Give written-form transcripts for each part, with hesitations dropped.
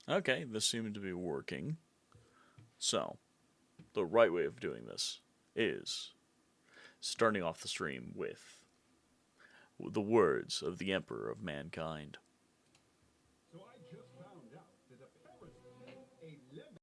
Okay, this seems to be working. So, the right way of doing this is starting off the stream with the words of the Emperor of Mankind. So I just found out that apparently a lemon.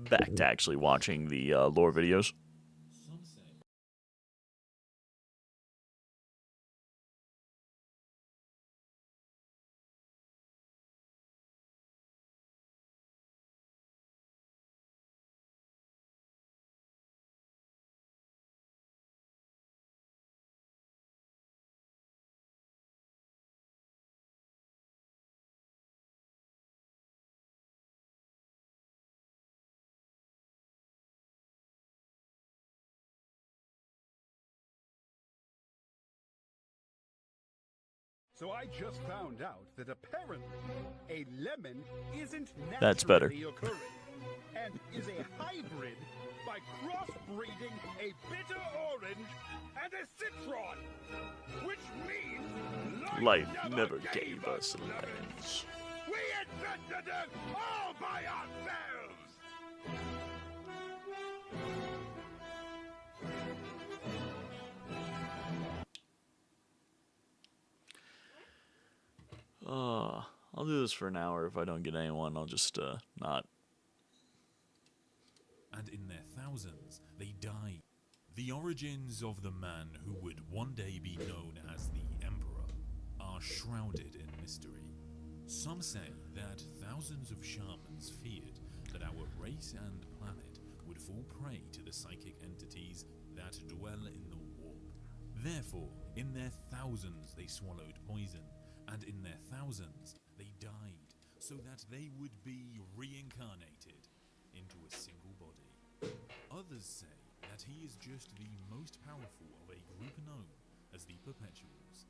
Back to actually watching the lore videos. So I just found out that apparently a lemon isn't That's better. naturally occurring and is a hybrid by crossbreeding a bitter orange and a citron, which means Life never gave us lemons. We invented it all by ourselves! I'll do this for an hour. If I don't get anyone, I'll just not. And in their thousands, they died. The origins of the man who would one day be known as the Emperor are shrouded in mystery. Some say that thousands of shamans feared that our race and planet would fall prey to the psychic entities that dwell in the warp. Therefore, in their thousands they swallowed poison, and in their thousands they died, so that they would be reincarnated into a single body. Others say that he is just the most powerful of a group known as the Perpetuals.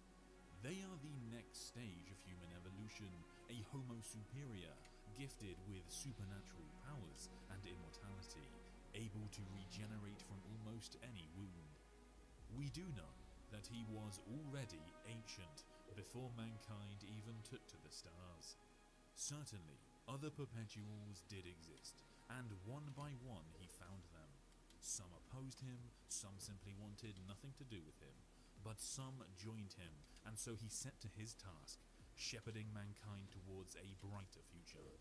They are the next stage of human evolution, a Homo superior, gifted with supernatural powers and immortality, able to regenerate from almost any wound. We do know that he was already ancient before mankind even took to the stars. Certainly, other Perpetuals did exist, and one by one he found them. Some opposed him, some simply wanted nothing to do with him, but some joined him, and so he set to his task, shepherding mankind towards a brighter future.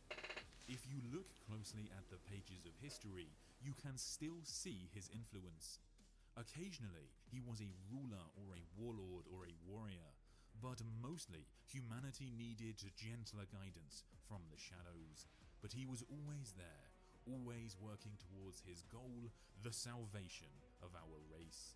If you look closely at the pages of history, you can still see his influence. Occasionally, he was a ruler or a warlord or a warrior, but mostly humanity needed gentler guidance from the shadows. But he was always there, always working towards his goal, the salvation of our race.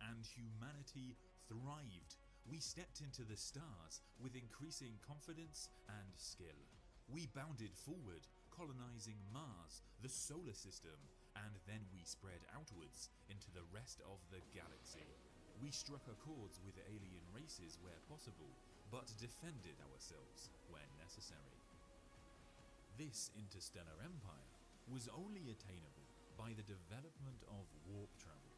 And humanity thrived. We stepped into the stars with increasing confidence and skill. We bounded forward, colonizing Mars, the solar system, and then we spread outwards into the rest of the galaxy. We struck accords with alien races where possible, but defended ourselves where necessary. This interstellar empire was only attainable by the development of warp travel,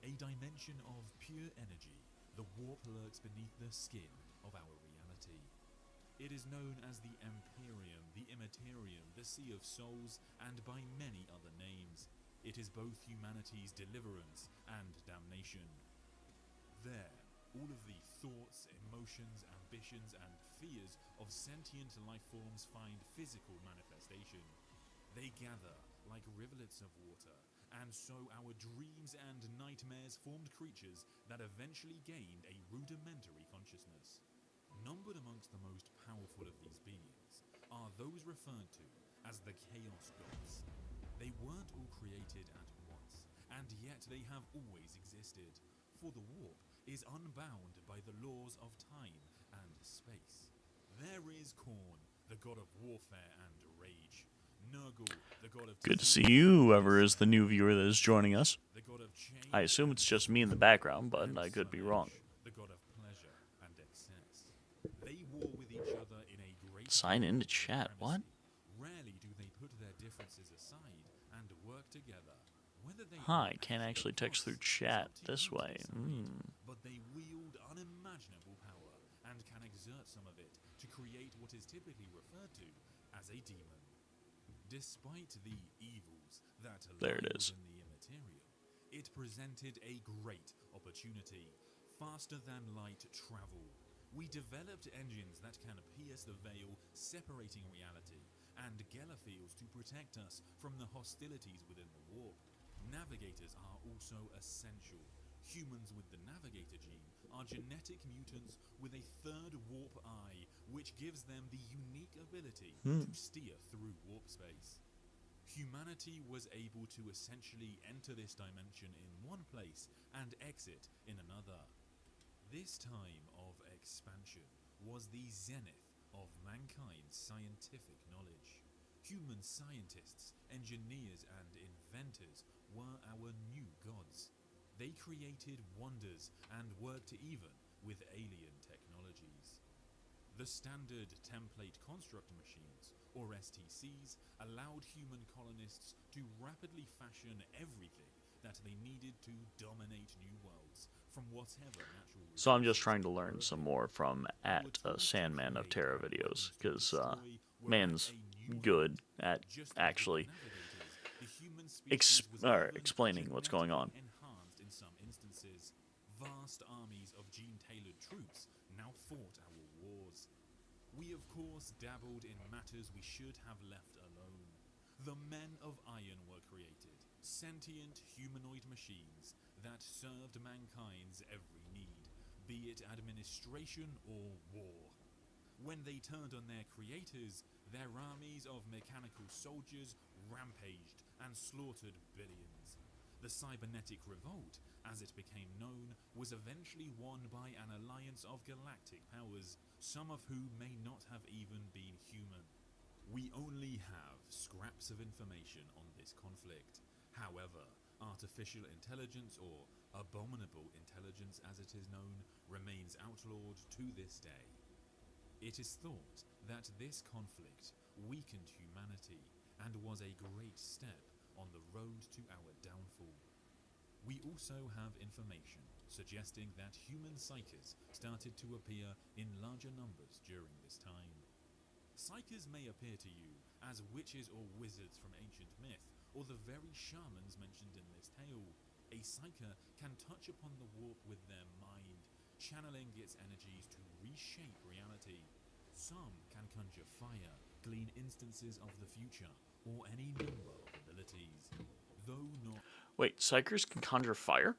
a dimension of pure energy. The warp lurks beneath the skin of our reality. It is known as the Empyrean, the Immaterium, the Sea of Souls, and by many other names. It is both humanity's deliverance and damnation. There, all of the thoughts, emotions, ambitions, and fears of sentient life forms find physical manifestation. They gather like rivulets of water, and so our dreams and nightmares formed creatures that eventually gained a rudimentary consciousness. Numbered amongst the most powerful of these beings are those referred to as the Chaos Gods. They weren't all created at once, and yet they have always existed, for the warp is unbound by the laws of time and space. There is Khorne, the god of warfare and rage. Nurgle, the god of Good to disease, see you, whoever is the new viewer that is joining us. the god of change, I assume it's just me in the background, but I could be wrong. the god of pleasure and excess. They war with each other in a great Sign into chat, what? Rarely do they put their differences aside and work together. Whether they Huh, I can't actually text through chat this way. But they wield unimaginable power and can exert some of it to create what is typically referred to as a demon. Despite the evils that There lie it is. within the immaterial, it presented a great opportunity. Faster than light travel. We developed engines that can pierce the veil separating reality, and Gellerfields to protect us from the hostilities within the warp. Navigators are also essential. Humans with the Navigator gene are genetic mutants with a third warp eye, which gives them the unique ability to steer through warp space. Humanity was able to essentially enter this dimension in one place and exit in another. This time of expansion was the zenith of mankind's scientific knowledge. Human scientists, engineers, and inventors were our new gods. They created wonders and worked even with alien technologies. The standard template construct machines, or STCs, allowed human colonists to rapidly fashion everything that they needed to dominate new worlds from whatever natural So I'm just trying to learn some more from Sandman of Terra videos, because man's good at actually explaining what's going on. Enhanced in some instances, vast armies of gene-tailored troops now fought our wars. We of course dabbled in matters we should have left alone. The Men of Iron were created, sentient humanoid machines that served mankind's every need, be it administration or war. When they turned on their creators, their armies of mechanical soldiers rampaged and slaughtered billions. The Cybernetic Revolt, as it became known, was eventually won by an alliance of galactic powers, some of whom may not have even been human. We only have scraps of information on this conflict. However, artificial intelligence, or abominable intelligence as it is known, remains outlawed to this day. It is thought that this conflict weakened humanity and was a great step on the road to our downfall. We also have information suggesting that human psykers started to appear in larger numbers during this time. Psykers may appear to you as witches or wizards from ancient myth, or the very shamans mentioned in this tale. A psyker can touch upon the warp with their mind, channeling its energies to reshape reality. Some can conjure fire, glean instances of the future, or any number of abilities. Though not Wait, psychers can conjure fire?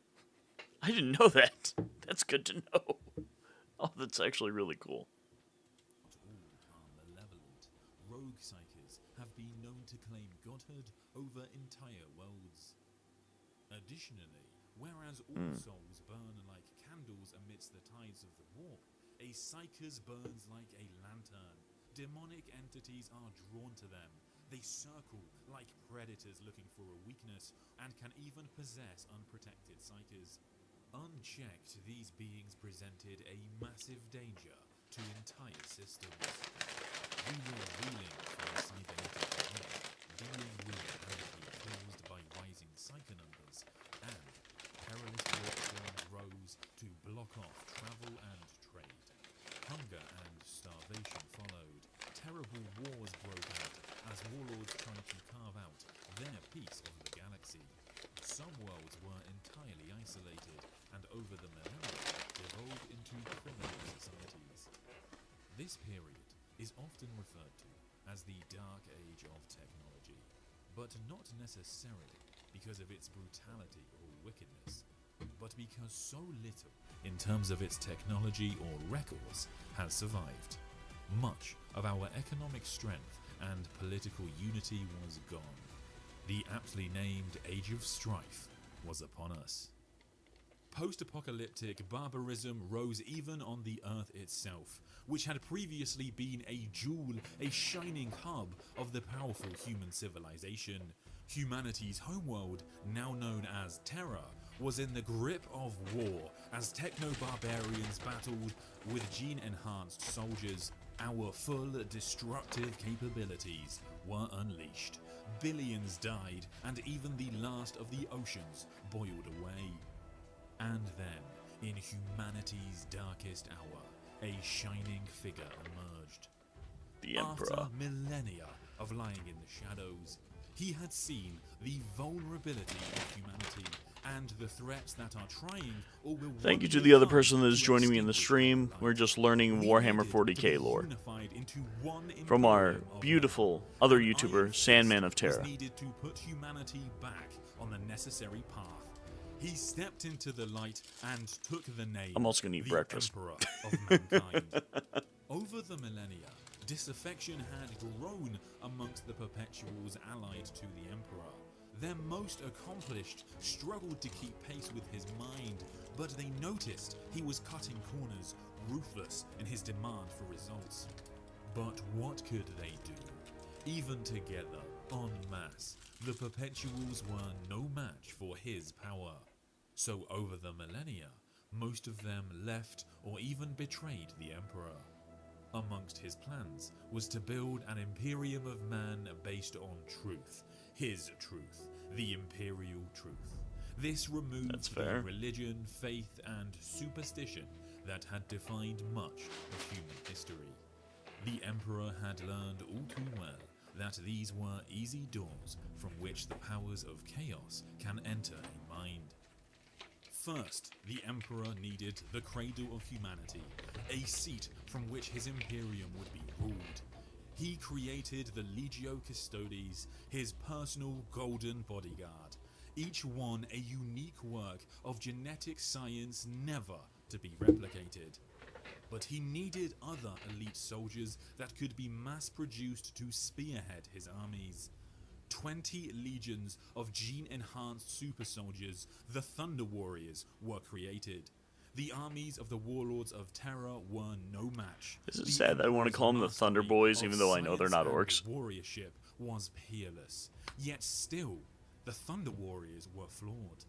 I didn't know that. That's good to know. Oh, that's actually really cool. all are malevolent, rogue psykers have been known to claim godhood over entire worlds. Additionally, whereas all souls burn like candles amidst the tides of the warp, a psyker's burns like a lantern. Demonic entities are drawn to them. They circle like predators looking for a weakness, and can even possess unprotected psykers. Unchecked, these beings presented a massive danger to entire systems. We were reeling from a cybernetic revolt, dealing with anarchy caused by rising psyker numbers, and perilous warp storms rose to block off travel and trade. Hunger and starvation followed. Terrible wars broke out as warlords tried to carve out their piece of the galaxy. Some worlds were entirely isolated, and over the millennia evolved into criminal societies. This period is often referred to as the Dark Age of Technology, but not necessarily because of its brutality or wickedness, but because so little, in terms of its technology or records, has survived. Much of our economic strength and political unity was gone. The aptly named Age of Strife was upon us. Post-apocalyptic barbarism rose even on the Earth itself, which had previously been a jewel, a shining hub of the powerful human civilization. Humanity's homeworld, now known as Terra, was in the grip of war as techno-barbarians battled with gene-enhanced soldiers. Our full destructive capabilities were unleashed. Billions died, and even the last of the oceans boiled away. And then, in humanity's darkest hour, a shining figure emerged. The Emperor. After millennia of lying in the shadows, he had seen the vulnerability of humanity and the threats that are trying or will Thank you one to day the other come person that is to joining me in the extinguish stream. our We're life. just learning We Warhammer needed to 40k be lore. unified into one From our imperium of beautiful men. other An YouTuber, iron Sandman fist of Terra. was needed to put humanity back on the necessary path. He stepped into the light and took the name. I'm also gonna eat the breakfast. Emperor of mankind. Over the millennia, disaffection had grown amongst the Perpetuals allied to the Emperor. Their most accomplished struggled to keep pace with his mind, but they noticed he was cutting corners, ruthless in his demand for results. But what could they do? Even together, en masse, the Perpetuals were no match for his power. So over the millennia, most of them left or even betrayed the Emperor. Amongst his plans was to build an Imperium of Man based on truth. His truth, the Imperial truth. This removed That's the fair. religion, faith, and superstition that had defined much of human history. The Emperor had learned all too well that these were easy doors from which the powers of chaos can enter a mind. First, the Emperor needed the cradle of humanity, a seat from which his Imperium would be ruled. He created the Legio Custodes, his personal golden bodyguard, each one a unique work of genetic science never to be replicated. But he needed other elite soldiers that could be mass-produced to spearhead his armies. 20 legions of gene-enhanced super soldiers, the Thunder Warriors, were created. The armies of the Warlords of Terra were no match. Is it The sad that I want to Emperor's call them the mastery Thunder Boys, of even though I know they're not science orcs? and warriorship was peerless. Yet still, the Thunder Warriors were flawed.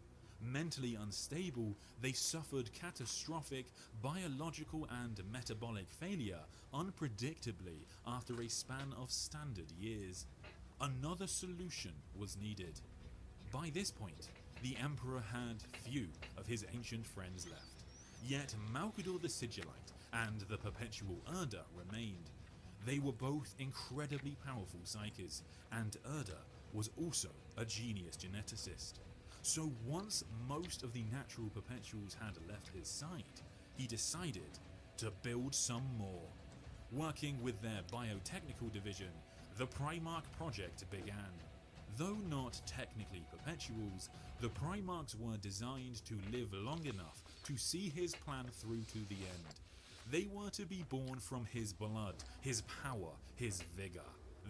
Mentally unstable, they suffered catastrophic biological and metabolic failure unpredictably after a span of standard years. Another solution was needed. By this point, the Emperor had few of his ancient friends left. Yet Malkador the Sigillite and the Perpetual Erda remained. They were both incredibly powerful psykers, and Erda was also a genius geneticist. So once most of the natural Perpetuals had left his side, he decided to build some more. Working with their biotechnical division, the Primarch project began. Though not technically Perpetuals, the Primarchs were designed to live long enough to see his plan through to the end. They were to be born from his blood, his power, his vigor.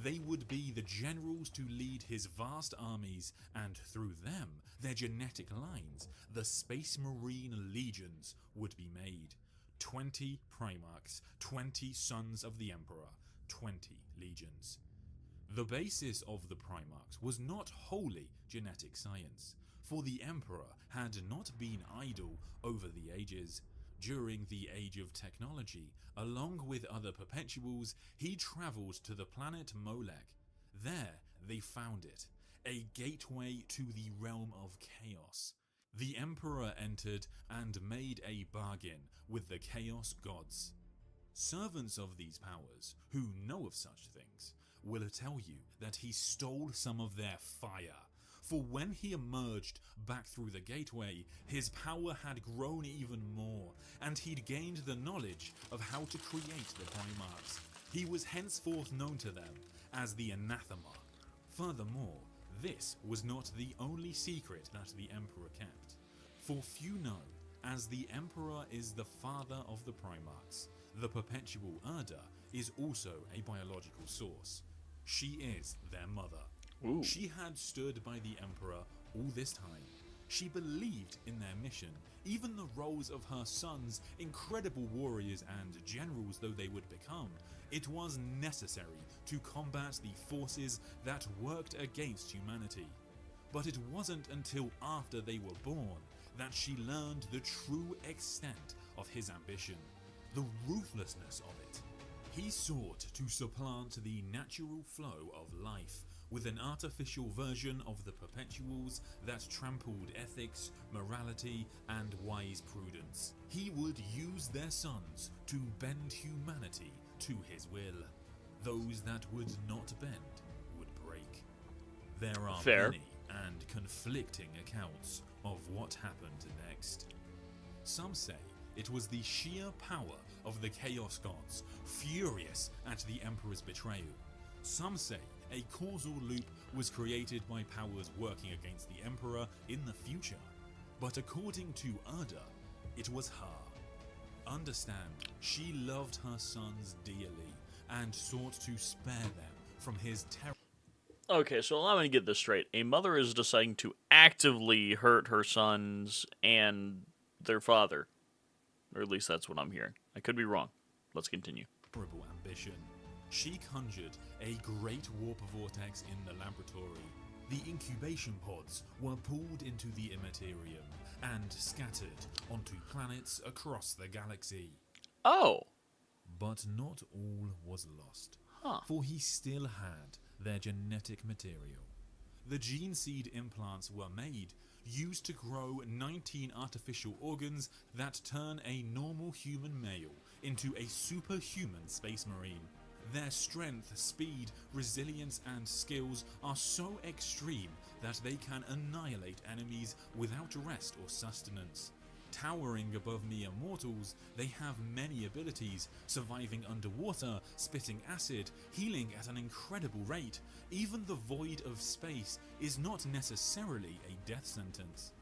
They would be the generals to lead his vast armies, and through them, their genetic lines, the Space Marine legions, would be made. 20 Primarchs, 20 Sons of the Emperor, 20 legions. The basis of the Primarchs was not wholly genetic science, for the Emperor had not been idle over the ages. During the Age of Technology, along with other Perpetuals, he travelled to the planet Molech. There, they found it, a gateway to the realm of chaos. The Emperor entered and made a bargain with the Chaos Gods. Servants of these powers, who know of such things, will tell you that he stole some of their fire. For when he emerged back through the gateway, his power had grown even more, and he'd gained the knowledge of how to create the Primarchs. He was henceforth known to them as the Anathema. Furthermore, this was not the only secret that the Emperor kept. For few know, as the Emperor is the father of the Primarchs, the Perpetual Erda is also a biological source. She is their mother. Ooh. She had stood by the Emperor all this time. She believed in their mission. Even the roles of her sons, incredible warriors and generals though they would become, it was necessary to combat the forces that worked against humanity. But it wasn't until after they were born that she learned the true extent of his ambition, the ruthlessness of it. He sought to supplant the natural flow of life with an artificial version of the perpetuals that trampled ethics, morality, and wise prudence. He would use their sons to bend humanity to his will. Those that would not bend would break. There are Fair. many and conflicting accounts of what happened next. Some say it was the sheer power of the Chaos Gods, furious at the Emperor's betrayal. Some say a causal loop was created by powers working against the Emperor in the future. But according to Erda, it was her. Understand, she loved her sons dearly and sought to spare them from his terror. Okay, so allow me to get this straight. A mother is deciding to actively hurt her sons and their father. Or at least that's what I'm hearing. I could be wrong. Let's continue. Terrible ambition. She conjured a great warp vortex in the laboratory. The incubation pods were pulled into the Immaterium and scattered onto planets across the galaxy. Oh! But not all was lost, Huh. for he still had their genetic material. The gene seed implants were made, used to grow 19 artificial organs that turn a normal human male into a superhuman space marine. Their strength, speed, resilience, and skills are so extreme that they can annihilate enemies without rest or sustenance. Towering above mere mortals, they have many abilities, surviving underwater, spitting acid, healing at an incredible rate. Even the void of space is not necessarily a death sentence.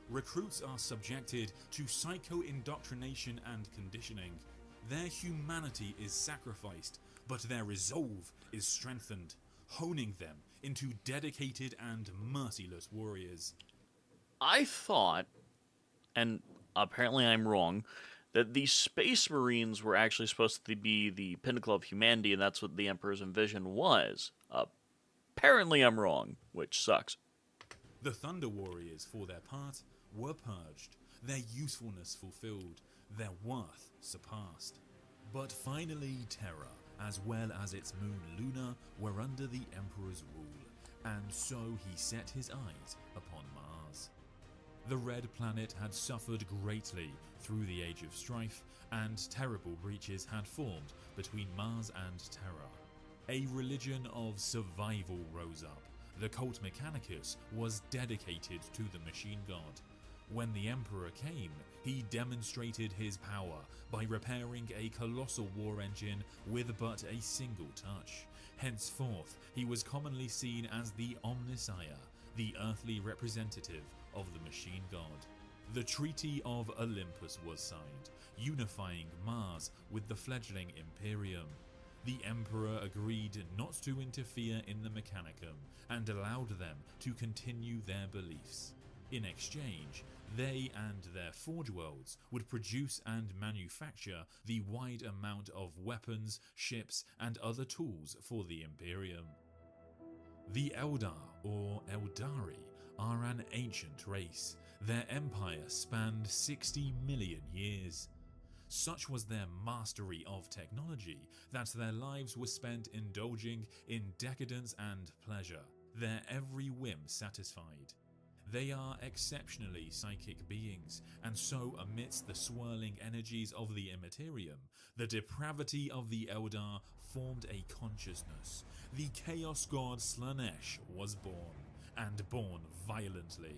Recruits are subjected to psycho-indoctrination and conditioning. Their humanity is sacrificed, but their resolve is strengthened, honing them into dedicated and merciless warriors. I thought, and apparently I'm wrong, that the Space Marines were actually supposed to be the pinnacle of humanity, and that's what the Emperor's vision was. Apparently I'm wrong, which sucks. The Thunder Warriors, for their part, were purged, their usefulness fulfilled, their worth surpassed. But finally Terra, as well as its moon Luna, were under the Emperor's rule, and so he set his eyes upon Mars. The Red Planet had suffered greatly through the Age of Strife, and terrible breaches had formed between Mars and Terra. A religion of survival rose up. The cult Mechanicus was dedicated to the machine god. When the Emperor came, he demonstrated his power by repairing a colossal war engine with but a single touch. Henceforth, he was commonly seen as the Omnissiah, the earthly representative of the machine god. The Treaty of Olympus was signed, unifying Mars with the fledgling Imperium. The Emperor agreed not to interfere in the Mechanicum and allowed them to continue their beliefs. In exchange, they and their Forge Worlds would produce and manufacture the wide amount of weapons, ships, and other tools for the Imperium. The Eldar, or Eldari, are an ancient race. Their empire spanned 60 million years. Such was their mastery of technology that their lives were spent indulging in decadence and pleasure, their every whim satisfied. They are exceptionally psychic beings, and so amidst the swirling energies of the Immaterium, the depravity of the Eldar formed a consciousness. The Chaos God Slaanesh was born, and born violently.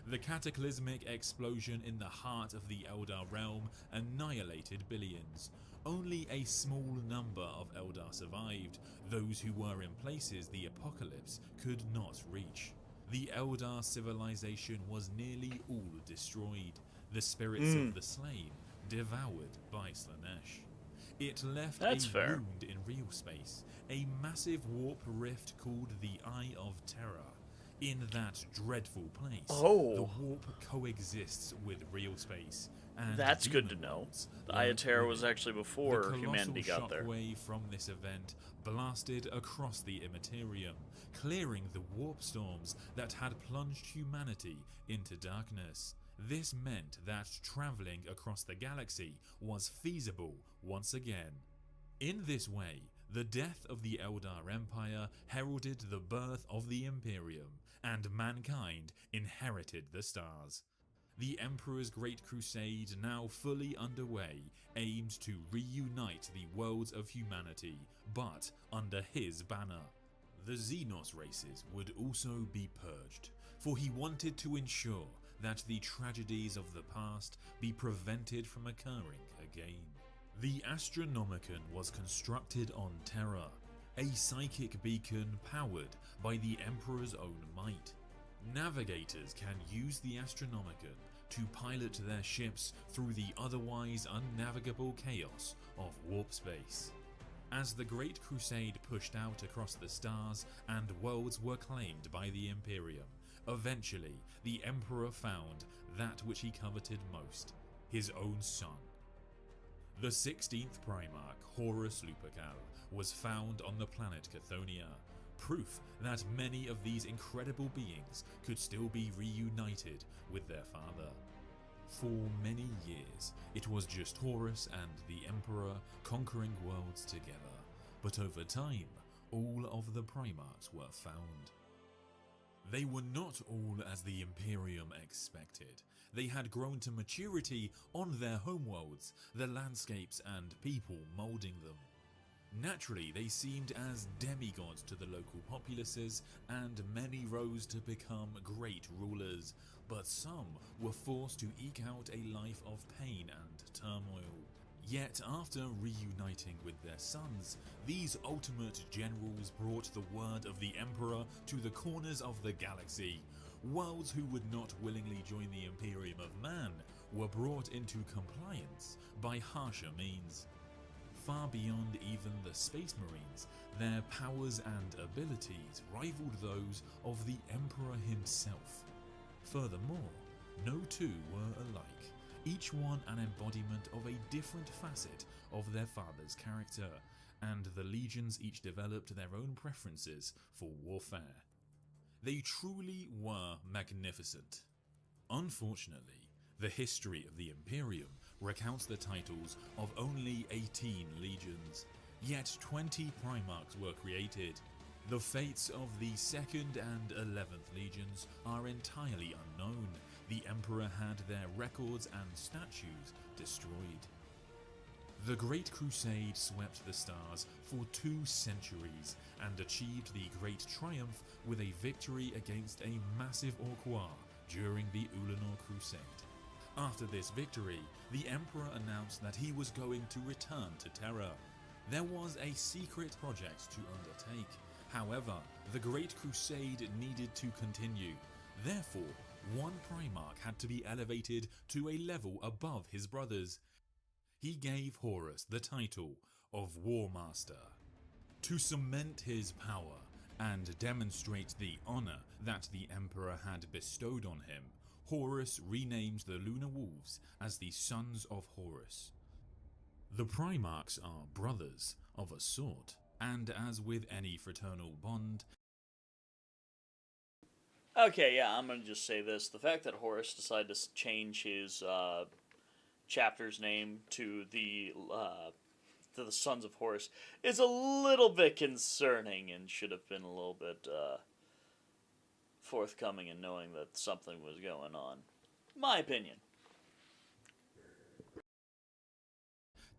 The cataclysmic explosion in the heart of the Eldar realm annihilated billions. Only a small number of Eldar survived, those who were in places the apocalypse could not reach. The Eldar civilization was nearly all destroyed, the spirits of the slain devoured by Slaanesh. It left That's a fair. wound in real space, a massive warp rift called the Eye of Terror. In that dreadful place, Oh. the warp coexists with real space. And That's good to demon know. worlds, The like Ayaterra was within. actually before The humanity got there. shockwave from this event blasted across the Immaterium, clearing the warp storms that had plunged humanity into darkness. This meant that traveling across the galaxy was feasible once again. In this way, the death of the Eldar Empire heralded the birth of the Imperium, and mankind inherited the stars. The Emperor's Great Crusade, now fully underway, aimed to reunite the worlds of humanity, but under his banner. The Xenos races would also be purged, for he wanted to ensure that the tragedies of the past be prevented from occurring again. The Astronomicon was constructed on Terra, a psychic beacon powered by the Emperor's own might. Navigators can use the Astronomicon to pilot their ships through the otherwise unnavigable chaos of warp space. As the Great Crusade pushed out across the stars and worlds were claimed by the Imperium, eventually the Emperor found that which he coveted most, his own son. The 16th Primarch, Horus Lupercal, was found on the planet Chthoniya, proof that many of these incredible beings could still be reunited with their father. For many years, it was just Horus and the Emperor conquering worlds together, but over time, all of the Primarchs were found. They were not all as the Imperium expected. They had grown to maturity on their homeworlds, the landscapes and people moulding them. Naturally, they seemed as demigods to the local populaces, and many rose to become great rulers, but some were forced to eke out a life of pain and turmoil. Yet after reuniting with their sons, these ultimate generals brought the word of the Emperor to the corners of the galaxy. Worlds who would not willingly join the Imperium of Man were brought into compliance by harsher means. Far beyond even the Space Marines, their powers and abilities rivaled those of the Emperor himself. Furthermore, no two were alike, each one an embodiment of a different facet of their father's character, and the legions each developed their own preferences for warfare. They truly were magnificent. Unfortunately, the history of the Imperium recounts the titles of only 18 legions, yet 20 Primarchs were created. The fates of the 2nd and 11th legions are entirely unknown. The Emperor had their records and statues destroyed. The Great Crusade swept the stars for 2 centuries and achieved the Great Triumph with a victory against a massive Orquar during the Ulanor Crusade. After this victory, the Emperor announced that he was going to return to Terra. There was a secret project to undertake. However, the Great Crusade needed to continue. Therefore, one Primarch had to be elevated to a level above his brothers. He gave Horus the title of War Master. To cement his power and demonstrate the honor that the Emperor had bestowed on him, Horus renamed the Lunar Wolves as the Sons of Horus. The Primarchs are brothers of a sort, and as with any fraternal bond... Okay, yeah, I'm gonna just say this. The fact that Horus decided to change his chapter's name to the Sons of Horus is a little bit concerning and should have been a little bit forthcoming in knowing that something was going on. My opinion.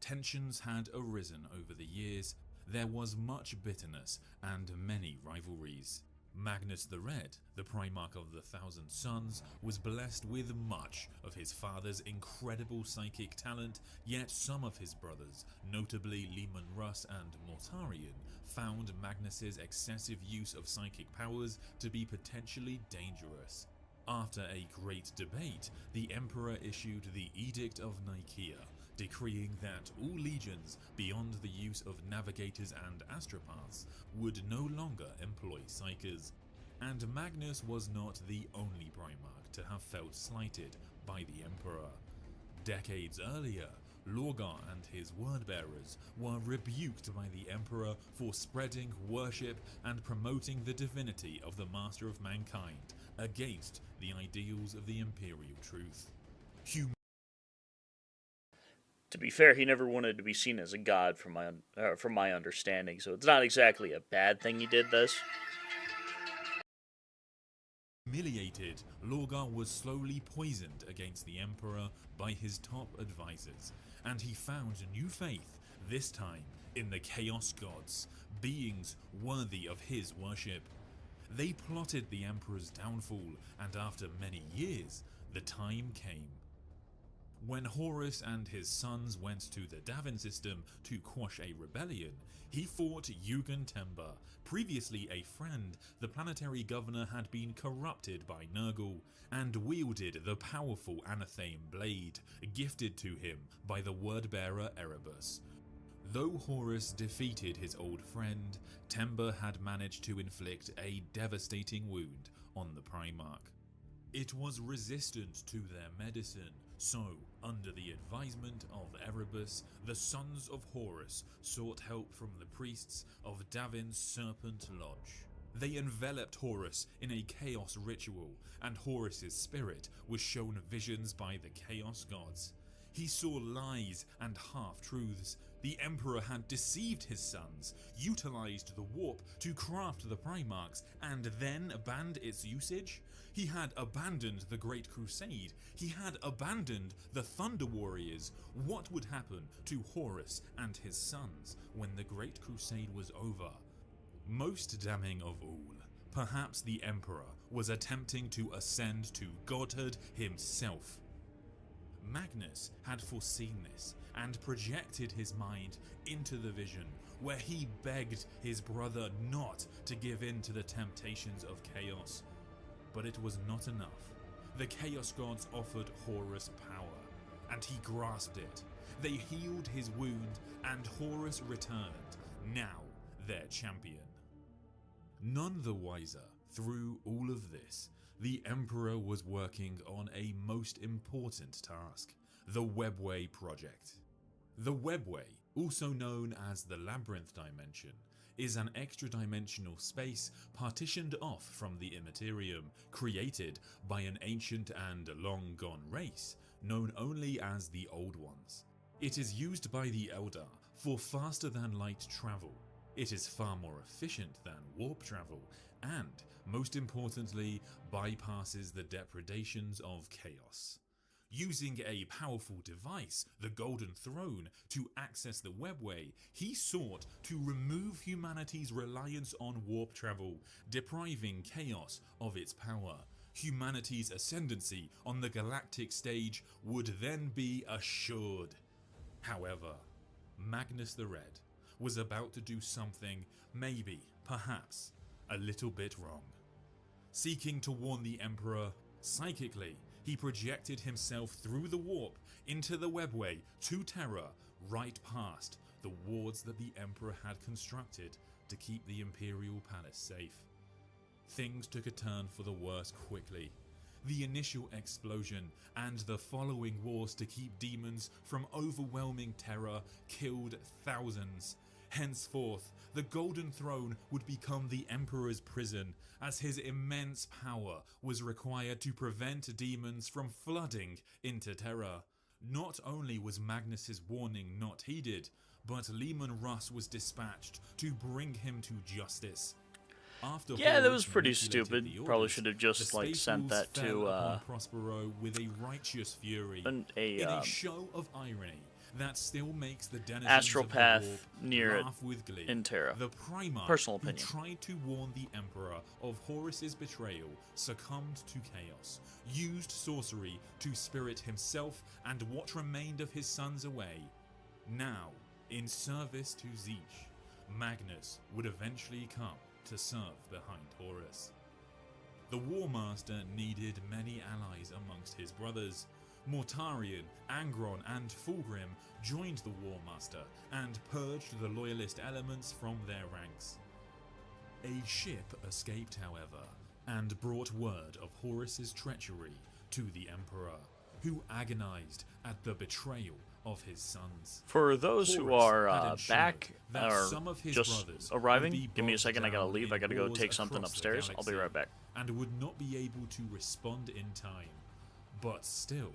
Tensions had arisen over the years. There was much bitterness and many rivalries. Magnus the Red, the Primarch of the Thousand Sons, was blessed with much of his father's incredible psychic talent, yet some of his brothers, notably Leman Russ and Mortarion, found Magnus's excessive use of psychic powers to be potentially dangerous. After a great debate, the Emperor issued the Edict of Nicaea, decreeing that all legions beyond the use of navigators and astropaths would no longer employ psykers. And Magnus was not the only Primarch to have felt slighted by the Emperor. Decades earlier, Lorgar and his word-bearers were rebuked by the Emperor for spreading worship and promoting the divinity of the Master of Mankind against the ideals of the Imperial Truth. To be fair, he never wanted to be seen as a god from my understanding, so it's not exactly a bad thing he did this. Humiliated, Lorgar was slowly poisoned against the Emperor by his top advisors, and he found new faith, this time in the Chaos Gods, beings worthy of his worship. They plotted the Emperor's downfall, and after many years, the time came. When Horus and his sons went to the Davin system to quash a rebellion, he fought Yugen Temba. Previously a friend, the planetary governor had been corrupted by Nurgle and wielded the powerful Anathame blade gifted to him by the word-bearer Erebus. Though Horus defeated his old friend, Temba had managed to inflict a devastating wound on the Primarch. It was resistant to their medicine, so, under the advisement of Erebus, the sons of Horus sought help from the priests of Davin's Serpent Lodge. They enveloped Horus in a chaos ritual, and Horus's spirit was shown visions by the Chaos Gods. He saw lies and half-truths. The Emperor had deceived his sons, utilized the warp to craft the Primarchs, and then banned its usage. He had abandoned the Great Crusade. He had abandoned the Thunder Warriors. What would happen to Horus and his sons when the Great Crusade was over? Most damning of all, perhaps the Emperor was attempting to ascend to godhood himself. Magnus had foreseen this and projected his mind into the vision, where he begged his brother not to give in to the temptations of chaos. But it was not enough. The Chaos Gods offered Horus power, and he grasped it. They healed his wound, and Horus returned, now their champion. None the wiser, through all of this, the Emperor was working on a most important task, the Webway project. The Webway, also known as the Labyrinth Dimension, is an extra-dimensional space partitioned off from the Immaterium, created by an ancient and long-gone race known only as the Old Ones. It is used by the Eldar for faster-than-light travel. It is far more efficient than warp travel, and, most importantly, bypasses the depredations of chaos. Using a powerful device, the Golden Throne, to access the Webway, he sought to remove humanity's reliance on warp travel, depriving chaos of its power. Humanity's ascendancy on the galactic stage would then be assured. However, Magnus the Red was about to do something, maybe, perhaps, a little bit wrong. Seeking to warn the Emperor, psychically, he projected himself through the warp into the Webway to Terra, right past the wards that the Emperor had constructed to keep the Imperial Palace safe. Things took a turn for the worse quickly. The initial explosion and the following wars to keep demons from overwhelming Terra killed thousands. Henceforth, the Golden Throne would become the Emperor's prison, as his immense power was required to prevent demons from flooding into Terra. Not only was Magnus's warning not heeded, but Leman Russ was dispatched to bring him to justice. After Yeah, that Horus was pretty manipulated stupid. the Probably orders, should have the just like Space sent Wolves that fell to upon Prospero with a righteous fury. in In a a show of irony that still makes the denizens astral of path the warp near it laugh with glee. in Terra. The Primarch, Personal who opinion. tried to warn the Emperor of Horus's betrayal, succumbed to chaos, used sorcery to spirit himself and what remained of his sons away. Now, in service to Tzeentch, Magnus would eventually come to serve behind Horus. The War Master needed many allies amongst his brothers. Mortarion, Angron, and Fulgrim joined the War Master and purged the loyalist elements from their ranks. A ship escaped, however, and brought word of Horus's treachery to the Emperor, who agonized at the betrayal of his sons. For those who Horus are had ensured back that or some of his just brothers would arriving, be give me a bogged second. I gotta down leave. I in gotta go wars take something across the upstairs. I'll be right galaxy, back. and would not be able to respond in time. But still,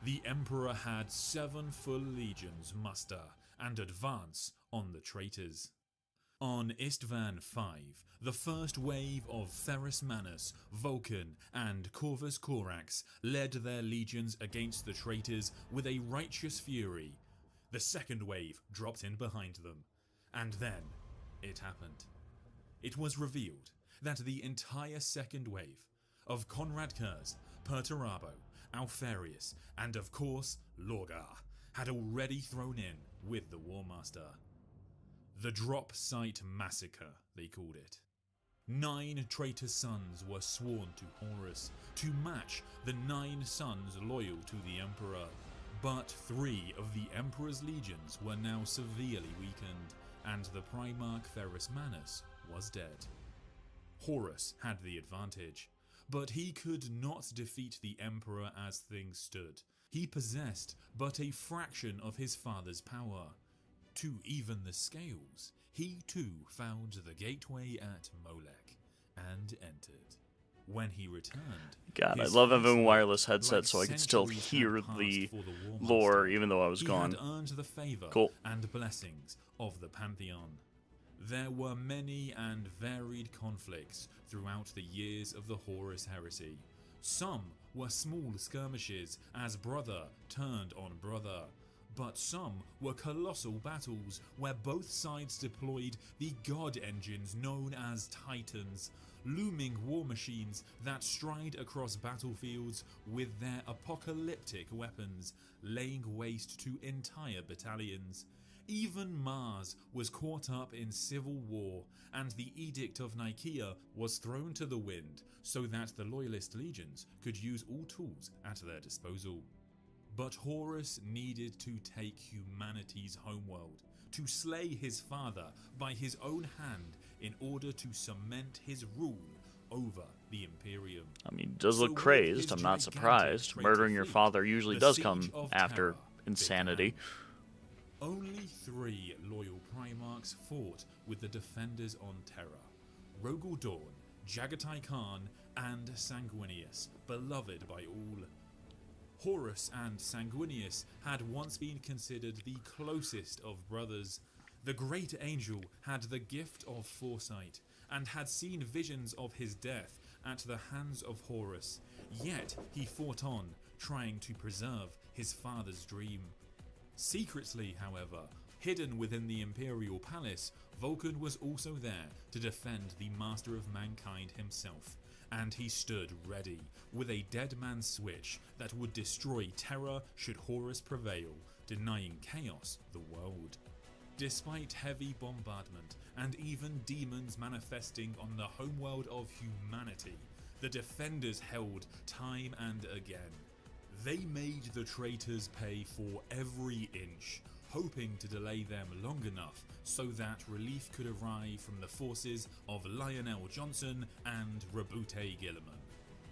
the Emperor had 7 full legions muster and advance on the traitors. On Istvan V, the first wave of Ferrus Manus, Vulcan, and Corvus Corax led their legions against the traitors with a righteous fury. The second wave dropped in behind them, and then it happened. It was revealed that the entire second wave of Conrad Kurz, Perturabo, Alfarius, and of course Lorgar had already thrown in with the War Master. The Drop Site Massacre, they called it. 9 traitor sons were sworn to Horus to match the 9 sons loyal to the Emperor, but 3 of the Emperor's legions were now severely weakened, and the Primarch Ferrus Manus was dead. Horus had the advantage, but he could not defeat the Emperor as things stood. He possessed but a fraction of his father's power. To even the scales, he too found the gateway at Molech and entered. When he returned, God, I his love having a first wireless love, headset like so I could still centuries hear had passed the for War lore Master. even though I was He gone. had earned the favor Cool. and blessings of the Pantheon. There were many and varied conflicts throughout the years of the Horus heresy. Some were small skirmishes as brother turned on brother, but some were colossal battles where both sides deployed the god engines known as Titans, looming war machines that stride across battlefields with their apocalyptic weapons, laying waste to entire battalions. Even Mars was caught up in civil war, and the Edict of Nicaea was thrown to the wind so that the Loyalist legions could use all tools at their disposal. But Horus needed to take humanity's homeworld, to slay his father by his own hand in order to cement his rule over the Imperium. I mean, he does So look with crazed. his I'm not gigantic surprised. traitor Murdering your fleet, father usually the does Siege come of after Terror insanity. began. Only 3 loyal Primarchs fought with the defenders on Terra: Rogel Dawn, Jagatai Khan, and Sanguinius, beloved by all. Horus and Sanguinius had once been considered the closest of brothers. The great angel had the gift of foresight, and had seen visions of his death at the hands of Horus, yet he fought on, trying to preserve his father's dream. Secretly, however, hidden within the Imperial Palace, Vulcan was also there to defend the Master of Mankind himself, and he stood ready with a dead man's switch that would destroy Terra should Horus prevail, denying chaos the world. Despite heavy bombardment and even demons manifesting on the homeworld of humanity, the defenders held time and again. They made the traitors pay for every inch, hoping to delay them long enough so that relief could arrive from the forces of Lionel Johnson and Rabute Gilliman.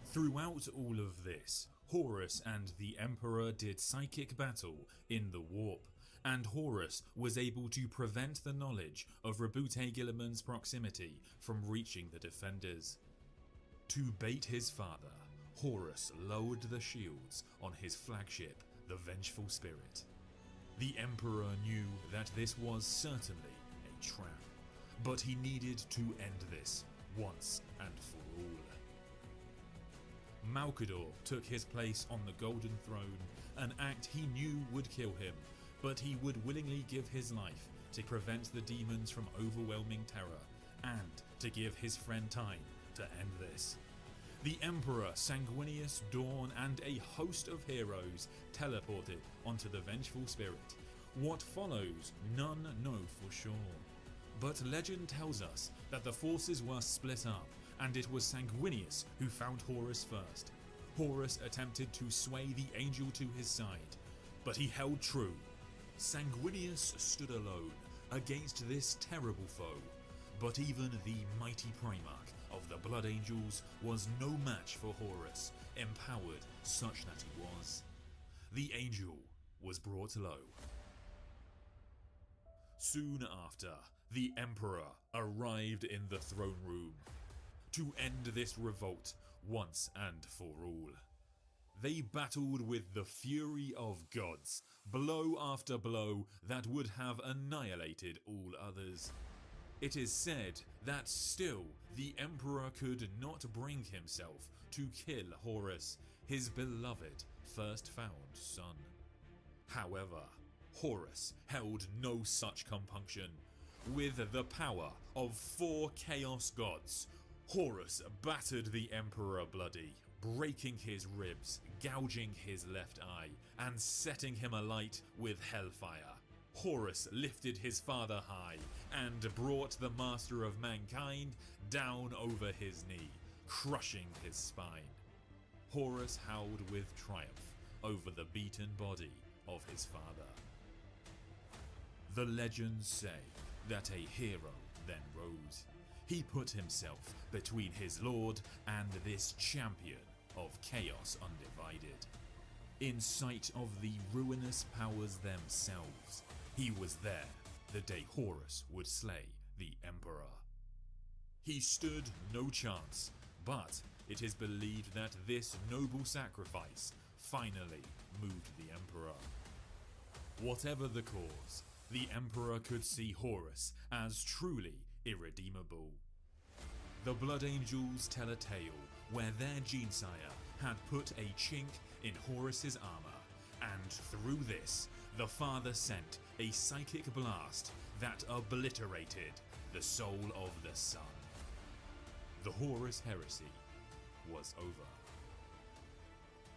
Throughout all of this, Horus and the Emperor did psychic battle in the warp, and Horus was able to prevent the knowledge of Rabute Gilliman's proximity from reaching the defenders. To bait his father, Horus lowered the shields on his flagship, the Vengeful Spirit. The Emperor knew that this was certainly a trap, but he needed to end this once and for all. Malkador took his place on the Golden Throne, an act he knew would kill him, but he would willingly give his life to prevent the demons from overwhelming Terra, and to give his friend time to end this. The Emperor, Sanguinius, Dawn, and a host of heroes teleported onto the Vengeful Spirit. What follows, none know for sure. But legend tells us that the forces were split up, and it was Sanguinius who found Horus first. Horus attempted to sway the angel to his side, but he held true. Sanguinius stood alone against this terrible foe, But even the mighty Primarch of the Blood Angels was no match for Horus, empowered such that he was. The angel was brought low. Soon after, the Emperor arrived in the throne room to end this revolt once and for all. They battled with the fury of gods, blow after blow that would have annihilated all others. It is said that still the Emperor could not bring himself to kill Horus, his beloved first found son. However, Horus held no such compunction. With the power of 4 Chaos Gods, Horus battered the Emperor bloody, breaking his ribs, gouging his left eye, and setting him alight with hellfire. Horus lifted his father high and brought the master of mankind down over his knee, crushing his spine. Horus howled with triumph over the beaten body of his father. The legends say that a hero then rose. He put himself between his lord and this champion of chaos undivided. In sight of the ruinous powers themselves, he was there the day Horus would slay the Emperor. He stood no chance, but it is believed that this noble sacrifice finally moved the Emperor. Whatever the cause, the Emperor could see Horus as truly irredeemable. The Blood Angels tell a tale where their Genesire had put a chink in Horus's armor, and through this, the father sent a psychic blast that obliterated the soul of the son. The Horus heresy was over.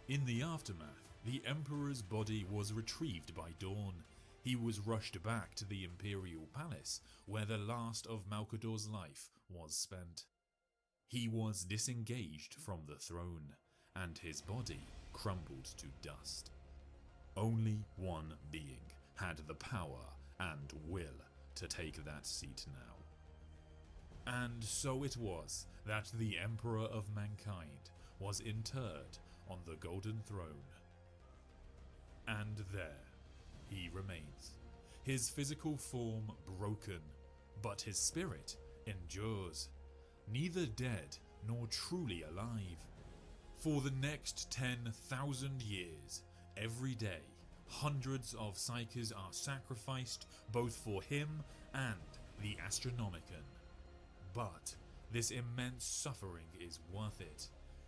In the aftermath, the Emperor's body was retrieved by dawn. He was rushed back to the Imperial Palace, where the last of Malcador's life was spent. He was disengaged from the throne, and his body crumbled to dust. Only one being had the power and will to take that seat now. And so it was that the Emperor of mankind was interred on the Golden Throne. And there he remains, his physical form broken, but his spirit endures, neither dead nor truly alive. For the next 10,000 years, every day, hundreds of psykers are sacrificed both for him and the Astronomicon. But this immense suffering is worth it.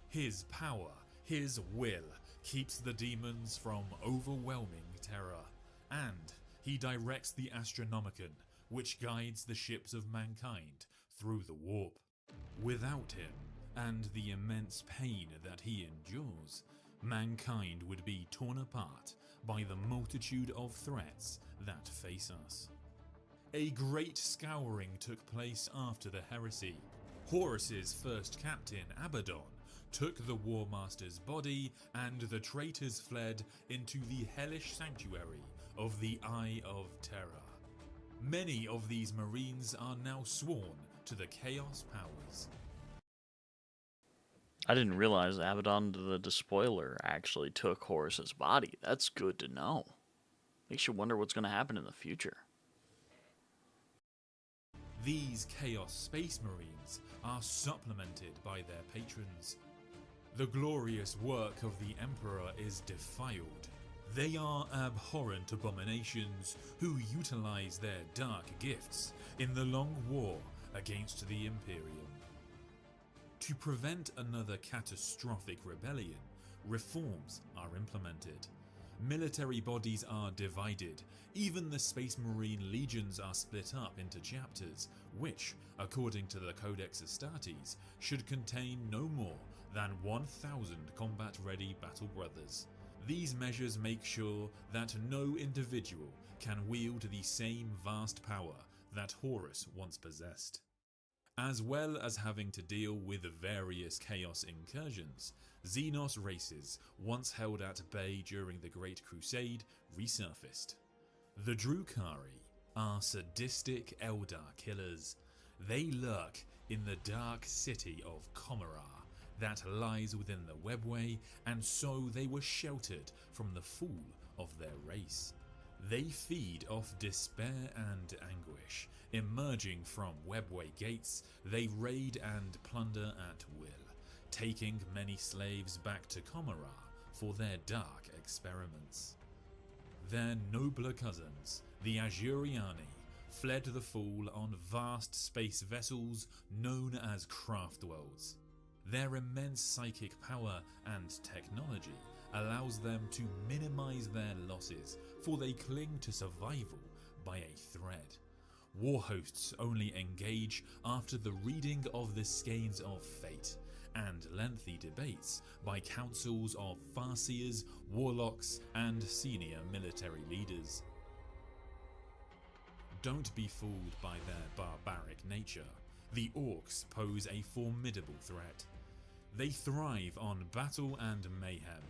His power, his will, keeps the demons from overwhelming terror, and he directs the Astronomicon, which guides the ships of mankind through the warp. Without him, and the immense pain that he endures, mankind would be torn apart by the multitude of threats that face us. A great scouring took place after the heresy. Horus's first captain, Abaddon, took the War Master's body, and the traitors fled into the hellish sanctuary of the Eye of Terror. Many of these Marines are now sworn to the Chaos Powers. I didn't realize Abaddon the Despoiler actually took Horus's body. That's good to know. Makes you wonder what's going to happen in the future. These Chaos Space Marines are supplemented by their patrons. The glorious work of the Emperor is defiled. They are abhorrent abominations who utilize their dark gifts in the long war against the Imperium. To prevent another catastrophic rebellion, reforms are implemented. Military bodies are divided. Even the Space Marine legions are split up into chapters, which, according to the Codex Astartes, should contain no more than 1,000 combat-ready battle brothers. These measures make sure that no individual can wield the same vast power that Horus once possessed. As well as having to deal with various chaos incursions, Xenos races, once held at bay during the Great Crusade, resurfaced. The Drukhari are sadistic Eldar killers. They lurk in the dark city of Commorragh that lies within the Webway, and so they were sheltered from the fall of their race. They feed off despair and anguish. Emerging from Webway gates, they raid and plunder at will, taking many slaves back to Commorragh for their dark experiments. Their nobler cousins, the Azuriani, fled the fall on vast space vessels known as Craftworlds. Their immense psychic power and technology allows them to minimize their losses, for they cling to survival by a thread. War hosts only engage after the reading of the Skeins of Fate and lengthy debates by councils of Farseers, warlocks, and senior military leaders. Don't be fooled by their barbaric nature. The Orcs pose a formidable threat. They thrive on battle and mayhem.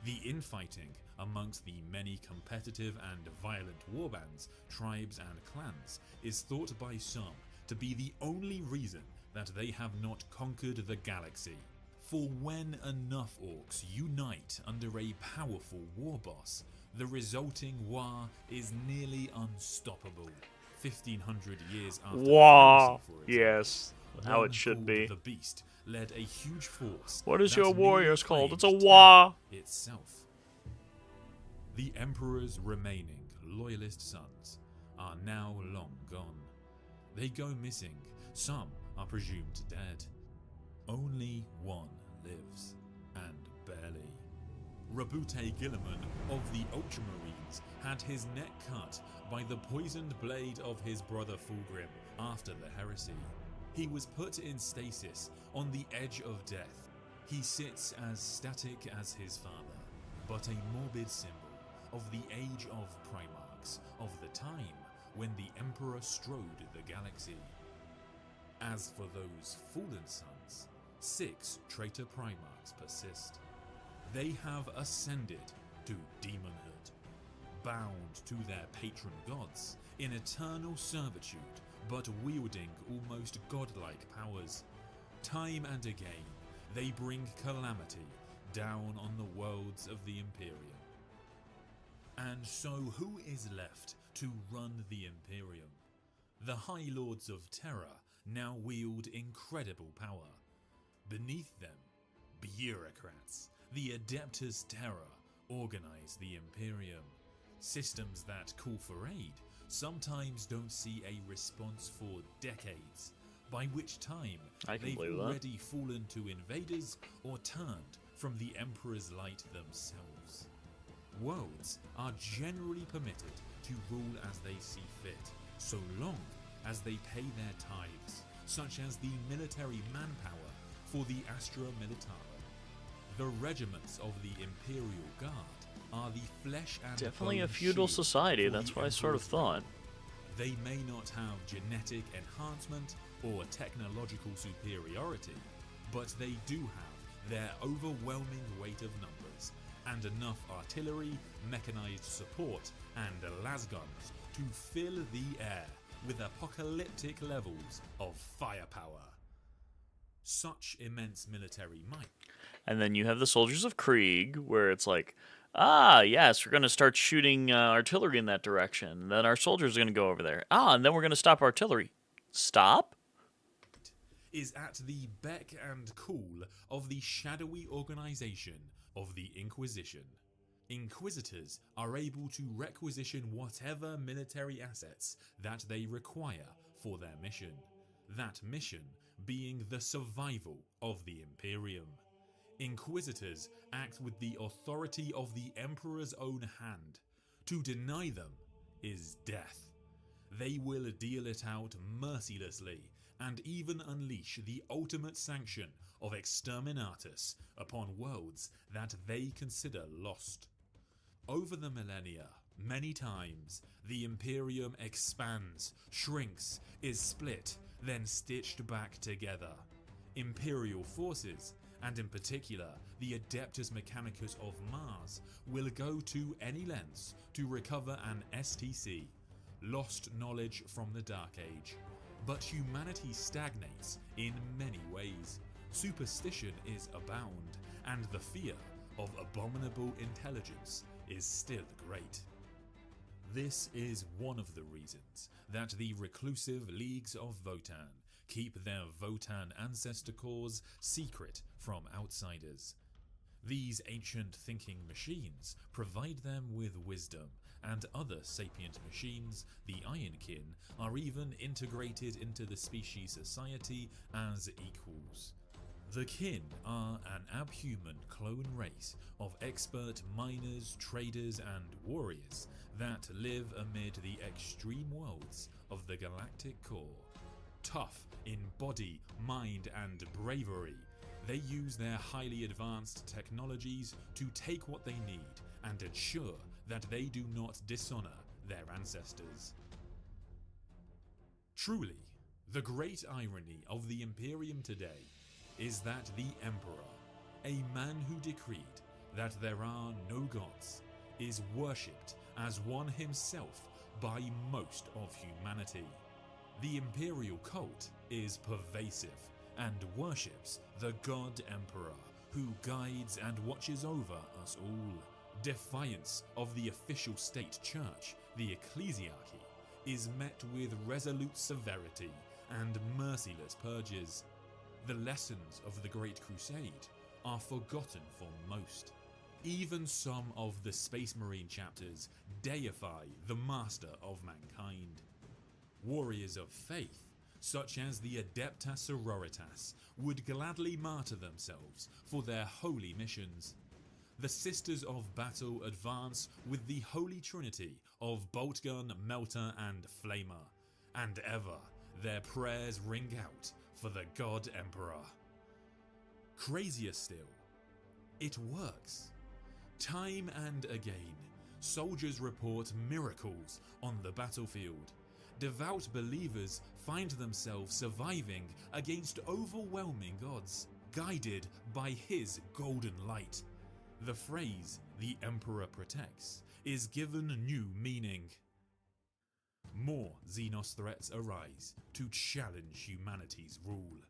The infighting amongst the many competitive and violent warbands, tribes and clans is thought by some to be the only reason that they have not conquered the galaxy. For when enough Orcs unite under a powerful war boss, the resulting war is nearly unstoppable. 1500 years after Wow. heresy, for example, Yes. How one it should called be. The Beast led a huge force. What is that your warriors nearly called? It's a claimed Wa. Terra itself. The Emperor's remaining loyalist sons are now long gone. They go missing. Some are presumed dead. Only one lives, and barely. Rabute Gilliman of the Ultramarines had his neck cut by the poisoned blade of his brother Fulgrim after the heresy. He was put in stasis on the edge of death. He sits as static as his father, but a morbid symbol of the age of Primarchs, of the time when the Emperor strode the galaxy. As for those fallen sons, 6 traitor Primarchs persist. They have ascended to demonhood, bound to their patron gods in eternal servitude, but wielding almost godlike powers. Time and again, they bring calamity down on the worlds of the Imperium. And so who is left to run the Imperium? The High Lords of Terra now wield incredible power. Beneath them, bureaucrats, the Adeptus Terra, organize the Imperium. Systems that call for aid sometimes don't see a response for decades, by which time I can they've believe that. already fallen to invaders or turned from the Emperor's light themselves. Worlds are generally permitted to rule as they see fit, so long as they pay their tithes, such as the military manpower for the Astra Militara. The regiments of the Imperial Guard are the flesh and Definitely a bone feudal shield society. for That's the what I sort of Emperor's thought. They may not have genetic enhancement or technological superiority, but they do have their overwhelming weight of numbers and enough artillery, mechanized support, and lasguns to fill the air with apocalyptic levels of firepower. Such immense military might. And then you have the Soldiers of Krieg, where it's like, ah, yes, we're going to start shooting artillery in that direction. And then our soldiers are going to go over there. Ah, and then we're going to stop artillery. Stop? Is at the beck and call of the shadowy organization of the Inquisition. Inquisitors are able to requisition whatever military assets that they require for their mission. That mission being the survival of the Imperium. Inquisitors act with the authority of the Emperor's own hand. To deny them is death. They will deal it out mercilessly and even unleash the ultimate sanction of Exterminatus upon worlds that they consider lost. Over the millennia, many times, the Imperium expands, shrinks, is split, then stitched back together. Imperial forces, and in particular the Adeptus Mechanicus of Mars, will go to any lengths to recover an STC, lost knowledge from the Dark Age. But humanity stagnates in many ways. Superstition is abound, and the fear of abominable intelligence is still great. This is one of the reasons that the reclusive leagues of Votan keep their Votan ancestor cores secret from outsiders. These ancient thinking machines provide them with wisdom, and other sapient machines, the Ironkin, are even integrated into the species society as equals. The Kin are an abhuman clone race of expert miners, traders, and warriors that live amid the extreme worlds of the galactic core. Tough in body, mind, and bravery, they use their highly advanced technologies to take what they need and ensure that they do not dishonor their ancestors. Truly, the great irony of the Imperium today is that the Emperor, a man who decreed that there are no gods, is worshipped as one himself by most of humanity. The Imperial cult is pervasive and worships the God Emperor, who guides and watches over us all. Defiance of the official state church, the ecclesiarchy, is met with resolute severity and merciless purges. The lessons of the Great Crusade are forgotten for most. Even some of the Space Marine chapters deify the master of mankind. Warriors of faith, such as the Adepta Sororitas, would gladly martyr themselves for their holy missions. The Sisters of Battle advance with the Holy Trinity of Boltgun, Melter, and Flamer, and ever their prayers ring out for the God Emperor. Crazier still, it works. Time and again, soldiers report miracles on the battlefield. Devout believers find themselves surviving against overwhelming odds, guided by his golden light. The phrase, "the Emperor protects," is given new meaning. More Xenos threats arise to challenge humanity's rule.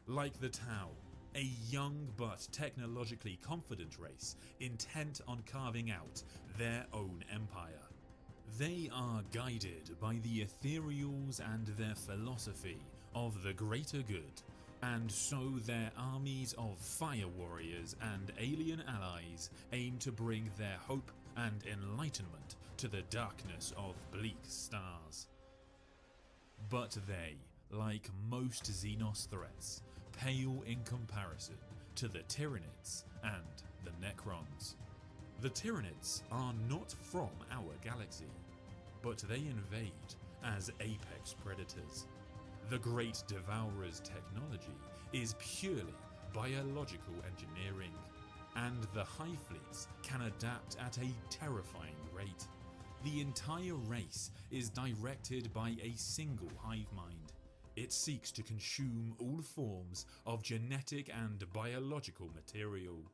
Like the Tau, a young but technologically confident race intent on carving out their own empire. They are guided by the ethereals and their philosophy of the greater good, and so their armies of fire warriors and alien allies aim to bring their hope and enlightenment to the darkness of bleak stars. But they, like most Xenos threats, pale in comparison to the Tyranids and the Necrons. The Tyranids are not from our galaxy, but they invade as apex predators. The Great Devourer's technology is purely biological engineering, and the Hive Fleets can adapt at a terrifying rate. The entire race is directed by a single hive mind. It seeks to consume all forms of genetic and biological material.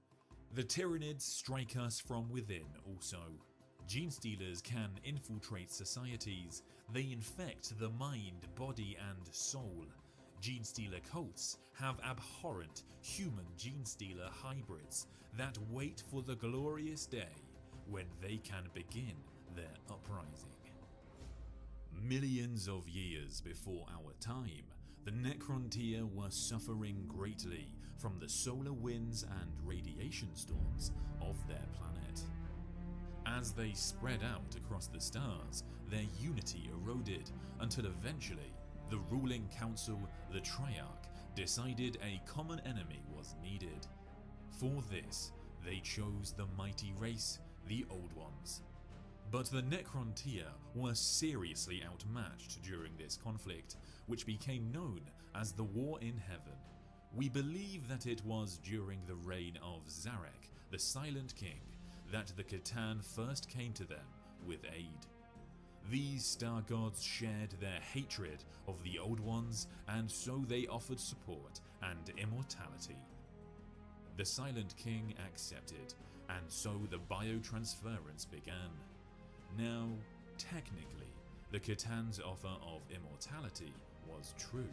The Tyranids strike us from within also. Genestealers can infiltrate societies. They infect the mind, body, and soul. Genestealer cults have abhorrent human Genestealer hybrids that wait for the glorious day when they can begin their uprising. Millions of years before our time, the Necrontyr were suffering greatly from the solar winds and radiation storms of their planet. As they spread out across the stars, their unity eroded until eventually the ruling council, the Triarch, decided a common enemy was needed. For this, they chose the mighty race, the Old Ones. But the Necrontyr were seriously outmatched during this conflict, which became known as the War in Heaven. We believe that it was during the reign of Zarek, the Silent King, that the C'tan first came to them with aid. These star gods shared their hatred of the Old Ones, and so they offered support and immortality. The Silent King accepted, and so the biotransference began. Now, technically, the C'tan's offer of immortality was true,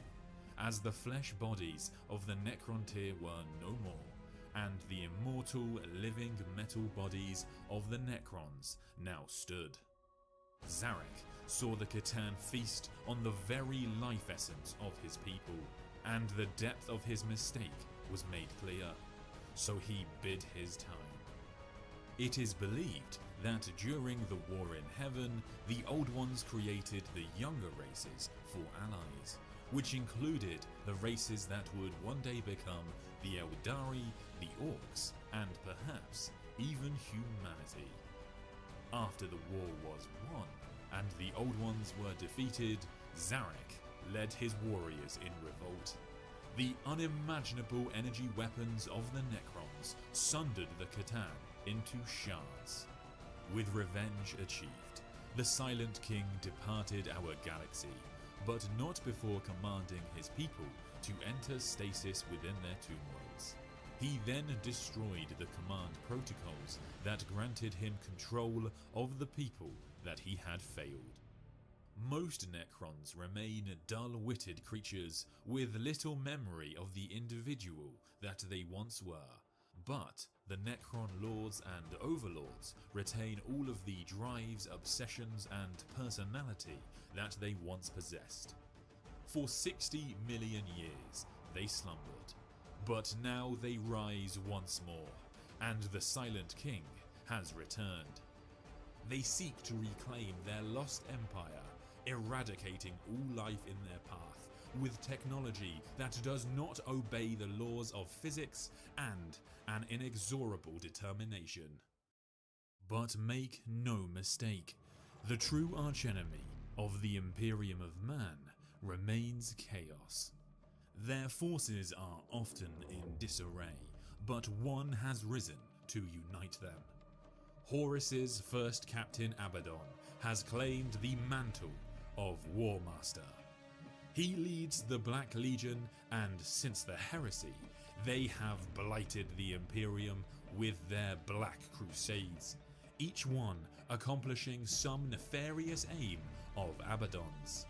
as the flesh bodies of the Necrontyr were no more, and the immortal living metal bodies of the Necrons now stood. Zarek saw the Catan feast on the very life essence of his people, and the depth of his mistake was made clear, so he bid his time. It is believed that during the War in Heaven, the Old Ones created the younger races for allies, which included the races that would one day become the Eldari, the Orcs, and perhaps even humanity. After the war was won, and the Old Ones were defeated, Zarek led his warriors in revolt. The unimaginable energy weapons of the Necrons sundered the Catan into shards. With revenge achieved, the Silent King departed our galaxy, but not before commanding his people to enter stasis within their tomb worlds. He then destroyed the command protocols that granted him control of the people that he had failed. Most Necrons remain dull-witted creatures with little memory of the individual that they once were, but the Necron Lords and Overlords retain all of the drives, obsessions, and personality that they once possessed. For 60 million years, they slumbered, but now they rise once more, and the Silent King has returned. They seek to reclaim their lost empire, eradicating all life in their path with technology that does not obey the laws of physics and an inexorable determination. But make no mistake, the true archenemy of the Imperium of Man remains chaos. Their forces are often in disarray, but one has risen to unite them. Horus's first captain Abaddon has claimed the mantle of War Master. He leads the Black Legion, and since the heresy, they have blighted the Imperium with their Black Crusades, each one accomplishing some nefarious aim of Abaddon's.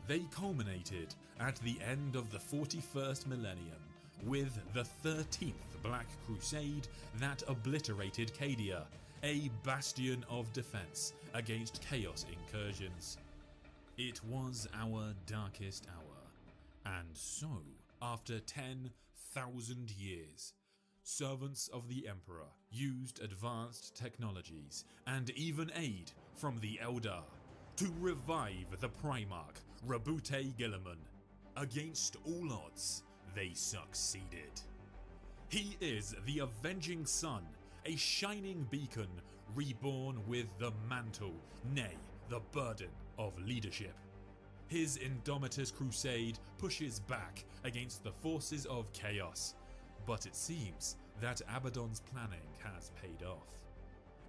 They culminated at the end of the 41st millennium with the 13th Black Crusade that obliterated Cadia, a bastion of defense against chaos incursions. It was our darkest hour, and so, after 10,000 years, servants of the Emperor used advanced technologies and even aid from the Eldar to revive the Primarch Rabute Guilliman. Against all odds, they succeeded. He is the Avenging Sun, a shining beacon reborn with the mantle, nay, the burden of leadership. His Indomitus crusade pushes back against the forces of chaos, but it seems that Abaddon's planning has paid off.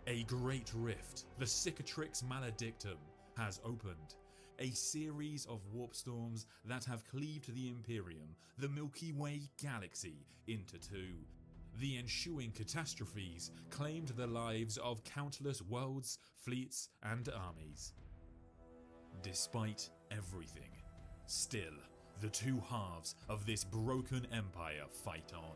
A great rift, the Cicatrix Maledictum, has opened, a series of warp storms that have cleaved the Imperium, the Milky Way galaxy, into two. The ensuing catastrophes claimed the lives of countless worlds, fleets, and armies. Despite everything, still, the two halves of this broken empire fight on.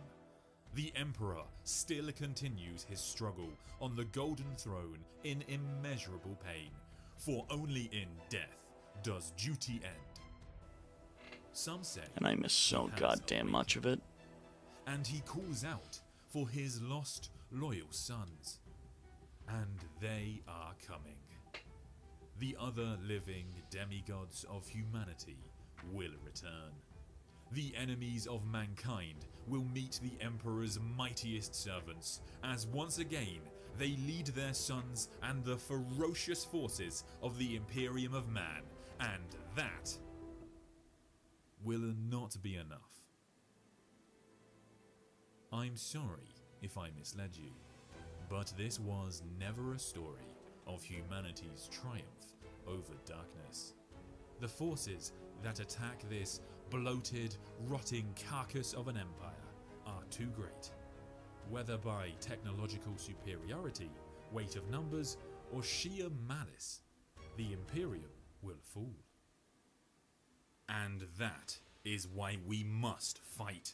The Emperor still continues his struggle on the Golden Throne in immeasurable pain, for only in death does duty end. Some say, And I miss so he has goddamn much of it. and he calls out for his lost loyal sons. And they are coming. The other living demigods of humanity will return. The enemies of mankind will meet the Emperor's mightiest servants, as once again they lead their sons and the ferocious forces of the Imperium of Man, and that will not be enough. I'm sorry if I misled you, but this was never a story of humanity's triumph over darkness. The forces that attack this bloated, rotting carcass of an empire are too great. Whether by technological superiority, weight of numbers, or sheer malice, the Imperium will fall. And that is why we must fight.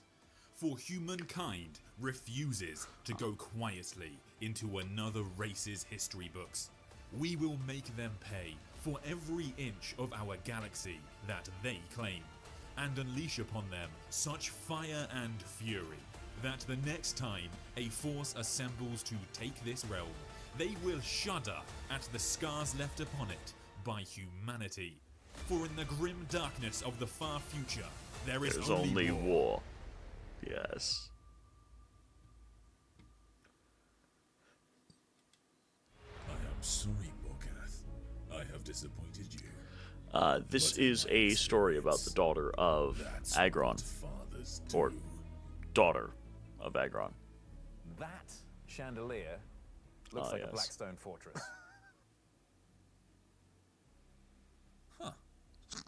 For humankind refuses to go quietly into another race's history books. We will make them pay for every inch of our galaxy that they claim, and unleash upon them such fire and fury that the next time a force assembles to take this realm, they will shudder at the scars left upon it by humanity. For in the grim darkness of the far future, There's only war. Yes. I am sorry, Morkath. I have disappointed you. This is a story about the daughter of Agron, or daughter of Agron. That chandelier looks like a Blackstone fortress.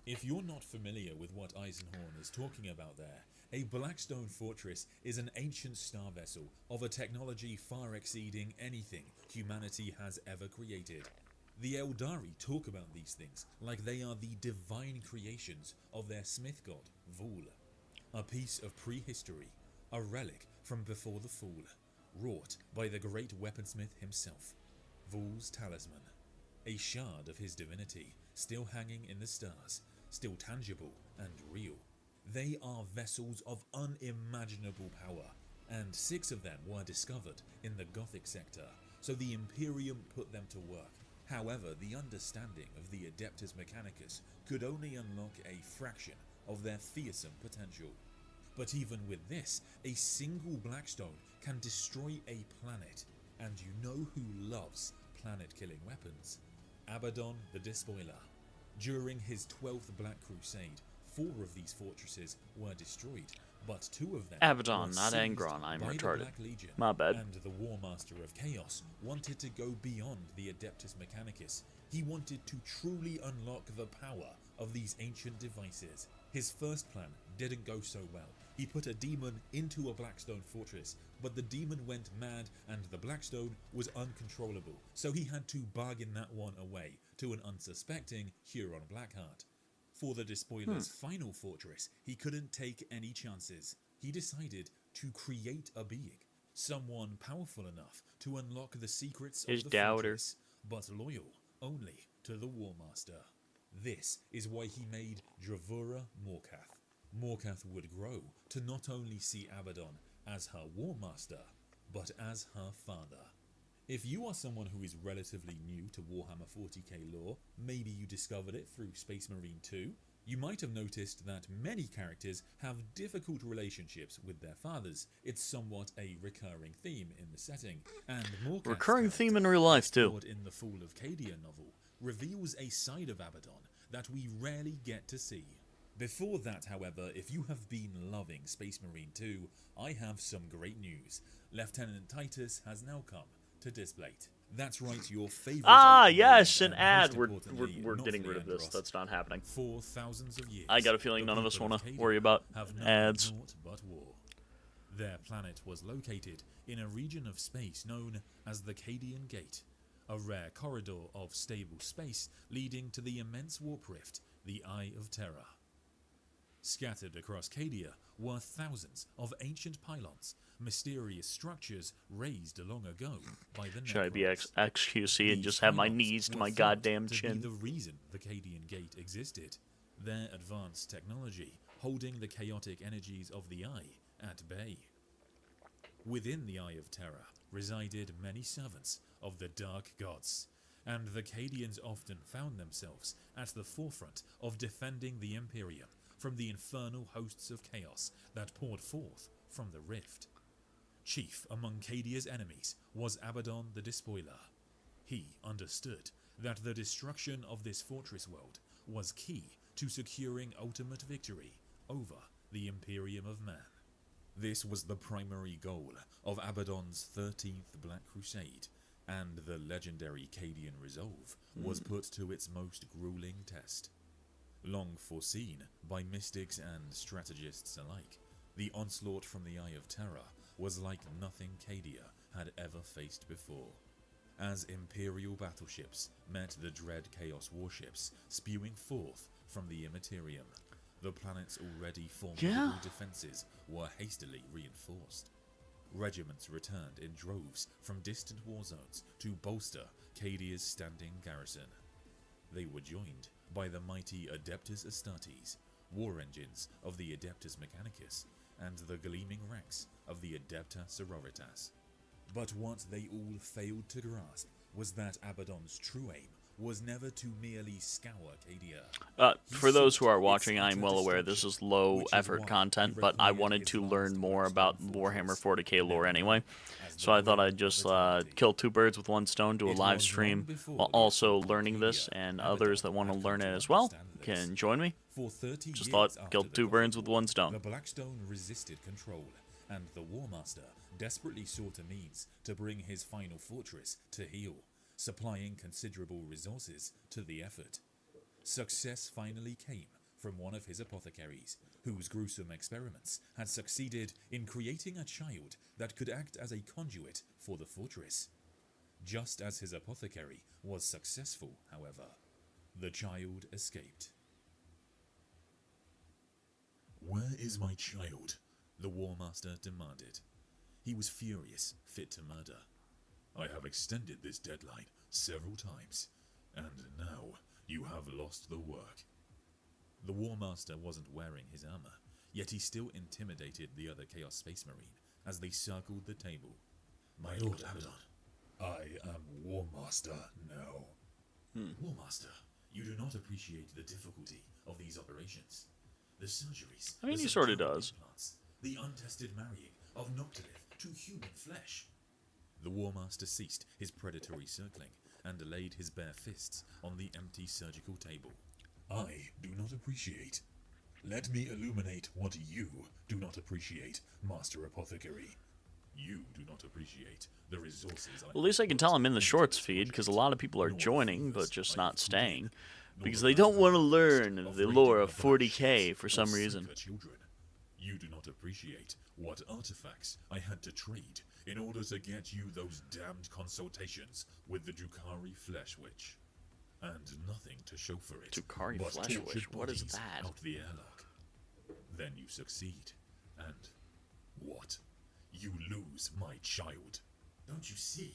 If you're not familiar with what Eisenhorn is talking about there, a Blackstone fortress is an ancient star vessel of a technology far exceeding anything humanity has ever created. The Eldari talk about these things like they are the divine creations of their smith god, Vul. A piece of prehistory, a relic from before the fall, wrought by the great weaponsmith himself, Vul's talisman. A shard of his divinity, still hanging in the stars, still tangible and real. They are vessels of unimaginable power, and 6 of them were discovered in the Gothic sector, so the Imperium put them to work. However, the understanding of the Adeptus Mechanicus could only unlock a fraction of their fearsome potential. But even with this, a single Blackstone can destroy a planet, and you know who loves planet-killing weapons? Abaddon the Despoiler. During his 12th Black Crusade, 4 of these fortresses were destroyed, but 2 of them Abaddon, were not seized Angron. I'm by the retarded. Black Legion, My bad. and the War Master of Chaos wanted to go beyond the Adeptus Mechanicus. He wanted to truly unlock the power of these ancient devices. His first plan didn't go so well. He put a demon into a Blackstone fortress, but the demon went mad and the Blackstone was uncontrollable, so he had to bargain that one away to an unsuspecting Huron Blackheart. For the Despoiler's final fortress, he couldn't take any chances. He decided to create a being, someone powerful enough to unlock the secrets His of the doubter. fortress, but loyal only to the War Master. This is why he made Dravura Morkath. Morkath would grow to not only see Abaddon as her War Master, but as her father. If you are someone who is relatively new to Warhammer 40k lore, maybe you discovered it through Space Marine 2, you might have noticed that many characters have difficult relationships with their fathers. It's somewhat a recurring theme in the setting, and Morkath's Recurring theme in character, real life, too. explored in the Fall of Cadia novel, reveals a side of Abaddon that we rarely get to see. Before that, however, if you have been loving Space Marine 2, I have some great news. Lieutenant Titus has now come to Displate. That's right, your favorite. Yes, an and ad. most We're importantly, we're not getting for rid of this. Leandros. That's not happening. For thousands of years, I got a feeling the none of us people want to Cadia worry about have known ads. naught but war. Their planet was located in a region of space known as the Cadian Gate, a rare corridor of stable space leading to the immense warp rift, the Eye of Terror. Scattered across Cadia were thousands of ancient pylons, mysterious structures raised long ago by the Should I be Necrons. XQC and These just have my pylons knees to were my thought goddamn to be chin? the reason the Cadian Gate existed. Their advanced technology holding the chaotic energies of the Eye at bay. Within the Eye of Terror resided many servants of the Dark Gods, and the Cadians often found themselves at the forefront of defending the Imperium from the infernal hosts of chaos that poured forth from the rift. Chief among Cadia's enemies was Abaddon the Despoiler. He understood that the destruction of this fortress world was key to securing ultimate victory over the Imperium of Man. This was the primary goal of Abaddon's 13th Black Crusade, and the legendary Cadian Resolve was put to its most grueling test. Long foreseen by mystics and strategists alike, the onslaught from the Eye of Terror was like nothing Cadia had ever faced before. As Imperial battleships met the dread Chaos warships spewing forth from the Immaterium, the planet's already Yeah. formidable defenses were hastily reinforced. Regiments returned in droves from distant war zones to bolster Cadia's standing garrison. They were joined by the mighty Adeptus Astartes, war engines of the Adeptus Mechanicus, and the gleaming ranks of the Adepta Sororitas. But what they all failed to grasp was that Abaddon's true aim was never to merely scour Cadia. For those who are watching, I'm well aware this is low effort content, but I wanted to learn more about Warhammer 40k lore anyway. So I thought I'd just kill two birds with one stone, do a live stream while also learning this, and others that want to learn it as well can join me. For 30 Just years thought, after kill the two birds with one stone. The Blackstone resisted control, and the War Master desperately sought a means to bring his final fortress to heel, supplying considerable resources to the effort. Success finally came from one of his apothecaries, whose gruesome experiments had succeeded in creating a child that could act as a conduit for the fortress. Just as his apothecary was successful, however, the child escaped. "Where is my child?" the War Master demanded. He was furious, fit to murder. "I have extended this deadline several times, and now you have lost the work." The War Master wasn't wearing his armor, yet he still intimidated the other Chaos Space Marine as they circled the table. "My Lord Abaddon, I am War Master now." "War Master, you do not appreciate the difficulty of these operations. The surgeries, I mean, the he sorta surgical does. implants, the untested marrying of Noctilith to human flesh." The War Master ceased his predatory circling and laid his bare fists on the empty surgical table. "I do not appreciate. Let me illuminate what you do not appreciate, Master Apothecary. You do not appreciate the resources Well, at least I can tell I'm in the shorts feed, because a lot of people are joining, but just not staying, because they don't want to learn the lore of 40k for some reason. Children. You do not appreciate what artifacts I had to trade in order to get you those damned consultations with the Drukhari Flesh Witch. And nothing to show for it. Drukhari but Flesh tortured Witch? What is bodies that? Out the airlock. Then you succeed. And what? You lose my child. Don't you see?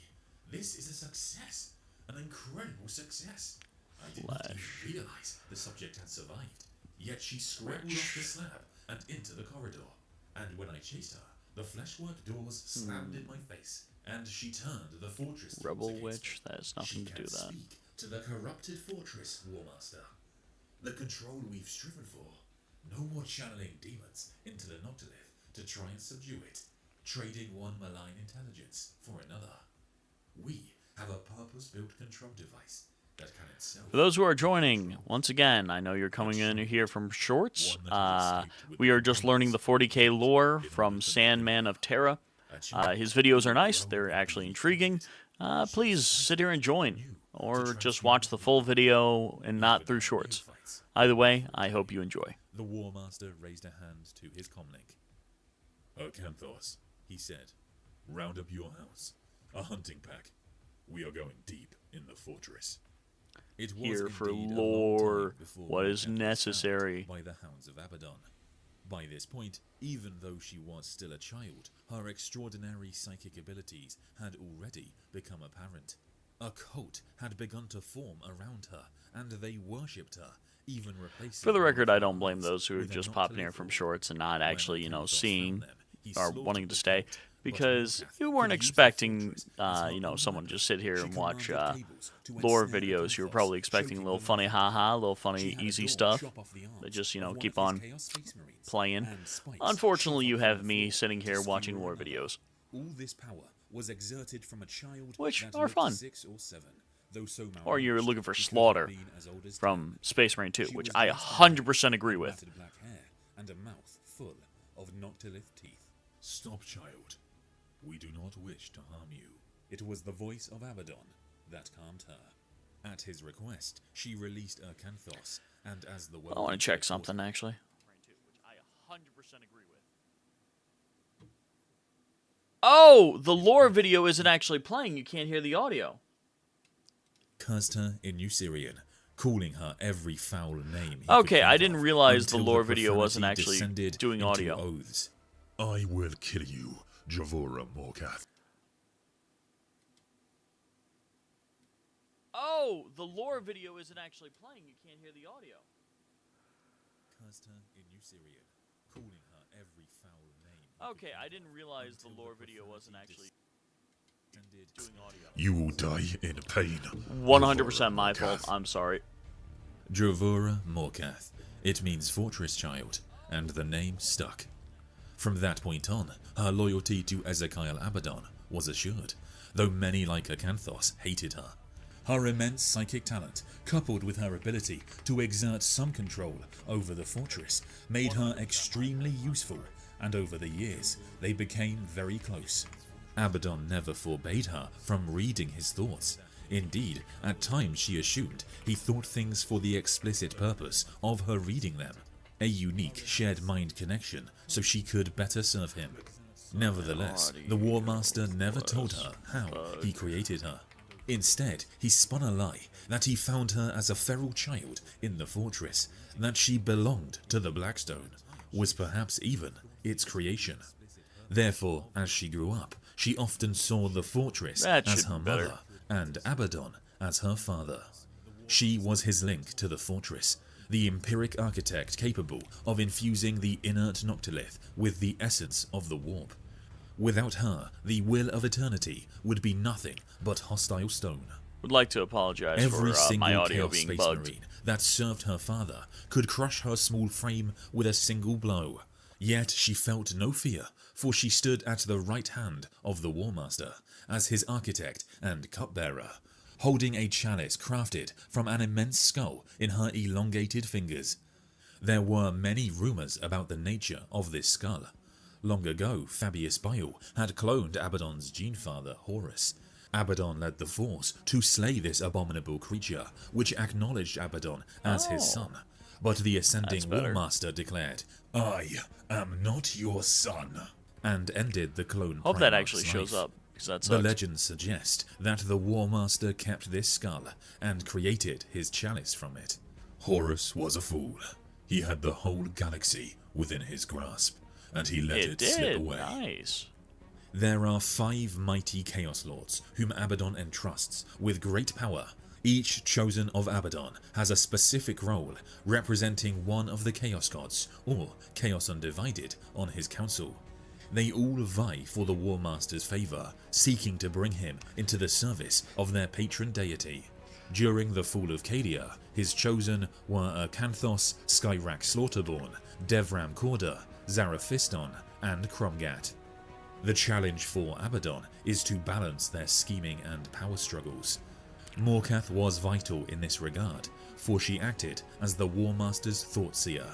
This is a success. An incredible success. I did not even realize the subject had survived. Yet she scrambled off the slab and into the corridor. And when I chased her, the fleshwork doors slammed in my face, and she turned the fortress doors Rebel against Witch? me. That has nothing to do with She that. can speak to the corrupted fortress, War Master. The control we've striven for. No more channeling demons into the Noctilith to try and subdue it, trading one malign intelligence for another. We have a purpose-built control device that can itself... For those who are joining, once again, I know you're coming in here from Shorts. We are just learning the 40k lore from Sandman of Terra. His videos are nice. They're actually intriguing. Please sit here and join, or just watch the full video and not through Shorts. Either way, I hope you enjoy. The War Master raised a hand to his comlink. "Acanthos," he said, "round up your house. A hunting pack. We are going deep in the fortress." It was Here for indeed a long lore, time before what is Acanthos was necessary. found by the Hounds of Abaddon. By this point, even though she was still a child, her extraordinary psychic abilities had already become apparent. A cult had begun to form around her, and they worshipped her, even replacing... For the record, her I don't blame with those who are a just popping here Noctilith from orb. Shorts and not When actually, Acanthos seeing found them, he or slaughtered wanting to the stay, cult, but because Morgoth you could weren't use the expecting, fortress as her own someone weapon. just sit here She and watch commanded cables to lore ensnare videos. You were Acanthos, probably expecting a choking little them funny off. haha, a little She funny had a easy dawn stuff chop off the arms that just, of one keep of his on Chaos Space Marines, playing. and spikes Unfortunately, shot you up have from the me floor sitting here to watching skewer lore another. videos, All this power was exerted from a child which that are looked fun. 6 or 7, though so Or you're malnourished looking for he could have Slaughter been as old as from 10. Space Marine 2, She which was I dressed in 100% agree with. matted black hair and a mouth full of Noctilith teeth. "Stop, child. We do not wish to harm you." It was the voice of Abaddon that calmed her. At his request, she released Acanthos, and as the I want to check something, actually. Oh, the lore video isn't actually playing. You can't hear the audio. cursed her in Usirian, calling her every foul name. He Okay, could I think didn't of, realize the until lore video wasn't profanity actually descended doing into audio. Oaths. I will kill you, Javora Morkath. Oh, the lore video isn't actually playing. You can't hear the audio. Cursed her in Usirian, calling her every foul name. he could Okay, I think didn't of, realize the until lore video wasn't profanity actually descended doing audio. You will die in pain. 100% my Javora fault. Morkath. I'm sorry. Dravora Morkath. It means fortress child, and the name stuck. From that point on, her loyalty to Ezekiel Abaddon was assured, though many like Acanthos hated her. Her immense psychic talent, coupled with her ability to exert some control over the fortress, made her extremely useful, and over the years, they became very close. Abaddon never forbade her from reading his thoughts. Indeed, at times she assumed he thought things for the explicit purpose of her reading them, a unique shared mind connection so she could better serve him. Nevertheless, the War Master never told her how he created her. Instead, he spun a lie that he found her as a feral child in the fortress, that she belonged to the Blackstone, was perhaps even its creation. Therefore, as she grew up, she often saw the fortress That as should her be better. mother and Abaddon as her father. She was his link to the fortress, the empiric architect capable of infusing the inert Noctilith with the essence of the warp. Without her, the will of eternity would be nothing but hostile stone. Would like to apologize Every for single my audio Chaos being Space bugged. Marine that served her father could crush her small frame with a single blow. Yet she felt no fear, for she stood at the right hand of the War Master as his architect and cupbearer, holding a chalice crafted from an immense skull in her elongated fingers. There were many rumors about the nature of this skull. Long ago, Fabius Bile had cloned Abaddon's gene-father, Horus. Abaddon led the force to slay this abominable creature, which acknowledged Abaddon as his son. But the ascending better. War Master declared, "I am not your son," and ended the clone Hope that Primarch's actually shows life. up, because that The sucks. legends suggest that the War Master kept this skull and created his chalice from it. Horus was a fool. He had the whole galaxy within his grasp, and he let It it slip did. away. Nice. There are 5 mighty Chaos Lords whom Abaddon entrusts with great power. Each chosen of Abaddon has a specific role representing one of the Chaos Gods, or Chaos Undivided, on his council. They all vie for the War Master's favour, seeking to bring him into the service of their patron deity. During the fall of Cadia, his chosen were Acanthos, Skyrak Slaughterborn, Devram Korda, Zaraphiston, and Kromgat. The challenge for Abaddon is to balance their scheming and power struggles. Morkath was vital in this regard, for she acted as the War Master's Thoughtseer.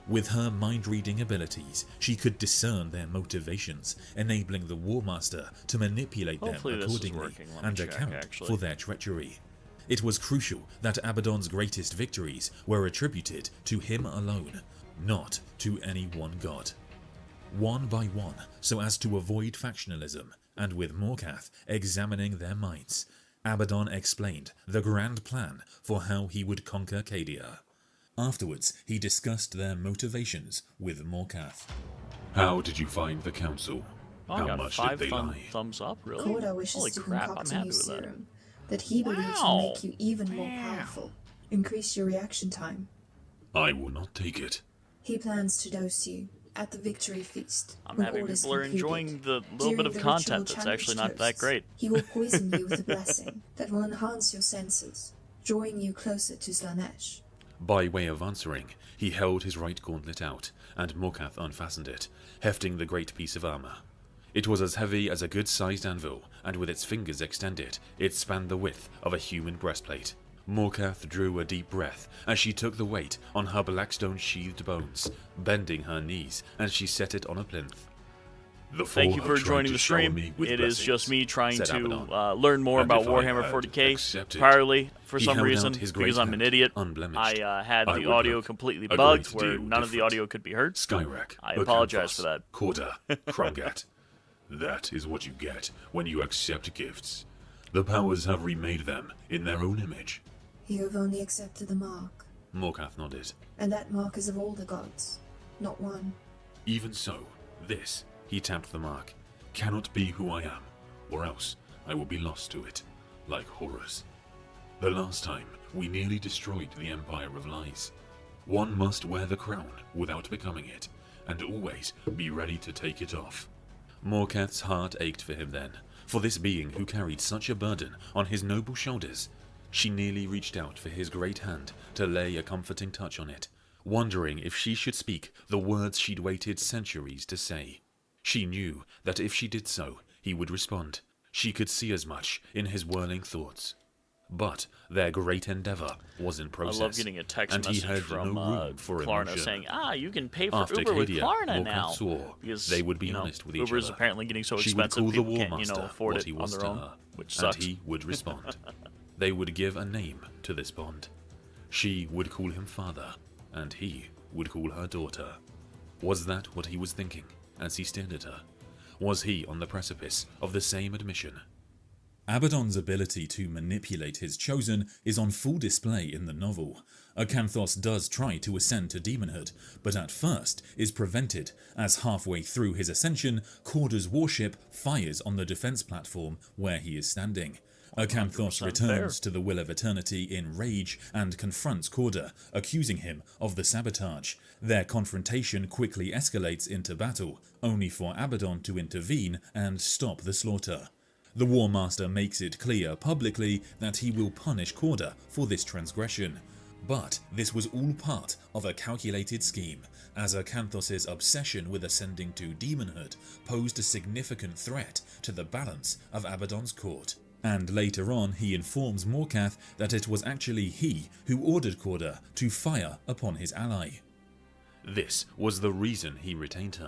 With her mind-reading abilities, she could discern their motivations, enabling the War Master to manipulate Hopefully them this is accordingly working. Let me and check, account actually. for their treachery. It was crucial that Abaddon's greatest victories were attributed to him alone, not to any one god. One by one, so as to avoid factionalism, and with Morkath examining their minds, Abaddon explained the grand plan for how he would conquer Cadia. Afterwards, he discussed their motivations with Morkath. How did you find the council? Oh, I How got much 5 did they lie? thumbs up, really? Korda wishes Holy to crap, concoct I'm a happy new with that. serum that he believes Wow. will make you even more powerful, increase your reaction time. I will not take it. He plans to dose you at the victory feast. I'm when happy all is people are concluded. enjoying the little During bit of the content ritual that's actually not challenge that toasts, great. He will poison you with a blessing that will enhance your senses, drawing you closer to Slanesh. By way of answering, he held his right gauntlet out, and Morkath unfastened it, hefting the great piece of armor. It was as heavy as a good-sized anvil, and with its fingers extended, it spanned the width of a human breastplate. Morkath drew a deep breath as she took the weight on her blackstone-sheathed bones, bending her knees as she set it on a plinth. The Thank you four for have tried joining to the shower stream. me with It is blessings, just me trying said to Abaddon. learn more And about if I Warhammer had 40k accepted, entirely for he some held reason, out his great because I'm an hand, idiot. unblemished. I had I the would audio have completely a bugged great where deal none of the different. audio could be heard. Skyrak, I apologize for Acanthos, that. Korda, Kromgat. That is what you get when you accept gifts. The powers have remade them in their own image. You have only accepted the mark, Morkath nodded. and that mark is of all the gods, not one. Even so, this, he tapped the mark, cannot be who I am, or else I will be lost to it, like Horus. The last time, we nearly destroyed the Empire of Lies. One must wear the crown without becoming it, and always be ready to take it off. Morkath's heart ached for him then, for this being who carried such a burden on his noble shoulders. She nearly reached out for his great hand to lay a comforting touch on it, wondering if she should speak the words she'd waited centuries to say. She knew that if she did so, he would respond. She could see as much in his whirling thoughts. But their great endeavor was in process. I love getting a text and he message had from no room for Klarna emotion. saying, you can pay for After Uber with Cadia, Klarna Morkath now. swore Because, they would be honest with each Uber is other. apparently getting so She would expensive, call the people War can't, Master afford what it he on was their to own, her, which and sucks. he would respond. They would give a name to this bond. She would call him father, and he would call her daughter. Was that what he was thinking as he stared at her? Was he on the precipice of the same admission? Abaddon's ability to manipulate his chosen is on full display in the novel. Akanthos does try to ascend to demonhood, but at first is prevented as halfway through his ascension, Korda's warship fires on the defense platform where he is standing. Akanthos returns to the Will of Eternity in rage and confronts Korda, accusing him of the sabotage. Their confrontation quickly escalates into battle, only for Abaddon to intervene and stop the slaughter. The War Master makes it clear publicly that he will punish Korda for this transgression. But this was all part of a calculated scheme, as Akanthos' obsession with ascending to demonhood posed a significant threat to the balance of Abaddon's court. And later on he informs Morkath that it was actually he who ordered Korda to fire upon his ally. This was the reason he retained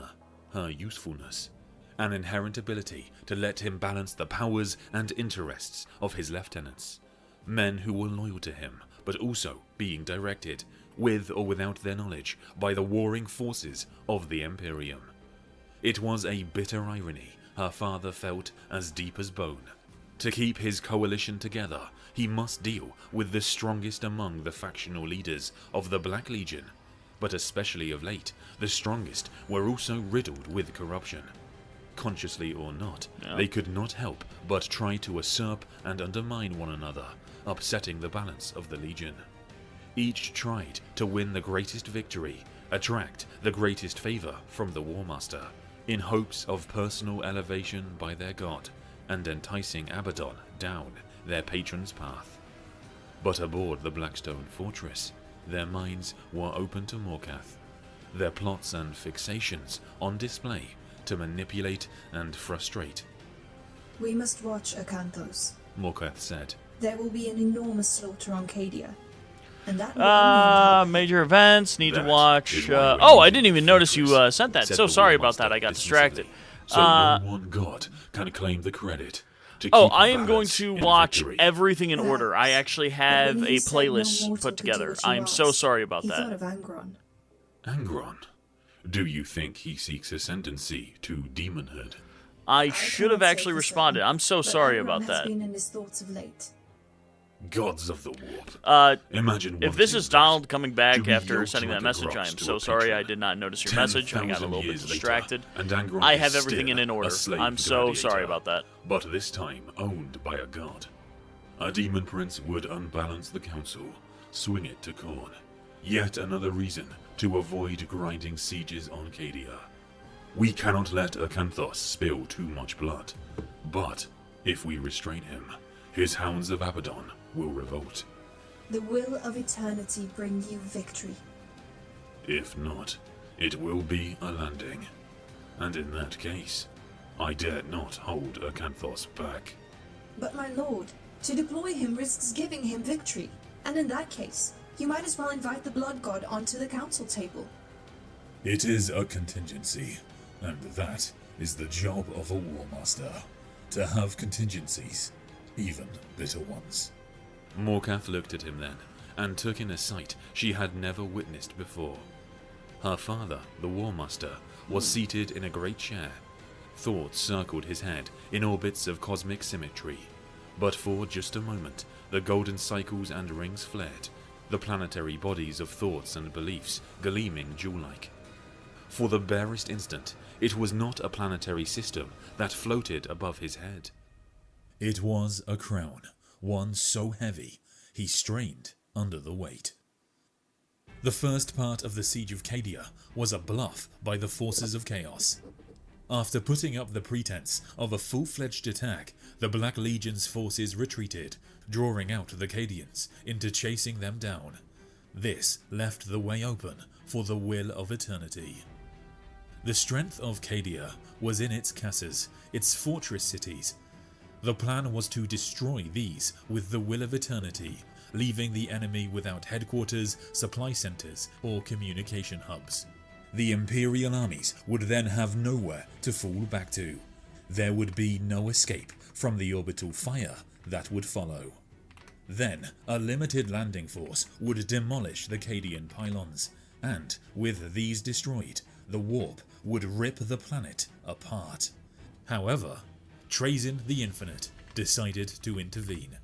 her usefulness. An inherent ability to let him balance the powers and interests of his lieutenants. Men who were loyal to him, but also being directed, with or without their knowledge, by the warring forces of the Imperium. It was a bitter irony her father felt as deep as bone. To keep his coalition together, he must deal with the strongest among the factional leaders of the Black Legion. But especially of late, the strongest were also riddled with corruption. Consciously or not, they could not help but try to usurp and undermine one another, upsetting the balance of the Legion. Each tried to win the greatest victory, attract the greatest favor from the War Master, in hopes of personal elevation by their god, and enticing Abaddon down their patron's path. But aboard the Blackstone Fortress, their minds were open to Morkath, their plots and fixations on display to manipulate and frustrate. We must watch Akanthos. Morkath said. There will be an enormous slaughter on Cadia. And that will Major events, need to That watch. is why we Oh, need I to didn't even be notice you focused, sent that. said So the sorry War about that. I got Master distracted. dismissively. So no one god can claim the credit. To Oh, keep I am going balance to in watch victory. everything in order. I actually have when a he said no playlist mortal put could do together. what you I am so asked, sorry about he thought that. of Angron. Angron, do you think he seeks ascendancy to demonhood? I should have cannot say actually for responded. certain, I'm so but sorry Angron about has that. been in his thoughts of late. Gods of the warp. Imagine If this wanting is Donald that coming to back be after yoked sending that like a message, I grox am to so a sorry. patron. I did not notice your message. I got a 10,000 little bit years later, distracted. and Angron I is have everything still in a order. slave I'm so gladiator, sorry about that. But this time owned by a god. A demon prince would unbalance the council, swing it to Khorne. Yet another reason to avoid grinding sieges on Cadia. We cannot let Akanthos spill too much blood, but if we restrain him, his hounds of Abaddon will revolt. The will of eternity bring you victory. If not, it will be a landing. And in that case, I dare not hold Akanthos back. But my lord, to deploy him risks giving him victory. And in that case, you might as well invite the Blood God onto the council table. It is a contingency, and that is the job of a War Master. To have contingencies, even bitter ones. Morkath looked at him then, and took in a sight she had never witnessed before. Her father, the War Master, was seated in a great chair. Thoughts circled his head in orbits of cosmic symmetry. but for just a moment, the golden cycles and rings flared, the planetary bodies of thoughts and beliefs gleaming jewel-like. For the barest instant, it was not a planetary system that floated above his head. It was a crown, one so heavy he strained under the weight. The first part of the Siege of Cadia was a bluff by the forces of chaos. After putting up the pretense of a full-fledged attack, the Black Legion's forces retreated, drawing out the Cadians into chasing them down. This left the way open for the Will of Eternity. The strength of Cadia was in its castles, its fortress cities. The plan was to destroy these with the Will of Eternity, leaving the enemy without headquarters, supply centers, or communication hubs. The Imperial armies would then have nowhere to fall back to. There would be no escape from the orbital fire that would follow. Then, a limited landing force would demolish the Cadian pylons, and, with these destroyed, the warp would rip the planet apart. However, Trazyn the Infinite decided to intervene.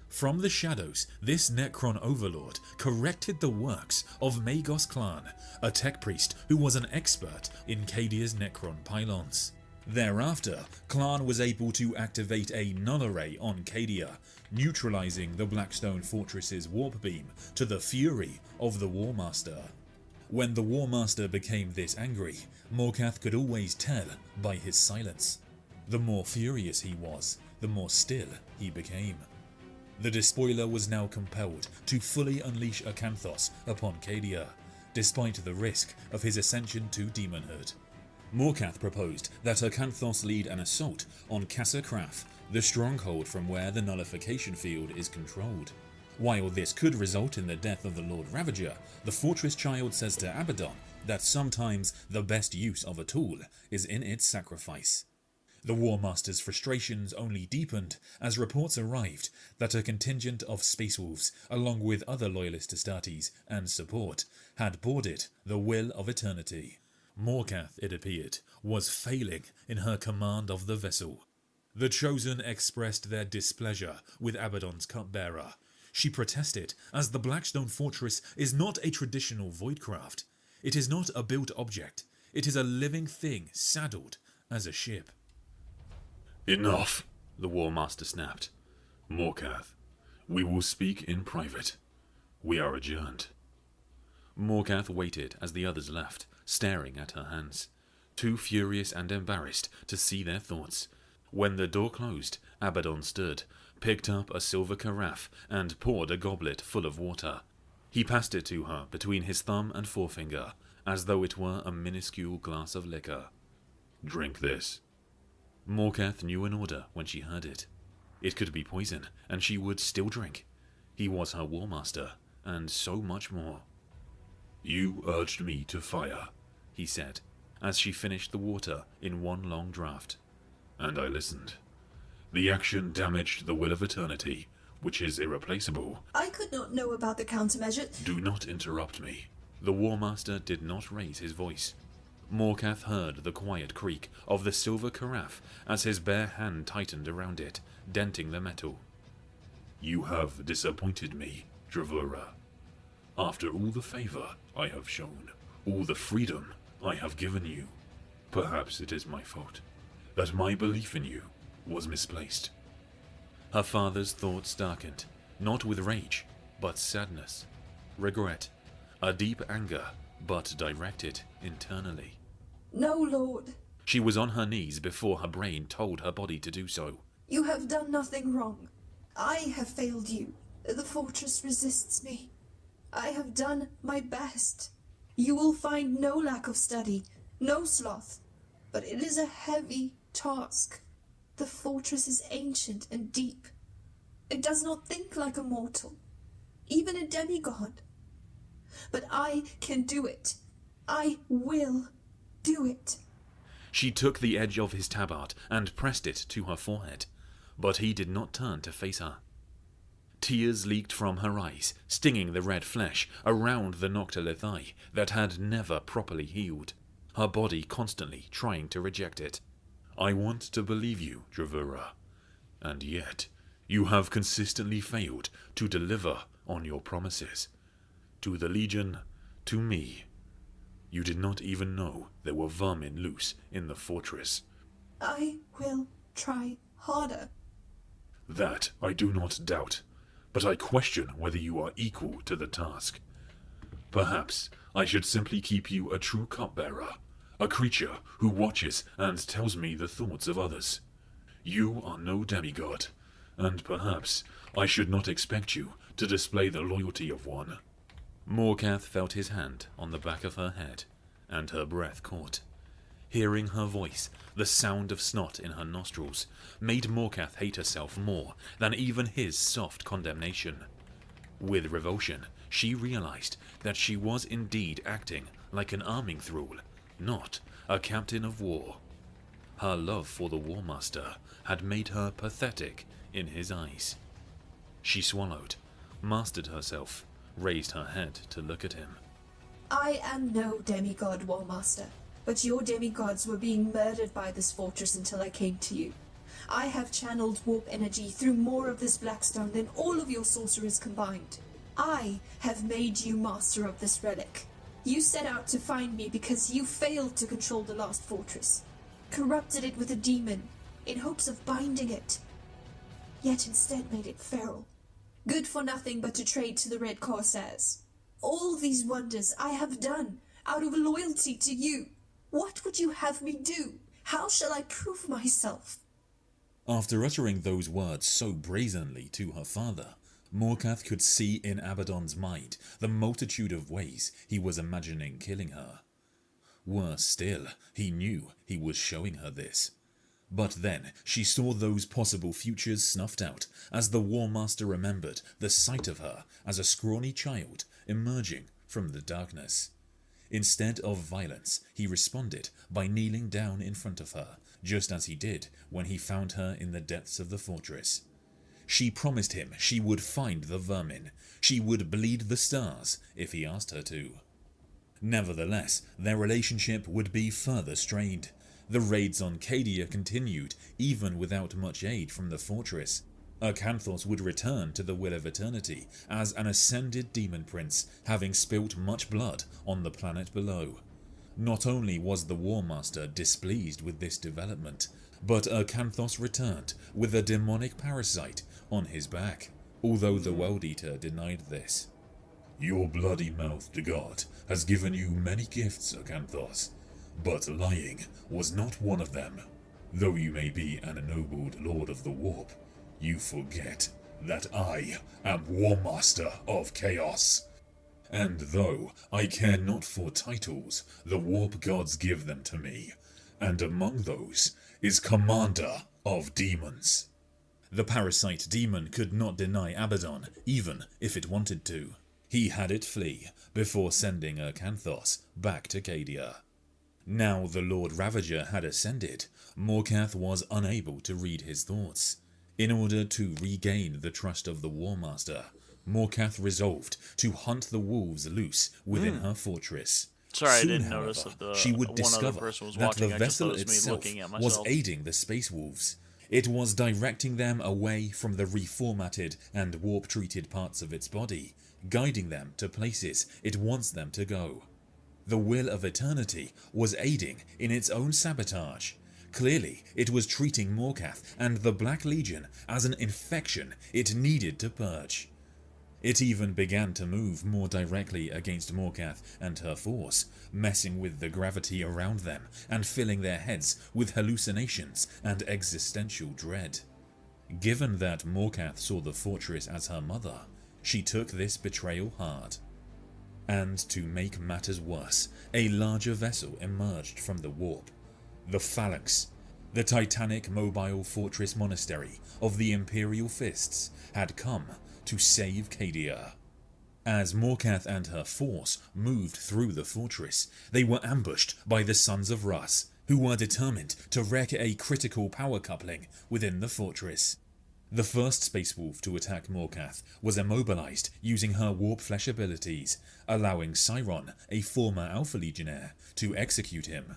From the shadows, this Necron overlord corrected the works of Magos Clan, a tech priest who was an expert in Cadia's Necron pylons. Thereafter, Clan was able to activate a null array on Cadia, neutralizing the Blackstone Fortress's warp beam to the fury of the War Master. When the War Master became this angry, Morkath could always tell by his silence. The more furious he was, the more still he became. The Despoiler was now compelled to fully unleash Akanthos upon Cadia, despite the risk of his ascension to demonhood. Morkath proposed that Akanthos lead an assault on Casa Kraf, the stronghold from where the nullification field is controlled. While this could result in the death of the Lord Ravager, the Fortress Child says to Abaddon that sometimes the best use of a tool is in its sacrifice. The War Master's frustrations only deepened as reports arrived that a contingent of Space Wolves, along with other Loyalist Astartes and support, had boarded the Will of Eternity. Morkath, it appeared, was failing in her command of the vessel. The Chosen expressed their displeasure with Abaddon's cupbearer. She protested, as the Blackstone Fortress is not a traditional voidcraft. It is not a built object. It is a living thing saddled as a ship. Enough, the War Master snapped. Morkath, we will speak in private. We are adjourned. Morkath waited as the others left, staring at her hands, too furious and embarrassed to see their thoughts. When the door closed, Abaddon stood, picked up a silver carafe, and poured a goblet full of water. He passed it to her between his thumb and forefinger, as though it were a minuscule glass of liquor. Drink this. Morkath knew an order when she heard it. It could be poison, and she would still drink. He was her War Master, and so much more. You urged me to fire, he said, as she finished the water in one long draught. And I listened. The action damaged the Will of Eternity, which is irreplaceable. I could not know about the countermeasure. Do not interrupt me. The War Master did not raise his voice. Morkath heard the quiet creak of the silver carafe as his bare hand tightened around it, denting the metal. You have disappointed me, Dravura. After all the favor I have shown, all the freedom I have given you, perhaps it is my fault that my belief in you was misplaced. Her father's thoughts darkened, not with rage, but sadness, regret, a deep anger, but directed internally. No, Lord. She was on her knees before her brain told her body to do so. You have done nothing wrong. I have failed you. The fortress resists me. I have done my best. You will find no lack of study, no sloth, but it is a heavy task. The fortress is ancient and deep. It does not think like a mortal, even a demigod. But I can do it. I will do it. She took the edge of his tabard and pressed it to her forehead, but he did not turn to face her. Tears leaked from her eyes, stinging the red flesh around the Noctilith eye that had never properly healed, her body constantly trying to reject it. I want to believe you, Dravura, and yet You have consistently failed to deliver on your promises. To the Legion, to me. You did not even know there were vermin loose in the fortress. I will try harder. That I do not doubt, but I question whether you are equal to the task. Perhaps I should simply keep you a true cupbearer, a creature who watches and tells me the thoughts of others. You are no demigod, and perhaps I should not expect you to display the loyalty of one. Morkath felt his hand on the back of her head, and her breath caught. Hearing her voice, the sound of snot in her nostrils, made Morkath hate herself more than even his soft condemnation. With revulsion, she realized that she was indeed acting like an arming thrall, not a captain of war. Her love for the War Master had made her pathetic in his eyes. She swallowed, mastered herself, raised her head to look at him. I am no demigod, War Master, but your demigods were being murdered by this fortress until I came to you. I have channeled warp energy through more of this Blackstone than all of your sorcerers combined. I have made you master of this relic. You set out to find me because you failed to control the lost fortress, corrupted it with a demon in hopes of binding it, yet instead made it feral, good for nothing but to trade to the Red Corsairs. All these wonders I have done out of loyalty to you. What would you have me do? How shall I prove myself? After uttering those words so brazenly to her father, Morkath could see in Abaddon's mind the multitude of ways he was imagining killing her. Worse still, he knew he was showing her this. But then she saw those possible futures snuffed out as the War Master remembered the sight of her as a scrawny child emerging from the darkness. Instead of violence, he responded by kneeling down in front of her, just as he did when he found her in the depths of the fortress. She promised him she would find the vermin. She would bleed the stars if he asked her to. Nevertheless, their relationship would be further strained. The raids on Cadia continued, even without much aid from the fortress. Acanthos would return to the Will of Eternity as an ascended demon prince, having spilt much blood on the planet below. Not only was the War Master displeased with this development, but Acanthos returned with a demonic parasite on his back, although the World Eater denied this. Your bloody-mouthed god has given you many gifts, Acanthos, but lying was not one of them. Though you may be an ennobled Lord of the Warp, you forget that I am War Master of Chaos. And though I care not for titles, the Warp gods give them to me, and among those is Commander of Demons. The parasite demon could not deny Abaddon, even if it wanted to. He had it flee before sending Acanthos back to Cadia. Now the Lord Ravager had ascended, Morkath was unable to read his thoughts. In order to regain the trust of the War Master, Morkath resolved to hunt the wolves loose within her fortress. Sorry, Soon, I didn't however, notice that she would one discover other person was that watching. the I just thought vessel it was me itself looking at was myself. aiding the space wolves. It was directing them away from the reformatted and warp-treated parts of its body, guiding them to places it wants them to go. The Will of Eternity was aiding in its own sabotage. Clearly, it was treating Morkath and the Black Legion as an infection it needed to purge. It even began to move more directly against Morkath and her force, messing with the gravity around them and filling their heads with hallucinations and existential dread. Given that Morkath saw the fortress as her mother, she took this betrayal hard. And to make matters worse, a larger vessel emerged from the warp. The Phalanx, the titanic mobile fortress monastery of the Imperial Fists, had come to save Cadia. As Morkath and her force moved through the fortress, they were ambushed by the Sons of Rus, who were determined to wreck a critical power coupling within the fortress. The first Space Wolf to attack Morkath was immobilized using her warp flesh abilities, allowing Cyron, a former Alpha Legionnaire, to execute him.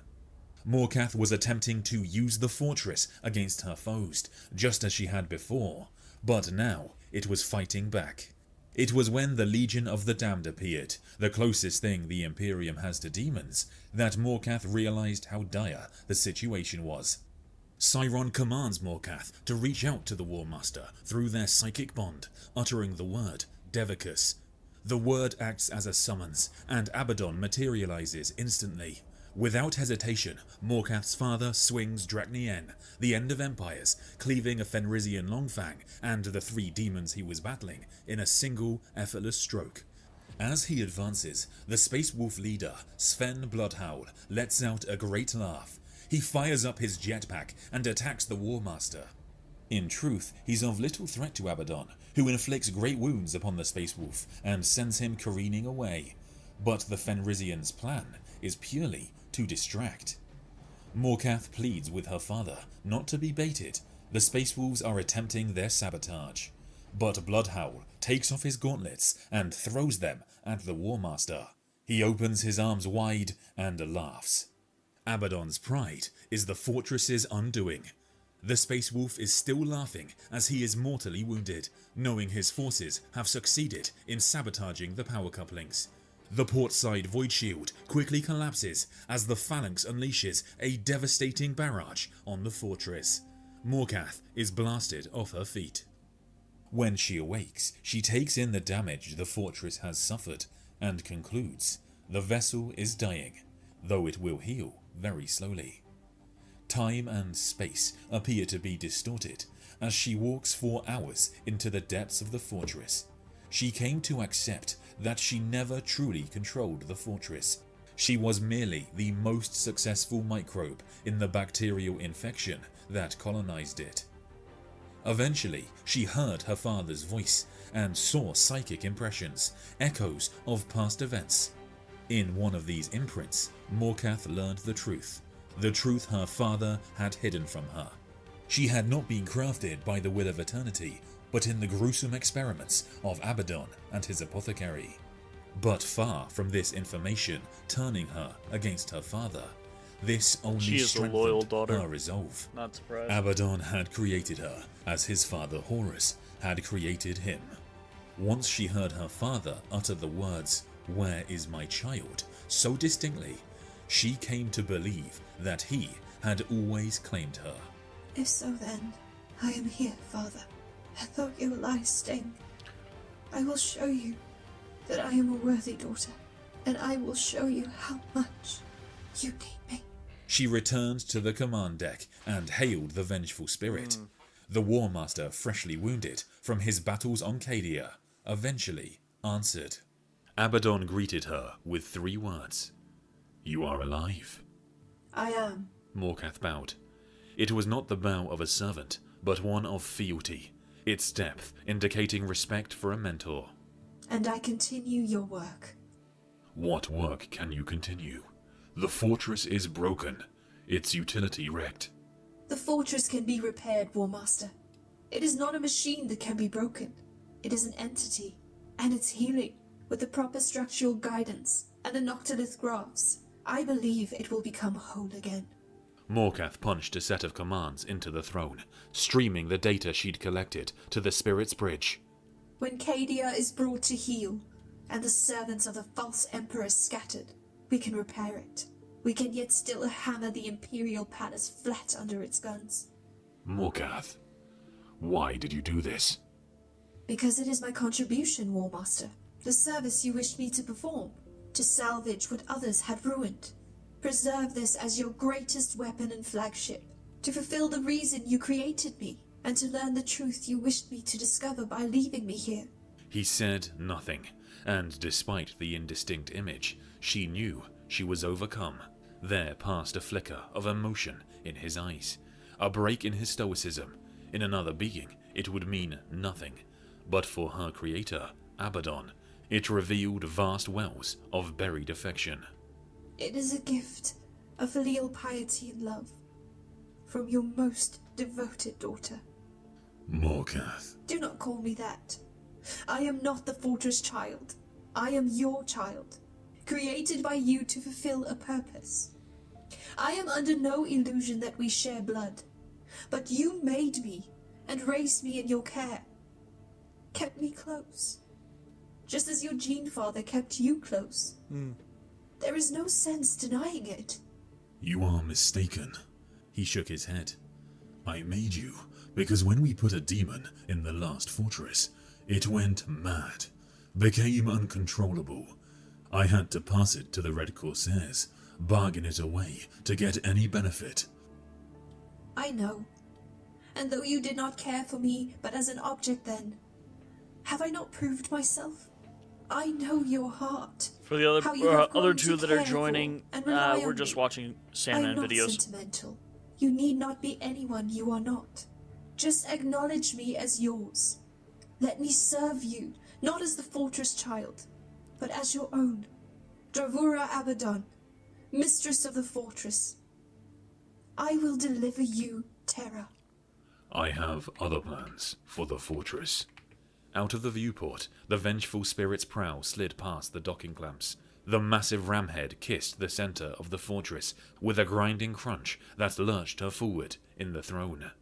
Morkath was attempting to use the fortress against her foes, just as she had before, but now it was fighting back. It was when the Legion of the Damned appeared, the closest thing the Imperium has to demons, that Morkath realized how dire the situation was. Cyron commands Morkath to reach out to the War Master through their psychic bond, uttering the word Devicus. The word acts as a summons, and Abaddon materializes instantly. Without hesitation, Morkath's father swings Draknien, the End of Empires, cleaving a Fenrisian Longfang and the 3 demons he was battling in a single, effortless stroke. As he advances, the Space Wolf leader, Sven Bloodhowl, lets out a great laugh. He fires up his jetpack and attacks the War Master. In truth, he's of little threat to Abaddon, who inflicts great wounds upon the Space Wolf and sends him careening away. But the Fenrisian's plan is purely to distract. Morkath pleads with her father not to be baited. The Space Wolves are attempting their sabotage. But Bloodhowl takes off his gauntlets and throws them at the War Master. He opens his arms wide and laughs. Abaddon's pride is the fortress's undoing. The Space Wolf is still laughing as he is mortally wounded, knowing his forces have succeeded in sabotaging the power couplings. The portside void shield quickly collapses as the Phalanx unleashes a devastating barrage on the fortress. Morkath is blasted off her feet. When she awakes, she takes in the damage the fortress has suffered and concludes the vessel is dying, though it will heal very slowly. Time and space appear to be distorted as she walks for hours into the depths of the fortress. She came to accept that she never truly controlled the fortress. She was merely the most successful microbe in the bacterial infection that colonized it. Eventually, she heard her father's voice and saw psychic impressions, echoes of past events. In one of these imprints, Morkath learned the truth her father had hidden from her. She had not been crafted by the will of eternity, but in the gruesome experiments of Abaddon and his apothecary. But far from this information turning her against her father, this only strengthened her resolve. Not surprised. Abaddon had created her, as his father Horus had created him. Once she heard her father utter the words, "Where is my child?" so distinctly, she came to believe that he had always claimed her. If so, then, I am here, Father, and though your lies sting, I will show you that I am a worthy daughter, and I will show you how much you need me. She returned to the command deck and hailed the vengeful spirit. The War Master, freshly wounded from his battles on Cadia, eventually answered. Abaddon greeted her with 3 words. "You are alive." I am. Morkath bowed. It was not the bow of a servant, but one of fealty, its depth indicating respect for a mentor. And I continue your work. What work can you continue? The fortress is broken, its utility wrecked. The fortress can be repaired, War Master. It is not a machine that can be broken. It is an entity, and its healing, with the proper structural guidance and the Noctilith graphs, I believe it will become whole again. Morkath punched a set of commands into the throne, streaming the data she'd collected to the Spirit's Bridge. When Cadia is brought to heel, and the servants of the false emperor scattered, we can repair it. We can yet still hammer the Imperial Palace flat under its guns. Morkath, why did you do this? Because it is my contribution, War Master. The service you wished me to perform, to salvage what others had ruined. Preserve this as your greatest weapon and flagship, to fulfill the reason you created me, and to learn the truth you wished me to discover by leaving me here. He said nothing, and despite the indistinct image, she knew she was overcome. There passed a flicker of emotion in his eyes, a break in his stoicism. In another being, it would mean nothing, but for her creator, Abaddon, it revealed vast wells of buried affection. It is a gift of filial piety and love, from your most devoted daughter. Morkath. Do not call me that. I am not the fortress child. I am your child, created by you to fulfill a purpose. I am under no illusion that we share blood, but you made me and raised me in your care, kept me close. Just as your gene father kept you close. There is no sense denying it. You are mistaken. He shook his head. I made you because when we put a demon in the last fortress, it went mad, became uncontrollable. I had to pass it to the Red Corsairs, bargain it away to get any benefit. I know. And though you did not care for me but as an object then, have I not proved myself? I know your heart. For the How you have other grown two to that are care for joining, and rely we're on just me. watching I Sandman am not videos. sentimental. You need not be anyone you are not. Just acknowledge me as yours. Let me serve you, not as the fortress child, but as your own. Dravura Abaddon, mistress of the fortress. I will deliver you terror. I have other plans for the fortress. Out of the viewport, the vengeful spirit's prow slid past the docking clamps. The massive ramhead kissed the center of the fortress with a grinding crunch that lurched her forward in the throne.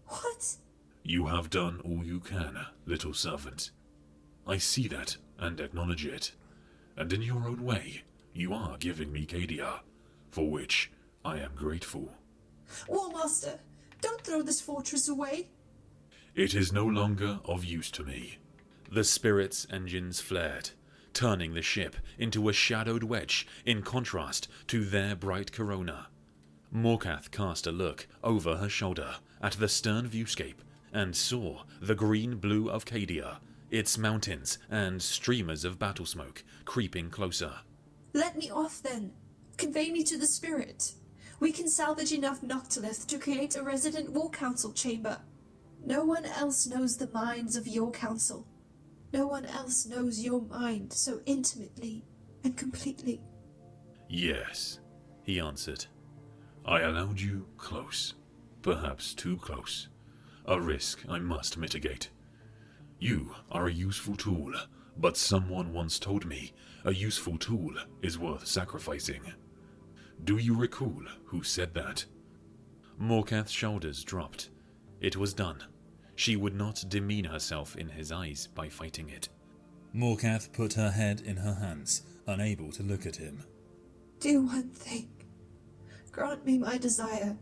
What? You have done all you can, little servant. I see that and acknowledge it. And in your own way, you are giving me Cadia, for which I am grateful. War Master, don't throw this fortress away. It is no longer of use to me. The spirit's engines flared, turning the ship into a shadowed wedge in contrast to their bright corona. Morkath cast a look over her shoulder at the stern viewscape and saw the green-blue of Cadia, its mountains and streamers of battle smoke creeping closer. Let me off then. Convey me to the spirit. We can salvage enough Noctilith to create a resident war council chamber. No one else knows the minds of your council. No one else knows your mind so intimately and completely. Yes, he answered. I allowed you close, perhaps too close. A risk I must mitigate. You are a useful tool, but someone once told me a useful tool is worth sacrificing. Do you recall who said that? Morkath's shoulders dropped. It was done. She would not demean herself in his eyes by fighting it. Morkath put her head in her hands, unable to look at him. Do one thing. Grant me my desire.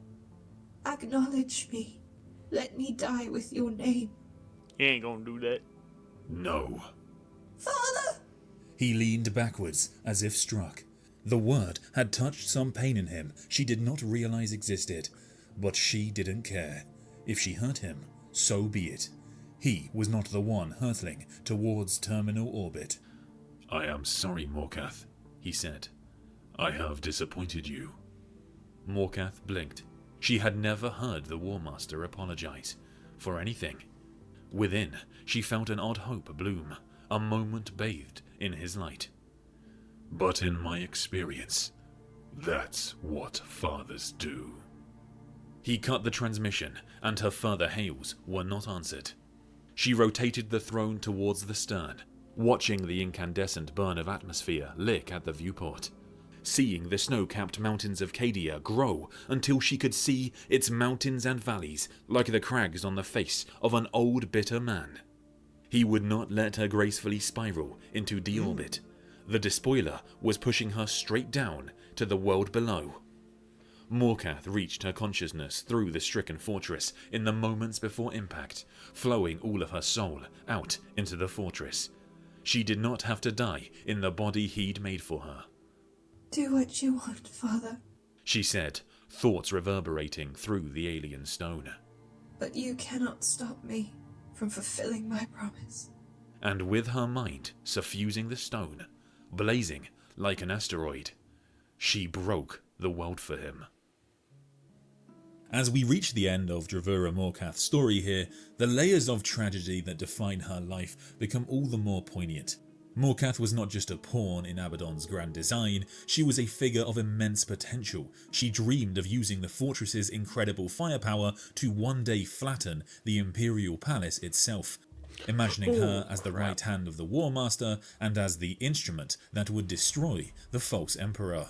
Acknowledge me. Let me die with your name. He ain't gonna do that. No. Father! He leaned backwards, as if struck. The word had touched some pain in him she did not realize existed, but she didn't care. If she hurt him, so be it. He was not the one hurtling towards terminal orbit. I am sorry, Morkath, he said. I have disappointed you. Morkath blinked. She had never heard the War Master apologize for anything. Within, she felt an odd hope bloom, a moment bathed in his light. But in my experience, that's what fathers do. He cut the transmission, and her further hails were not answered. She rotated the throne towards the stern, watching the incandescent burn of atmosphere lick at the viewport, seeing the snow-capped mountains of Cadia grow until she could see its mountains and valleys like the crags on the face of an old bitter man. He would not let her gracefully spiral into deorbit. The despoiler was pushing her straight down to the world below. Morkath reached her consciousness through the stricken fortress in the moments before impact, flowing all of her soul out into the fortress. She did not have to die in the body he'd made for her. Do what you want, Father. She said, thoughts reverberating through the alien stone. But you cannot stop me from fulfilling my promise. And with her mind suffusing the stone, blazing like an asteroid, she broke the world for him. As we reach the end of Dravura Morkath's story here, the layers of tragedy that define her life become all the more poignant. Morkath was not just a pawn in Abaddon's grand design, she was a figure of immense potential. She dreamed of using the fortress's incredible firepower to one day flatten the Imperial Palace itself, imagining her as the right hand of the War Master and as the instrument that would destroy the false Emperor.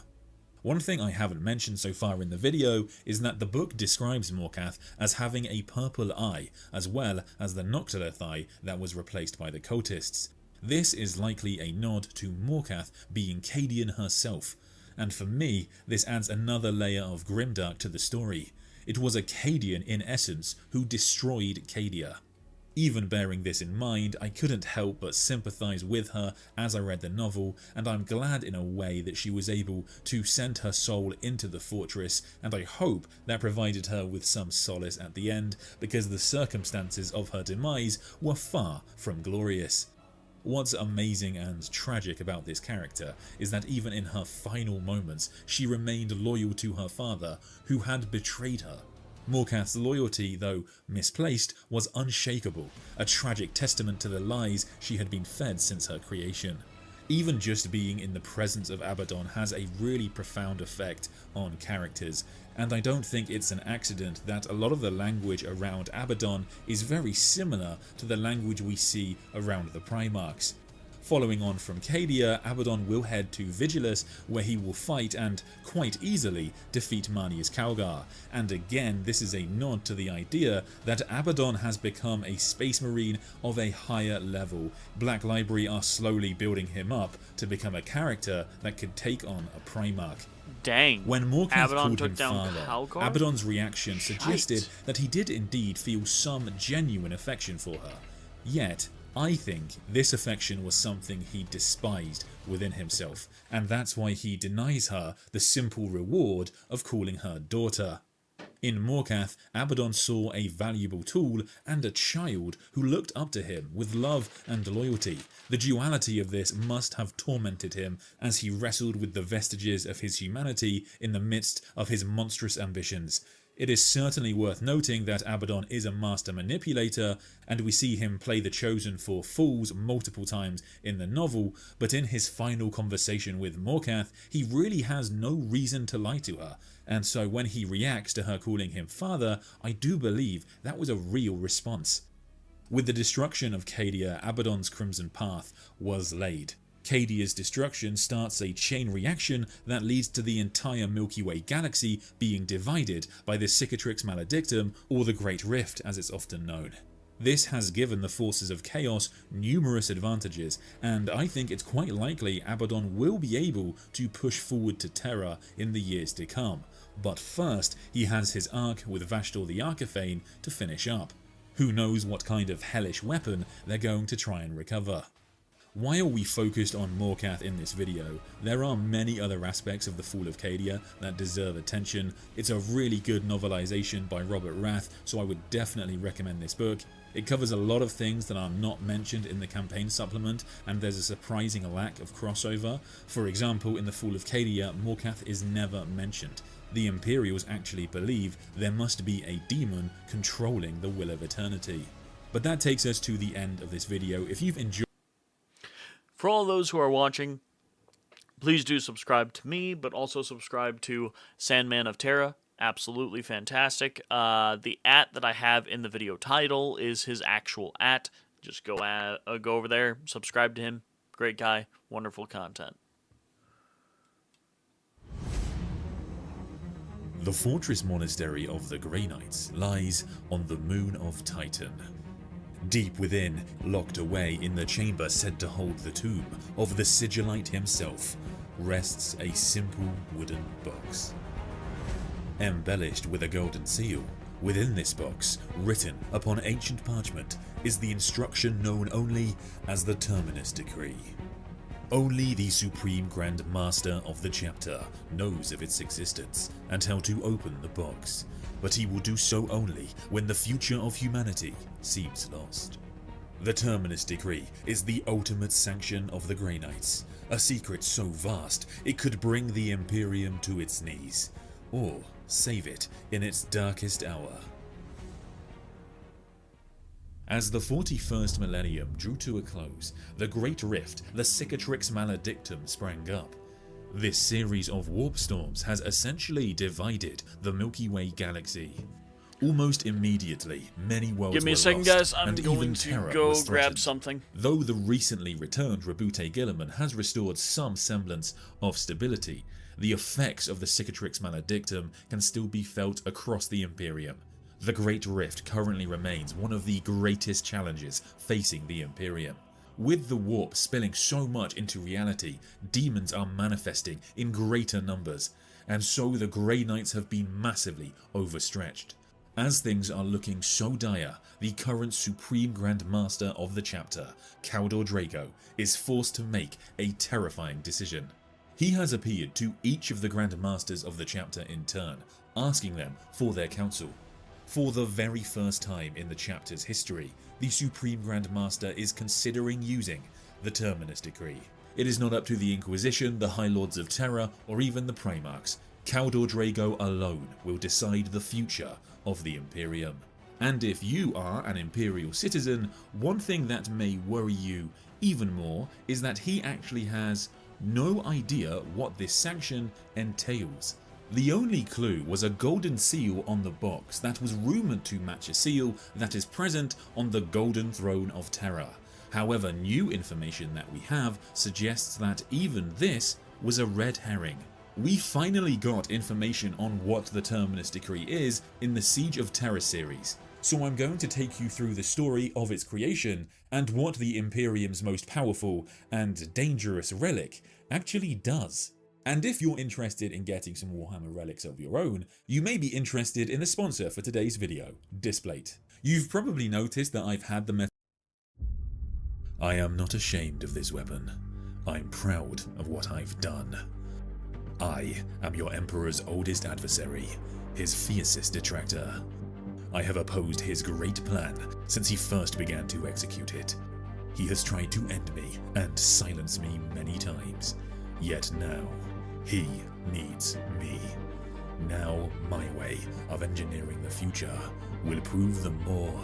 One thing I haven't mentioned so far in the video is that the book describes Morkath as having a purple eye, as well as the Noctilith eye that was replaced by the cultists. This is likely a nod to Morkath being Cadian herself, and for me, this adds another layer of grimdark to the story. It was a Cadian in essence who destroyed Cadia. Even bearing this in mind, I couldn't help but sympathise with her as I read the novel, and I'm glad in a way that she was able to send her soul into the fortress, and I hope that provided her with some solace at the end, because the circumstances of her demise were far from glorious. What's amazing and tragic about this character is that even in her final moments, she remained loyal to her father, who had betrayed her. Morkath's loyalty, though misplaced, was unshakable, a tragic testament to the lies she had been fed since her creation. Even just being in the presence of Abaddon has a really profound effect on characters, and I don't think it's an accident that a lot of the language around Abaddon is very similar to the language we see around the Primarchs. Following on from Cadia, Abaddon will head to Vigilus, where he will fight and, quite easily, defeat Marneus Calgar. And again, this is a nod to the idea that Abaddon has become a space marine of a higher level. Black Library are slowly building him up to become a character that could take on a Primarch. Dang. When Morkath Abaddon called took him down father, Calgar? Abaddon's reaction suggested that he did indeed feel some genuine affection for her. Yet, I think this affection was something he despised within himself, and that's why he denies her the simple reward of calling her daughter. In Morkath, Abaddon saw a valuable tool and a child who looked up to him with love and loyalty. The duality of this must have tormented him as he wrestled with the vestiges of his humanity in the midst of his monstrous ambitions. It is certainly worth noting that Abaddon is a master manipulator, and we see him play the Chosen for fools multiple times in the novel, but in his final conversation with Morkath, he really has no reason to lie to her, and so when he reacts to her calling him father, I do believe that was a real response. With the destruction of Cadia, Abaddon's Crimson Path was laid. Cadia's destruction starts a chain reaction that leads to the entire Milky Way galaxy being divided by the Cicatrix Maledictum, or the Great Rift as it's often known. This has given the forces of chaos numerous advantages, and I think it's quite likely Abaddon will be able to push forward to Terra in the years to come. But first, he has his arc with Vashtor the Archifane to finish up. Who knows what kind of hellish weapon they're going to try and recover. Why are we focused on Morkath in this video? There are many other aspects of the Fall of Cadia that deserve attention. It's a really good novelization by Robert Rath, so I would definitely recommend this book. It covers a lot of things that are not mentioned in the campaign supplement, and there's a surprising lack of crossover. For example, in the Fall of Cadia, Morkath is never mentioned. The Imperials actually believe there must be a demon controlling the Will of Eternity. But that takes us to the end of this video. If you've enjoyed For all those who are watching, please do subscribe to me, but also subscribe to Sandman of Terra. Absolutely fantastic. The @ that I have in the video title is his actual @ Just go over there, subscribe to him. Great guy, wonderful content. The Fortress Monastery of the Grey Knights lies on the moon of Titan. Deep within, locked away in the chamber said to hold the tomb of the Sigillite himself, rests a simple wooden box. Embellished with a golden seal, within this box, written upon ancient parchment, is the instruction known only as the Terminus Decree. Only the Supreme Grand Master of the chapter knows of its existence and how to open the box, but he will do so only when the future of humanity seems lost. The Terminus Decree is the ultimate sanction of the Grey Knights, a secret so vast it could bring the Imperium to its knees, or save it in its darkest hour. As the 41st millennium drew to a close, the Great Rift, the Cicatrix Maledictum, sprang up. This series of warp storms has essentially divided the Milky Way galaxy. Almost immediately, many worlds Give me a were second, lost, guys. I'm and going even to Terra go was grab threatened. something. Though the recently returned Rabute Guilliman has restored some semblance of stability, the effects of the Cicatrix Maledictum can still be felt across the Imperium. The Great Rift currently remains one of the greatest challenges facing the Imperium. With the warp spilling so much into reality, demons are manifesting in greater numbers, and so the Grey Knights have been massively overstretched. As things are looking so dire, the current Supreme Grand Master of the chapter, Caldor Drago, is forced to make a terrifying decision. He has appeared to each of the Grand Masters of the chapter in turn, asking them for their counsel. For the very first time in the chapter's history, the Supreme Grand Master is considering using the Terminus Decree. It is not up to the Inquisition, the High Lords of Terra, or even the Primarchs. Caldor Drago alone will decide the future of the Imperium. And if you are an Imperial citizen, one thing that may worry you even more is that he actually has no idea what this sanction entails. The only clue was a golden seal on the box that was rumoured to match a seal that is present on the Golden Throne of Terra. However, new information that we have suggests that even this was a red herring. We finally got information on what the Terminus Decree is in the Siege of Terra series, so I'm going to take you through the story of its creation and what the Imperium's most powerful and dangerous relic actually does. And if you're interested in getting some Warhammer relics of your own, you may be interested in the sponsor for today's video, Displate. You've probably noticed that I've had the I am not ashamed of this weapon. I'm proud of what I've done. I am your Emperor's oldest adversary, his fiercest detractor. I have opposed his great plan since he first began to execute it. He has tried to end me and silence me many times, yet now he needs me. Now my way of engineering the future will prove the more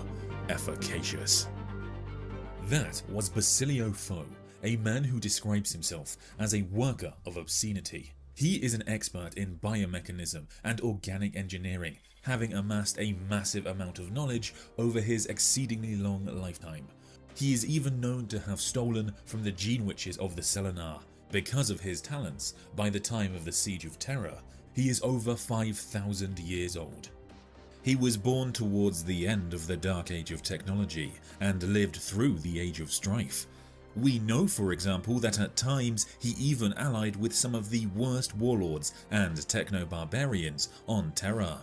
efficacious. That was Basilio Foe, a man who describes himself as a worker of obscenity. He is an expert in biomechanism and organic engineering, having amassed a massive amount of knowledge over his exceedingly long lifetime. He is even known to have stolen from the gene witches of the Selenar. Because of his talents, by the time of the Siege of Terra, he is over 5,000 years old. He was born towards the end of the Dark Age of technology and lived through the Age of Strife. We know, for example, that at times he even allied with some of the worst warlords and techno-barbarians on Terra.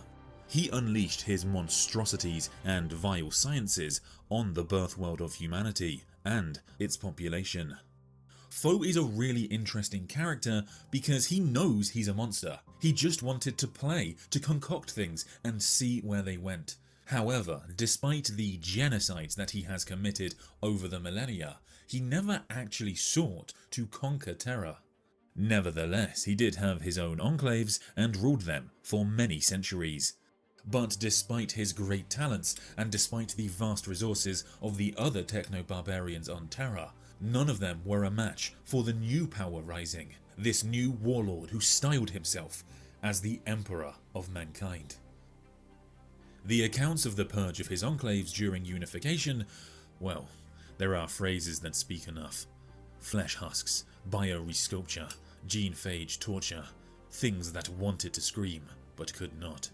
He unleashed his monstrosities and vile sciences on the birth world of humanity and its population. Foe is a really interesting character because he knows he's a monster. He just wanted to play, to concoct things and see where they went. However, despite the genocides that he has committed over the millennia, he never actually sought to conquer Terra. Nevertheless, he did have his own enclaves and ruled them for many centuries. But despite his great talents and despite the vast resources of the other techno-barbarians on Terra, none of them were a match for the new power rising, this new warlord who styled himself as the Emperor of Mankind. The accounts of the purge of his enclaves during unification, well, there are phrases that speak enough. Flesh husks, bio-resculpture, gene-phage torture, things that wanted to scream but could not.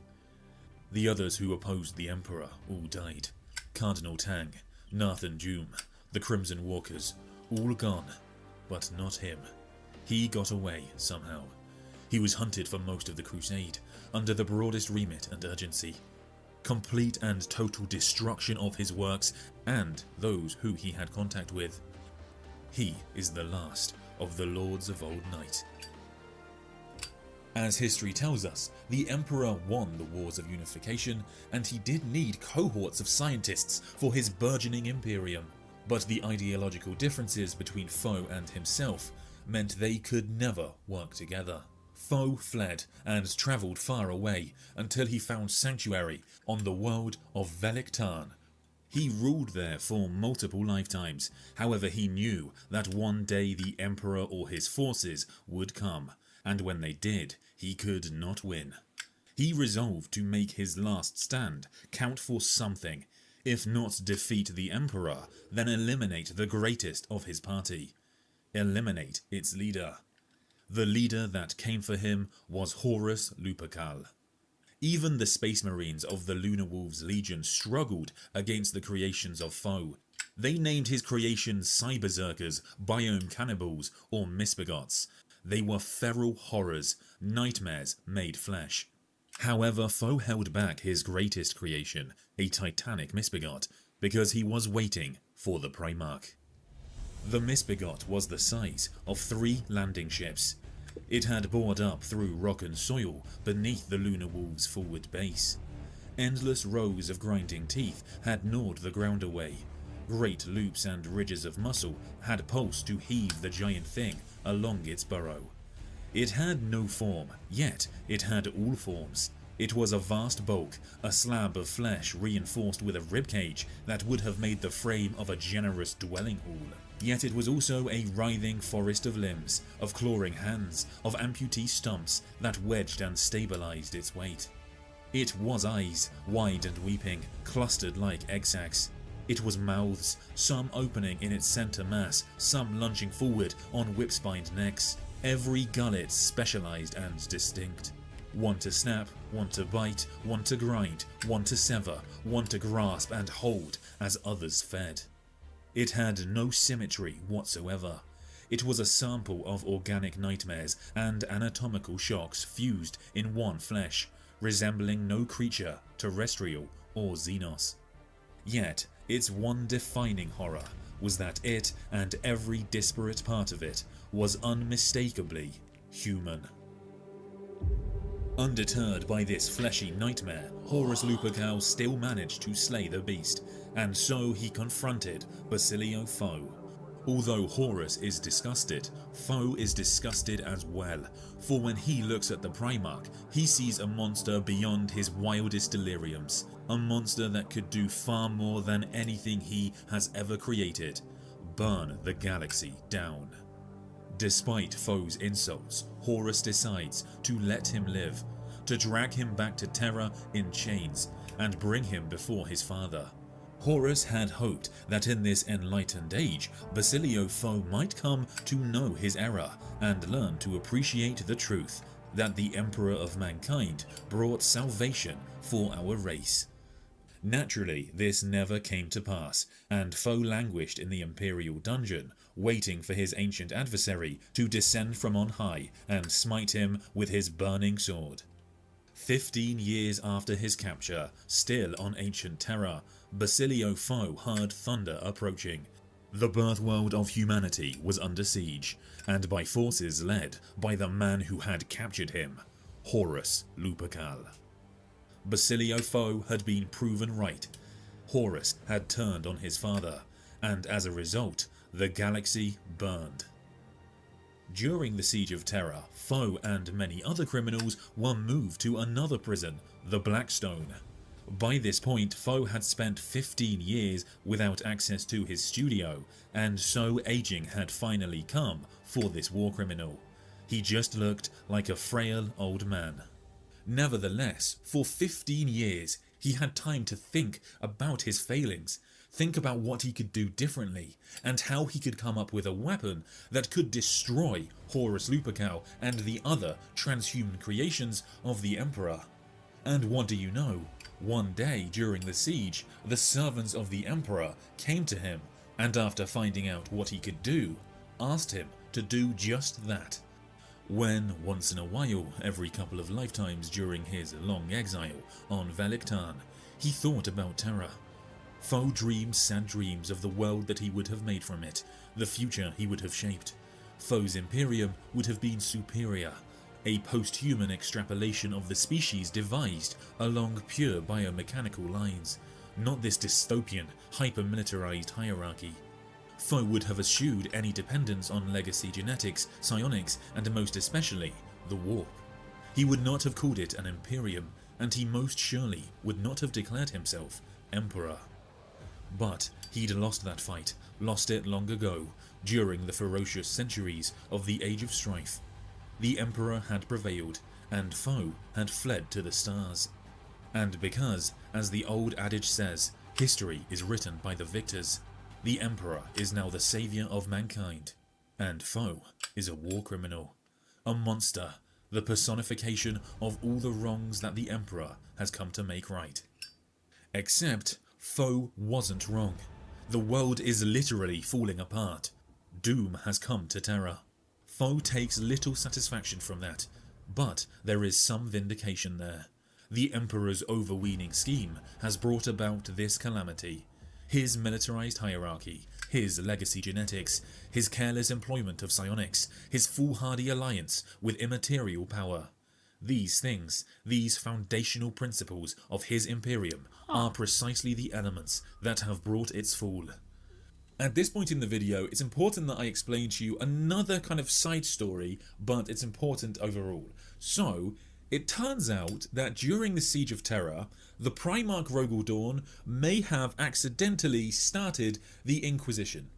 The others who opposed the Emperor all died. Cardinal Tang, Nathan Doom, the Crimson Walkers, all gone, but not him. He got away somehow. He was hunted for most of the Crusade, under the broadest remit and urgency. Complete and total destruction of his works and those who he had contact with. He is the last of the Lords of Old Night. As history tells us, the Emperor won the Wars of Unification, and he did need cohorts of scientists for his burgeoning Imperium. But the ideological differences between Foe and himself meant they could never work together. Foe fled and travelled far away until he found sanctuary on the world of Velec-Tarn. He ruled there for multiple lifetimes, however he knew that one day the Emperor or his forces would come, and when they did, he could not win. He resolved to make his last stand count for something. If not defeat the Emperor, then eliminate the greatest of his party. Eliminate its leader. The leader that came for him was Horus Lupercal. Even the Space Marines of the Lunar Wolves Legion struggled against the creations of Foe. They named his creations Cyberberserkers, Biome Cannibals, or Misbegots. They were feral horrors, nightmares made flesh. However, Foe held back his greatest creation, a titanic Misbegot, because he was waiting for the Primarch. The Misbegot was the size of 3 landing ships. It had bored up through rock and soil beneath the Lunar Wolves' forward base. Endless rows of grinding teeth had gnawed the ground away. Great loops and ridges of muscle had pulsed to heave the giant thing along its burrow. It had no form, yet it had all forms. It was a vast bulk, a slab of flesh reinforced with a ribcage that would have made the frame of a generous dwelling hall. Yet it was also a writhing forest of limbs, of clawing hands, of amputee stumps that wedged and stabilized its weight. It was eyes, wide and weeping, clustered like egg sacs. It was mouths, some opening in its center mass, some lunging forward on whip-spined necks, every gullet specialized and distinct. One to snap, one to bite, one to grind, one to sever, one to grasp and hold as others fed. It had no symmetry whatsoever. It was a sample of organic nightmares and anatomical shocks fused in one flesh, resembling no creature, terrestrial or Xenos. Yet, its one defining horror was that it and every disparate part of it was unmistakably human. Undeterred by this fleshy nightmare, Horus Lupercal still managed to slay the beast, and so he confronted Basilio Foe. Although Horus is disgusted, Foe is disgusted as well, for when he looks at the Primarch, he sees a monster beyond his wildest deliriums, a monster that could do far more than anything he has ever created: burn the galaxy down. Despite Foe's insults, Horus decides to let him live, to drag him back to Terra in chains, and bring him before his father. Horus had hoped that in this enlightened age, Basilio Foe might come to know his error and learn to appreciate the truth that the Emperor of Mankind brought salvation for our race. Naturally, this never came to pass, and Foe languished in the Imperial dungeon, waiting for his ancient adversary to descend from on high and smite him with his burning sword. 15 years after his capture, still on ancient Terra, Basilio Foe heard thunder approaching. The birthworld of humanity was under siege, and by forces led by the man who had captured him, Horus Lupercal. Basilio Foe had been proven right. Horus had turned on his father, and as a result, the galaxy burned. During the Siege of Terra, Foe and many other criminals were moved to another prison, the Blackstone. By this point, Foe had spent 15 years without access to his studio, and so aging had finally come for this war criminal. He just looked like a frail old man. Nevertheless, for 15 years, he had time to think about his failings, think about what he could do differently, and how he could come up with a weapon that could destroy Horus Lupercal and the other transhuman creations of the Emperor. And what do you know? One day during the siege, the servants of the Emperor came to him, and after finding out what he could do, asked him to do just that. When, once in a while, every couple of lifetimes during his long exile on Vellictan, he thought about Terra. Foe dreamed sad dreams of the world that he would have made from it, the future he would have shaped. Foe's Imperium would have been superior, a post-human extrapolation of the species devised along pure biomechanical lines, not this dystopian, hyper-militarized hierarchy. Foe would have eschewed any dependence on legacy genetics, psionics, and most especially, the warp. He would not have called it an Imperium, and he most surely would not have declared himself Emperor. But he'd lost that fight, lost it long ago, during the ferocious centuries of the Age of Strife. The Emperor had prevailed, and Foe had fled to the stars. And because, as the old adage says, history is written by the victors, the Emperor is now the savior of mankind, and Foe is a war criminal a monster, the personification of all the wrongs that the Emperor has come to make right. Except Foe wasn't wrong. The world is literally falling apart. Doom has come to Terra. Foe takes little satisfaction from that, but there is some vindication there. The Emperor's overweening scheme has brought about this calamity. His militarized hierarchy, his legacy genetics, his careless employment of psionics, his foolhardy alliance with immaterial power. These things, these foundational principles of his Imperium are precisely the elements that have brought its fall. At this point in the video, it's important that I explain to you another kind of side story, but it's important overall. So, it turns out that during the Siege of Terra, the Primarch Rogal Dorn may have accidentally started the Inquisition.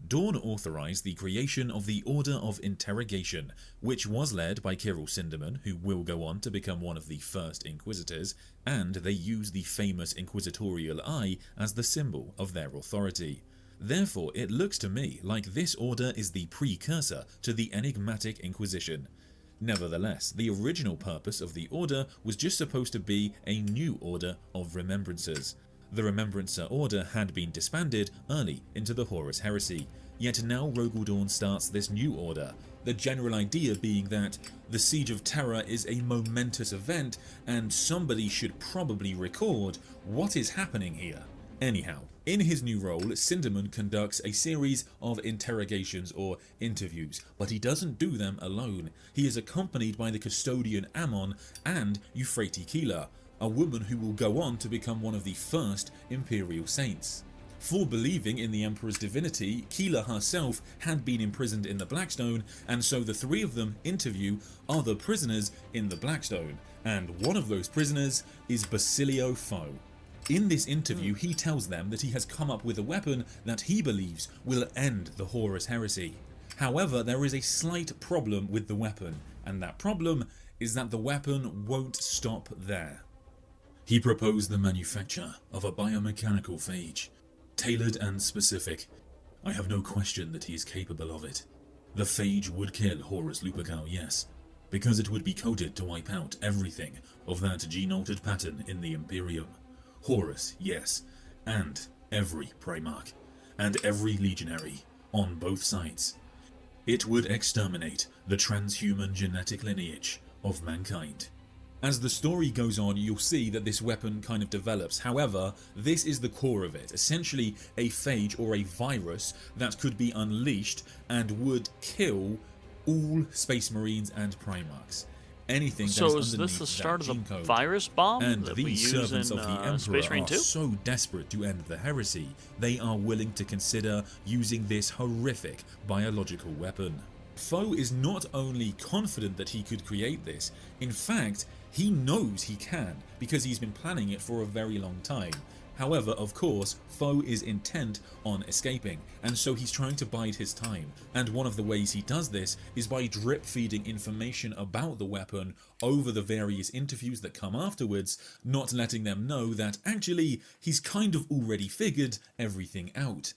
Dorn authorized the creation of the Order of Interrogation, which was led by Kyril Sindermann, who will go on to become one of the first Inquisitors, and they use the famous Inquisitorial Eye as the symbol of their authority. Therefore, it looks to me like this order is the precursor to the enigmatic Inquisition. Nevertheless, the original purpose of the order was just supposed to be a new order of remembrancers. The Remembrancer Order had been disbanded early into the Horus Heresy, yet now Rogal Dorn starts this new order, the general idea being that the Siege of Terra is a momentous event and somebody should probably record what is happening here. Anyhow, in his new role, Sindermann conducts a series of interrogations or interviews, but he doesn't do them alone. He is accompanied by the custodian Amon and Euphrates Keeler, a woman who will go on to become one of the first Imperial Saints. For believing in the Emperor's divinity, Keeler herself had been imprisoned in the Blackstone, and so the three of them interview other prisoners in the Blackstone, and one of those prisoners is Basilio Foe. In this interview, he tells them that he has come up with a weapon that he believes will end the Horus Heresy. However, there is a slight problem with the weapon, and that problem is that the weapon won't stop there. He proposed the manufacture of a biomechanical phage, tailored and specific. I have no question that he is capable of it. The phage would kill Horus Lupercal, yes, because it would be coded to wipe out everything of that gene-altered pattern in the Imperium. Horus, yes, and every Primarch, and every Legionary, on both sides. It would exterminate the transhuman genetic lineage of mankind. As the story goes on, you'll see that this weapon kind of develops. However, this is the core of it, essentially a phage or a virus that could be unleashed and would kill all Space Marines and Primarchs. Anything that so is this the start of the code. virus bomb And that we these use servants in of the Emperor Space Marine are 2? so desperate to end the heresy, they are willing to consider using this horrific biological weapon. Foe is not only confident that he could create this, in fact, he knows he can, because he's been planning it for a very long time. However, of course, Foe is intent on escaping, and so he's trying to bide his time, and one of the ways he does this is by drip-feeding information about the weapon over the various interviews that come afterwards, not letting them know that actually he's kind of already figured everything out.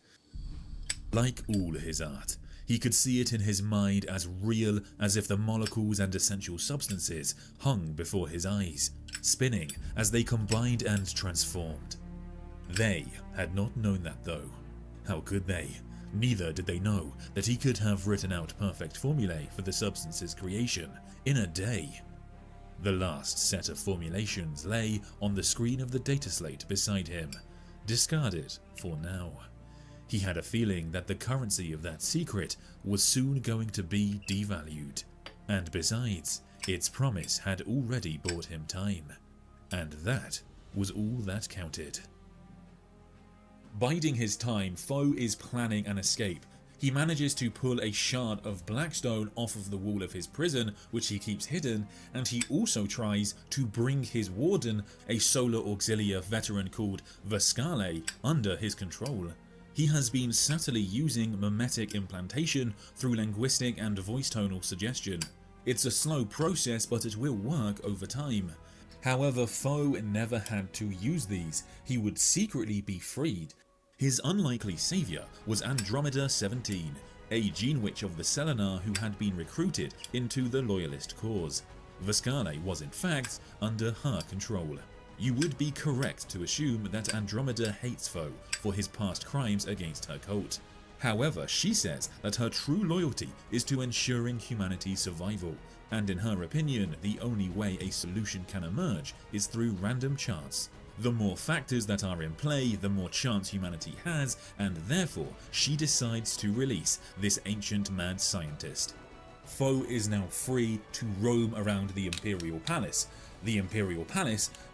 Like all his art, he could see it in his mind as real as if the molecules and essential substances hung before his eyes, spinning as they combined and transformed. They had not known that though. How could they? Neither did they know that he could have written out perfect formulae for the substance's creation in a day. The last set of formulations lay on the screen of the data slate beside him, discarded for now. He had a feeling that the currency of that secret was soon going to be devalued, and besides, its promise had already bought him time, and that was all that counted. Biding his time, Foe is planning an escape. He manages to pull a shard of Blackstone off of the wall of his prison, which he keeps hidden, and he also tries to bring his warden, a Solar Auxilia veteran called Vascale, under his control. He has been subtly using mimetic implantation through linguistic and voice tonal suggestion. It's a slow process, but it will work over time. However, Foe never had to use these. He would secretly be freed. His unlikely savior was Andromeda 17, a gene witch of the Selenar who had been recruited into the Loyalist cause. Veskale was in fact under her control. You would be correct to assume that Andromeda hates Foe for his past crimes against her cult. However, she says that her true loyalty is to ensuring humanity's survival, and in her opinion, the only way a solution can emerge is through random chance. The more factors that are in play, the more chance humanity has, and therefore she decides to release this ancient mad scientist. Foe is now free to roam around the Imperial Palace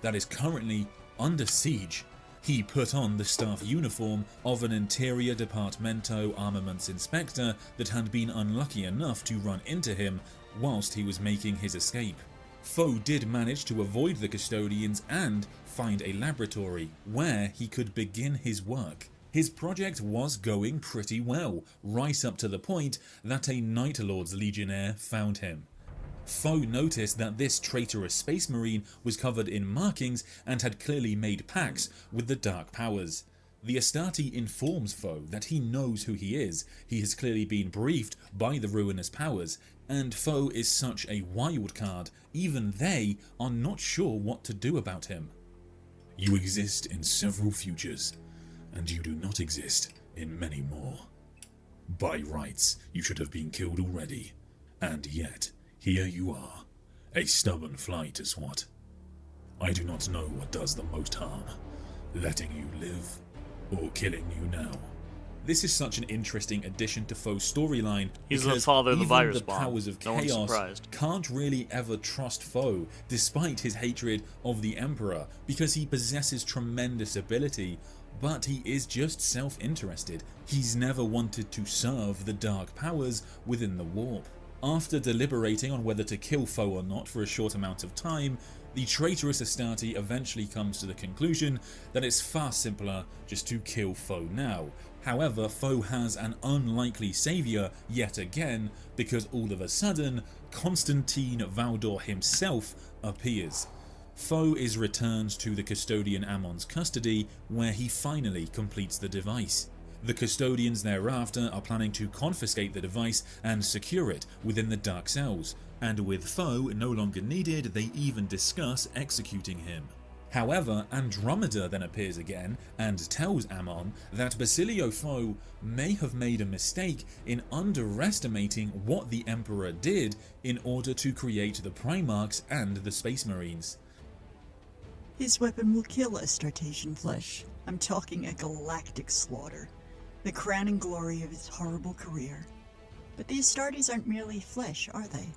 that is currently under siege. He put on the staff uniform of an Interior Departamento Armaments Inspector that had been unlucky enough to run into him whilst he was making his escape. Foe did manage to avoid the custodians and find a laboratory where he could begin his work. His project was going pretty well, right up to the point that a Night Lord's Legionnaire found him. Foe noticed that this traitorous space marine was covered in markings and had clearly made pacts with the Dark Powers. The Astarte informs Foe that he knows who he is. He has clearly been briefed by the Ruinous Powers, and Foe is such a wild card, even they are not sure what to do about him. You exist in several futures, and you do not exist in many more. By rights, you should have been killed already, and yet, here you are, a stubborn fly to swat. I do not know what does the most harm, letting you live or killing you now. This is such an interesting addition to Foe's storyline. He's the father of the virus bomb. The powers of chaos can't really ever trust Foe, despite his hatred of the Emperor, because he possesses tremendous ability, but he is just self-interested. He's never wanted to serve the Dark Powers within the Warp. After deliberating on whether to kill Foe or not for a short amount of time, the traitorous Astarte eventually comes to the conclusion that it's far simpler just to kill Foe now. However, Foe has an unlikely saviour yet again, because all of a sudden, Constantine Valdor himself appears. Foe is returned to the Custodian Amon's custody, where he finally completes the device. The Custodians thereafter are planning to confiscate the device and secure it within the Dark Cells, and with Foe no longer needed, they even discuss executing him. However, Andromeda then appears again and tells Amon that Basilio Foe may have made a mistake in underestimating what the Emperor did in order to create the Primarchs and the Space Marines. His weapon will kill Astartesian flesh. I'm talking a galactic slaughter. The crowning glory of his horrible career. But the Astartes aren't merely flesh, are they?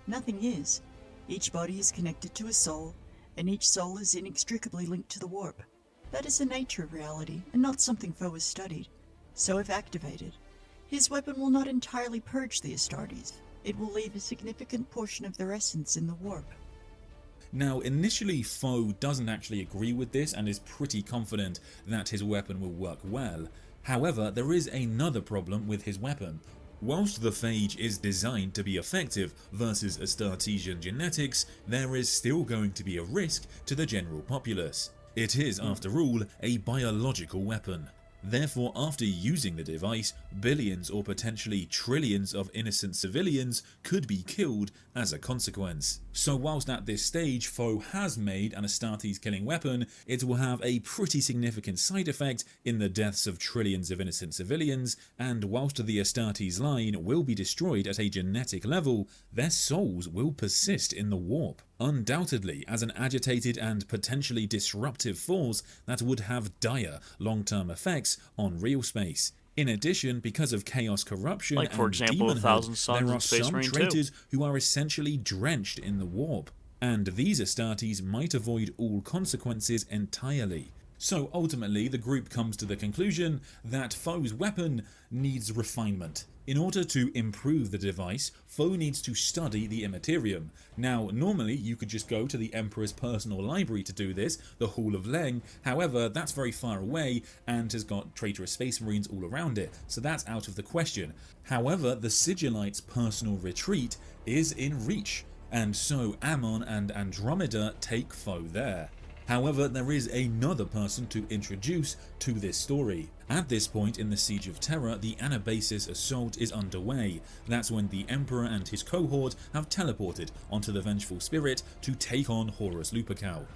Nothing is. Each body is connected to a soul, and each soul is inextricably linked to the warp. That is the nature of reality, and not something Foe has studied. So if activated, his weapon will not entirely purge the Astartes. It will leave a significant portion of their essence in the warp. Now, initially Foe doesn't actually agree with this and is pretty confident that his weapon will work well. However, there is another problem with his weapon. Whilst the phage is designed to be effective versus Astartesian genetics, there is still going to be a risk to the general populace. It is, after all, a biological weapon. Therefore, after using the device, billions or potentially trillions of innocent civilians could be killed as a consequence. So whilst at this stage Foe has made an Astartes killing weapon, it will have a pretty significant side effect in the deaths of trillions of innocent civilians, and whilst the Astartes line will be destroyed at a genetic level, their souls will persist in the warp. Undoubtedly as an agitated and potentially disruptive force that would have dire long-term effects on real space. In addition, because of chaos corruption like, for and example, demonhood, Suns there are Space some Marine traitors who are essentially drenched in the warp, and these Astartes might avoid all consequences entirely. So ultimately, the group comes to the conclusion that Foe's weapon needs refinement. In order to improve the device, Foe needs to study the Immaterium. Now, normally you could just go to the Emperor's personal library to do this, the Hall of Leng. However, that's very far away and has got traitorous space marines all around it, so that's out of the question. However, the Sigillite's personal retreat is in reach, and so Amon and Andromeda take Foe there. However, there is another person to introduce to this story. At this point in the Siege of Terra, the Anabasis assault is underway. That's when the Emperor and his cohort have teleported onto the Vengeful Spirit to take on Horus Lupercal.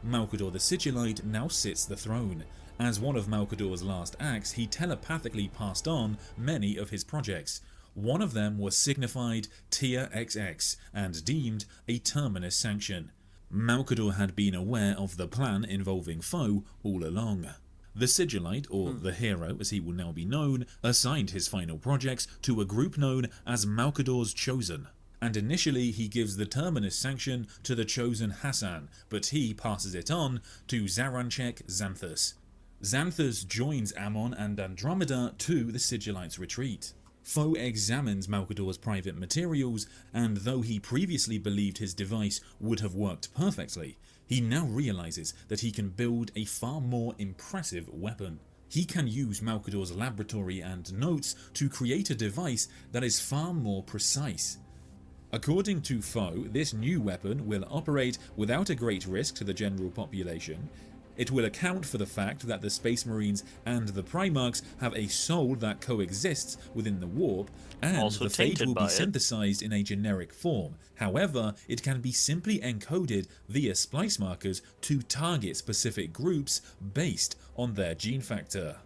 Malcador the Sigillite now sits the throne. As one of Malcador's last acts, he telepathically passed on many of his projects. One of them was signified Tier XX and deemed a Terminus sanction. Malcador had been aware of the plan involving Foe all along. The Sigillite, or the hero as he will now be known, assigned his final projects to a group known as Malcador's Chosen. And initially he gives the Terminus sanction to the Chosen Hassan, but he passes it on to Zaranchek Xanthus. Xanthus joins Amon and Andromeda to the Sigillite's retreat. Foe examines Malcador's private materials, and though he previously believed his device would have worked perfectly, he now realizes that he can build a far more impressive weapon. He can use Malcador's laboratory and notes to create a device that is far more precise. According to Foe, this new weapon will operate without a great risk to the general population. It will account for the fact that the Space Marines and the Primarchs have a soul that coexists within the warp, and Also the phage tainted will by be it. synthesized in a generic form. However, it can be simply encoded via splice markers to target specific groups based on their gene factor.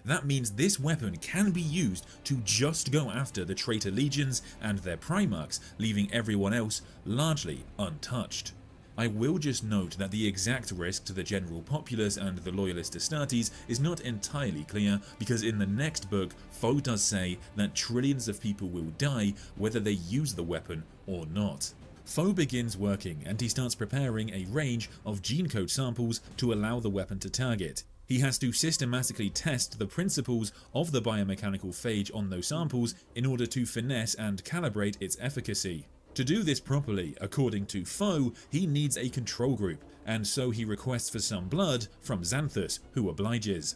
That means this weapon can be used to just go after the traitor legions and their Primarchs, leaving everyone else largely untouched. I will just note that the exact risk to the general populace and the loyalist Astartes is not entirely clear, because in the next book, Foe does say that trillions of people will die whether they use the weapon or not. Foe begins working, and he starts preparing a range of gene code samples to allow the weapon to target. He has to systematically test the principles of the biomechanical phage on those samples in order to finesse and calibrate its efficacy. To do this properly, according to Foe, he needs a control group, and so he requests for some blood from Xanthus, who obliges.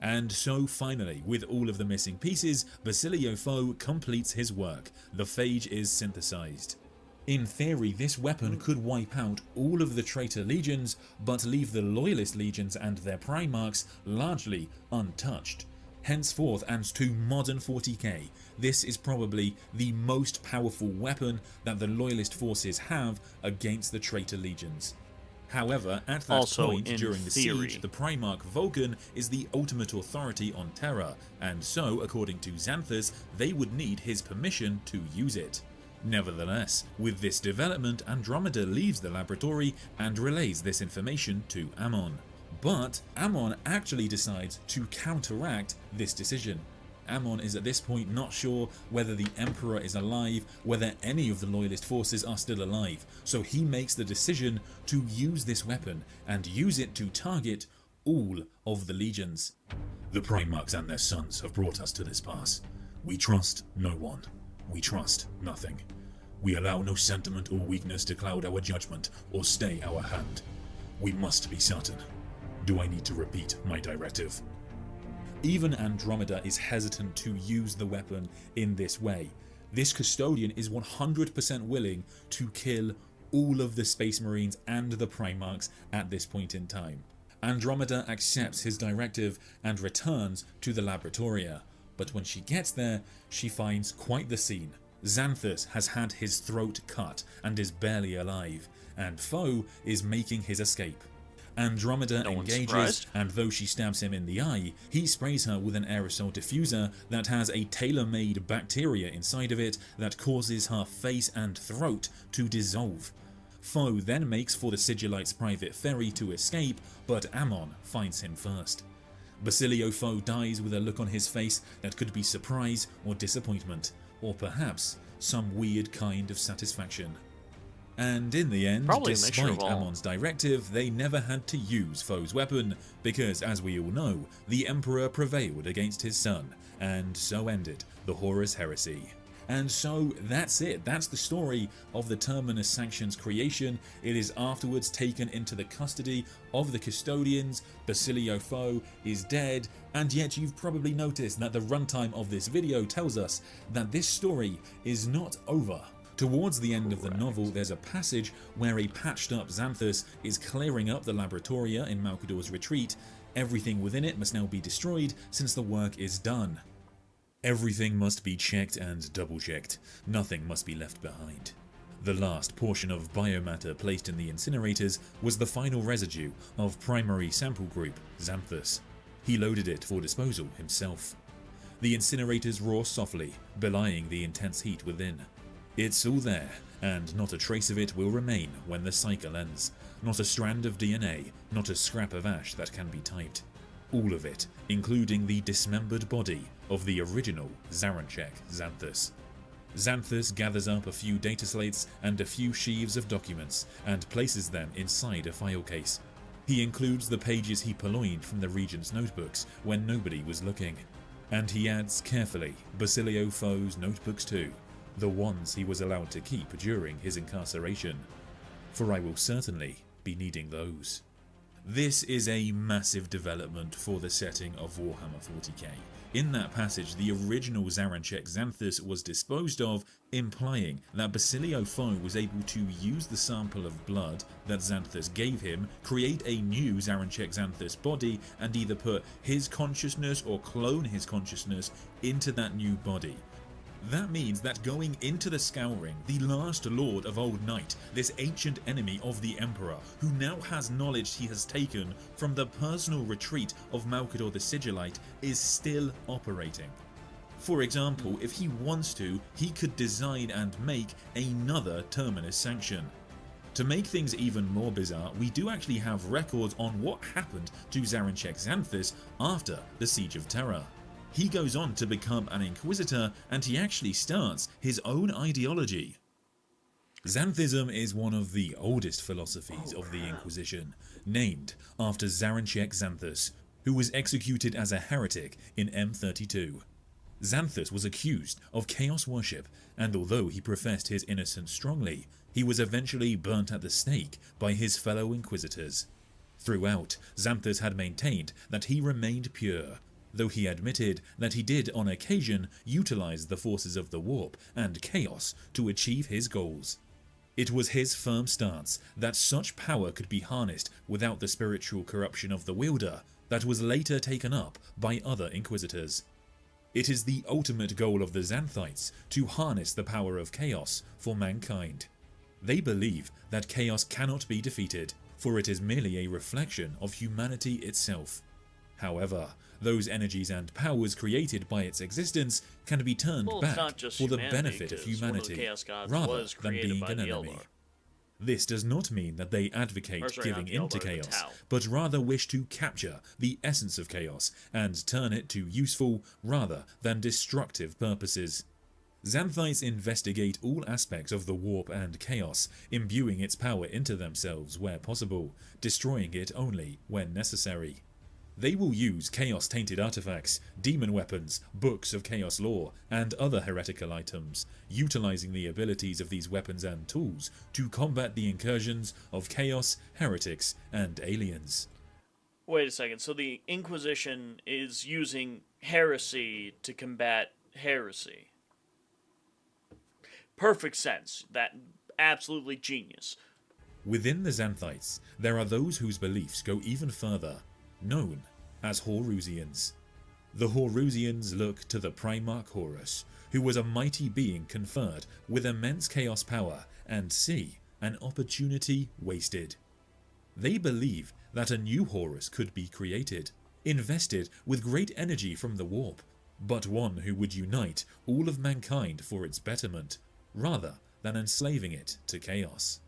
And so finally, with all of the missing pieces, Basilio Foe completes his work. The phage is synthesized. In theory, this weapon could wipe out all of the traitor legions, but leave the loyalist legions and their Primarchs largely untouched. Henceforth, and to modern 40k, this is probably the most powerful weapon that the loyalist forces have against the traitor legions. However, at that Also, point in during the theory, siege, the Primarch Vulcan is the ultimate authority on Terra, and so, according to Xanthus, they would need his permission to use it. Nevertheless, with this development, Andromeda leaves the laboratory and relays this information to Amon. But Amon actually decides to counteract this decision. Amon is at this point not sure whether the Emperor is alive, whether any of the loyalist forces are still alive, so he makes the decision to use this weapon and use it to target all of the legions. The Primarchs and their sons have brought us to this pass. We trust no one. We trust nothing. We allow no sentiment or weakness to cloud our judgment or stay our hand. We must be certain. Do I need to repeat my directive? Even Andromeda is hesitant to use the weapon in this way. This custodian is 100% willing to kill all of the Space Marines and the Primarchs at this point in time. Andromeda accepts his directive and returns to the Laboratoria, but when she gets there, she finds quite the scene. Xanthus has had his throat cut and is barely alive, and Foe is making his escape. Andromeda No one's engages, surprised. and though she stabs him in the eye, he sprays her with an aerosol diffuser that has a tailor-made bacteria inside of it that causes her face and throat to dissolve. Foe then makes for the Sigillite's private ferry to escape, but Amon finds him first. Basilio Foe dies with a look on his face that could be surprise or disappointment, or perhaps some weird kind of satisfaction. And in the end, Probably a mixture despite of all. Amon's directive, they never had to use Foe's weapon, because as we all know, the Emperor prevailed against his son, and so ended the Horus Heresy. And so that's it, that's the story of the Terminus Sanction's creation. It is afterwards taken into the custody of the Custodians, Basilio Foe is dead, and yet you've probably noticed that the runtime of this video tells us that this story is not over. Towards the end of the novel, there's a passage where a patched-up Xanthus is clearing up the laboratoria in Malcador's retreat. Everything within it must now be destroyed since the work is done. Everything must be checked and double-checked. Nothing must be left behind. The last portion of biomatter placed in the incinerators was the final residue of primary sample group Xanthus. He loaded it for disposal himself. The incinerators roar softly, belying the intense heat within. It's all there, and not a trace of it will remain when the cycle ends. Not a strand of DNA, not a scrap of ash that can be typed. All of it, including the dismembered body of the original Zaranchek Xanthus. Xanthus gathers up a few data slates and a few sheaves of documents and places them inside a file case. He includes the pages he purloined from the Regent's notebooks when nobody was looking. And he adds carefully Basilio Foe's notebooks too, the ones he was allowed to keep during his incarceration. For I will certainly be needing those. This is a massive development for the setting of Warhammer 40k. In that passage, the original Zaranchek Xanthus was disposed of, implying that Basilio Foe was able to use the sample of blood that Xanthus gave him, create a new Zaranchek Xanthus body, and either put his consciousness or clone his consciousness into that new body. That means that going into the Scouring, the last lord of Old Night, this ancient enemy of the Emperor, who now has knowledge he has taken from the personal retreat of Malcador the Sigillite, is still operating. For example, if he wants to, he could design and make another Terminus Sanction. To make things even more bizarre, we do actually have records on what happened to Zaranchek Xanthus after the Siege of Terra. He goes on to become an Inquisitor, and he actually starts his own ideology. Xanthism is one of the oldest philosophies of the Inquisition, named after Zaranchek Xanthus, who was executed as a heretic in M32. Xanthus was accused of chaos worship, and although he professed his innocence strongly, he was eventually burnt at the stake by his fellow Inquisitors. Throughout, Xanthus had maintained that he remained pure, though he admitted that he did on occasion utilize the forces of the warp and chaos to achieve his goals. It was his firm stance that such power could be harnessed without the spiritual corruption of the wielder that was later taken up by other Inquisitors. It is the ultimate goal of the Xanthites to harness the power of chaos for mankind. They believe that chaos cannot be defeated, for it is merely a reflection of humanity itself. However, those energies and powers created by its existence can be turned back for the benefit of humanity, rather than being an enemy. This does not mean that they advocate giving in to chaos, but rather wish to capture the essence of chaos and turn it to useful rather than destructive purposes. Xanthites investigate all aspects of the warp and chaos, imbuing its power into themselves where possible, destroying it only when necessary. They will use chaos-tainted artifacts, demon weapons, books of chaos lore, and other heretical items, utilizing the abilities of these weapons and tools to combat the incursions of chaos, heretics, and aliens. Wait a second, so the Inquisition is using heresy to combat heresy. Perfect sense. That absolutely genius. Within the Xanthites, there are those whose beliefs go even further, known as Horusians. The Horusians look to the Primarch Horus, who was a mighty being conferred with immense chaos power, and see an opportunity wasted. They believe that a new Horus could be created, invested with great energy from the warp, but one who would unite all of mankind for its betterment, rather than enslaving it to chaos.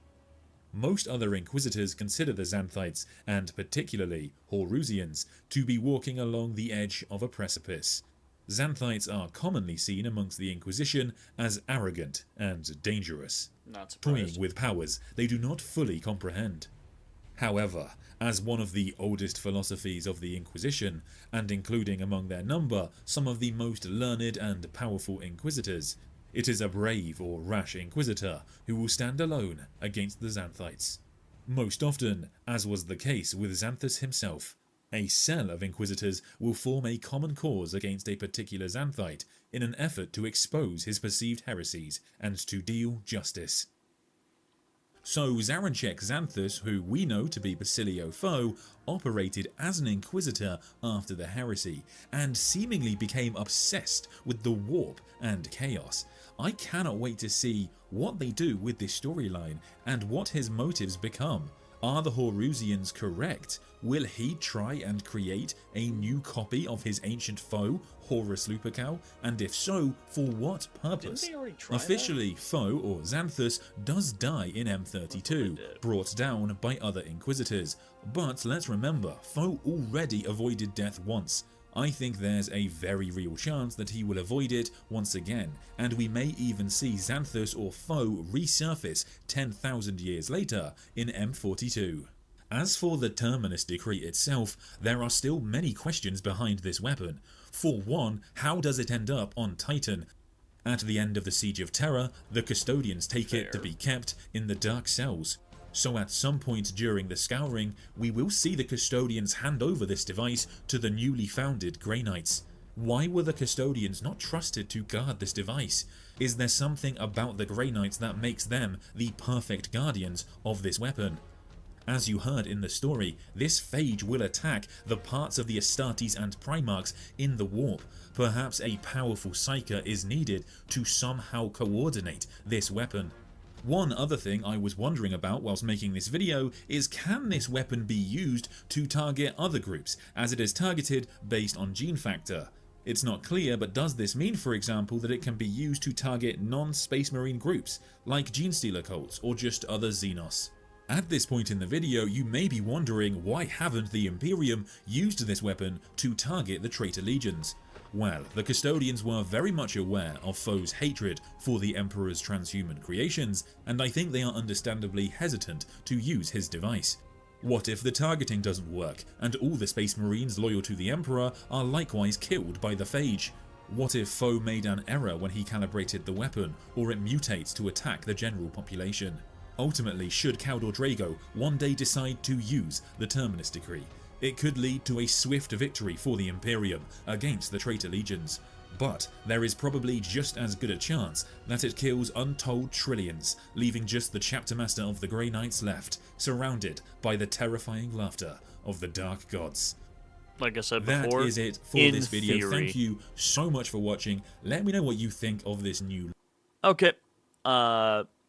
Most other Inquisitors consider the Xanthites, and particularly Horusians, to be walking along the edge of a precipice. Xanthites are commonly seen amongst the Inquisition as arrogant and dangerous, toying with powers they do not fully comprehend. However, as one of the oldest philosophies of the Inquisition, and including among their number some of the most learned and powerful Inquisitors, it is a brave or rash Inquisitor who will stand alone against the Xanthites. Most often, as was the case with Xanthus himself, a cell of Inquisitors will form a common cause against a particular Xanthite, in an effort to expose his perceived heresies and to deal justice. So Zaranchek Xanthus, who we know to be Basilio Foe, operated as an inquisitor after the heresy, and seemingly became obsessed with the warp and chaos. I cannot wait to see what they do with this storyline and what his motives become. Are the Horusians correct? Will he try and create a new copy of his ancient foe, Horus Lupercal? And if so, for what purpose? Didn't they already try Officially, Foe, or Xanthus, does die in M32, brought down by other Inquisitors. But let's remember, Foe already avoided death once. I think there's a very real chance that he will avoid it once again, and we may even see Xanthus or Foe resurface 10,000 years later in M42. As for the Terminus Decree itself, there are still many questions behind this weapon. For one, how does it end up on Titan? At the end of the Siege of Terra, the Custodians take it to be kept in the Dark Cells. So at some point during the Scouring, we will see the Custodians hand over this device to the newly founded Grey Knights. Why were the Custodians not trusted to guard this device? Is there something about the Grey Knights that makes them the perfect guardians of this weapon? As you heard in the story, this phage will attack the parts of the Astartes and Primarchs in the warp. Perhaps a powerful Psyker is needed to somehow coordinate this weapon. One other thing I was wondering about whilst making this video is, can this weapon be used to target other groups, as it is targeted based on gene factor? It's not clear, but does this mean, for example, that it can be used to target non-Space Marine groups, like Genestealer cults or just other Xenos? At this point in the video, you may be wondering, why haven't the Imperium used this weapon to target the traitor legions? Well, the Custodians were very much aware of Foe's hatred for the Emperor's transhuman creations, and I think they are understandably hesitant to use his device. What if the targeting doesn't work, and all the Space Marines loyal to the Emperor are likewise killed by the phage? What if Foe made an error when he calibrated the weapon, or it mutates to attack the general population? Ultimately, should Caldor Drago one day decide to use the Terminus Decree, it could lead to a swift victory for the Imperium against the traitor legions. But there is probably just as good a chance that it kills untold trillions, leaving just the Chapter Master of the Grey Knights left, surrounded by the terrifying laughter of the Dark Gods. Like I said before, that is it for this video. Thank you so much for watching. Let me know what you think of this new... Okay,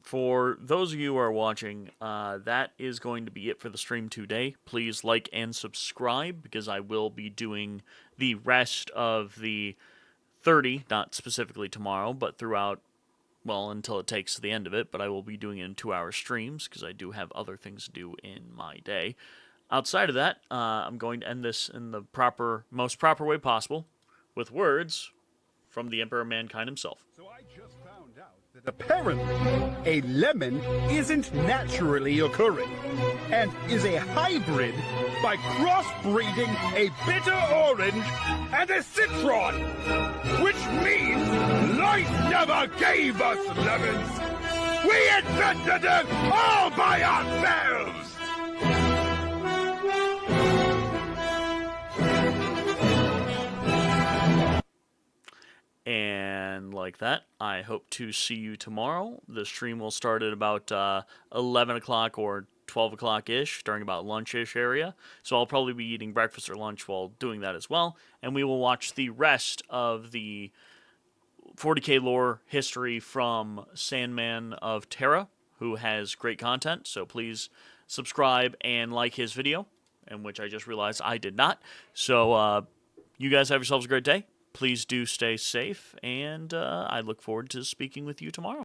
for those of you who are watching, that is going to be it for the stream today. Please like and subscribe, because I will be doing the rest of the 30, not specifically tomorrow, but throughout, well, until it takes to the end of it, but I will be doing it in 2-hour streams, because I do have other things to do in my day. Outside of that, I'm going to end this in the most proper way possible, with words from the Emperor Mankind himself. So I just found out that apparently a lemon isn't naturally occurring and is a hybrid by crossbreeding a bitter orange and a citron, which means life never gave us lemons. We invented them all by ourselves. And like that, I hope to see you tomorrow. The stream will start at about 11 o'clock or 12 o'clock-ish, during about lunch-ish area. So I'll probably be eating breakfast or lunch while doing that as well. And we will watch the rest of the 40k lore history from Sandman of Terra, who has great content. So please subscribe and like his video, in which I just realized I did not. So you guys have yourselves a great day. Please do stay safe, and I look forward to speaking with you tomorrow.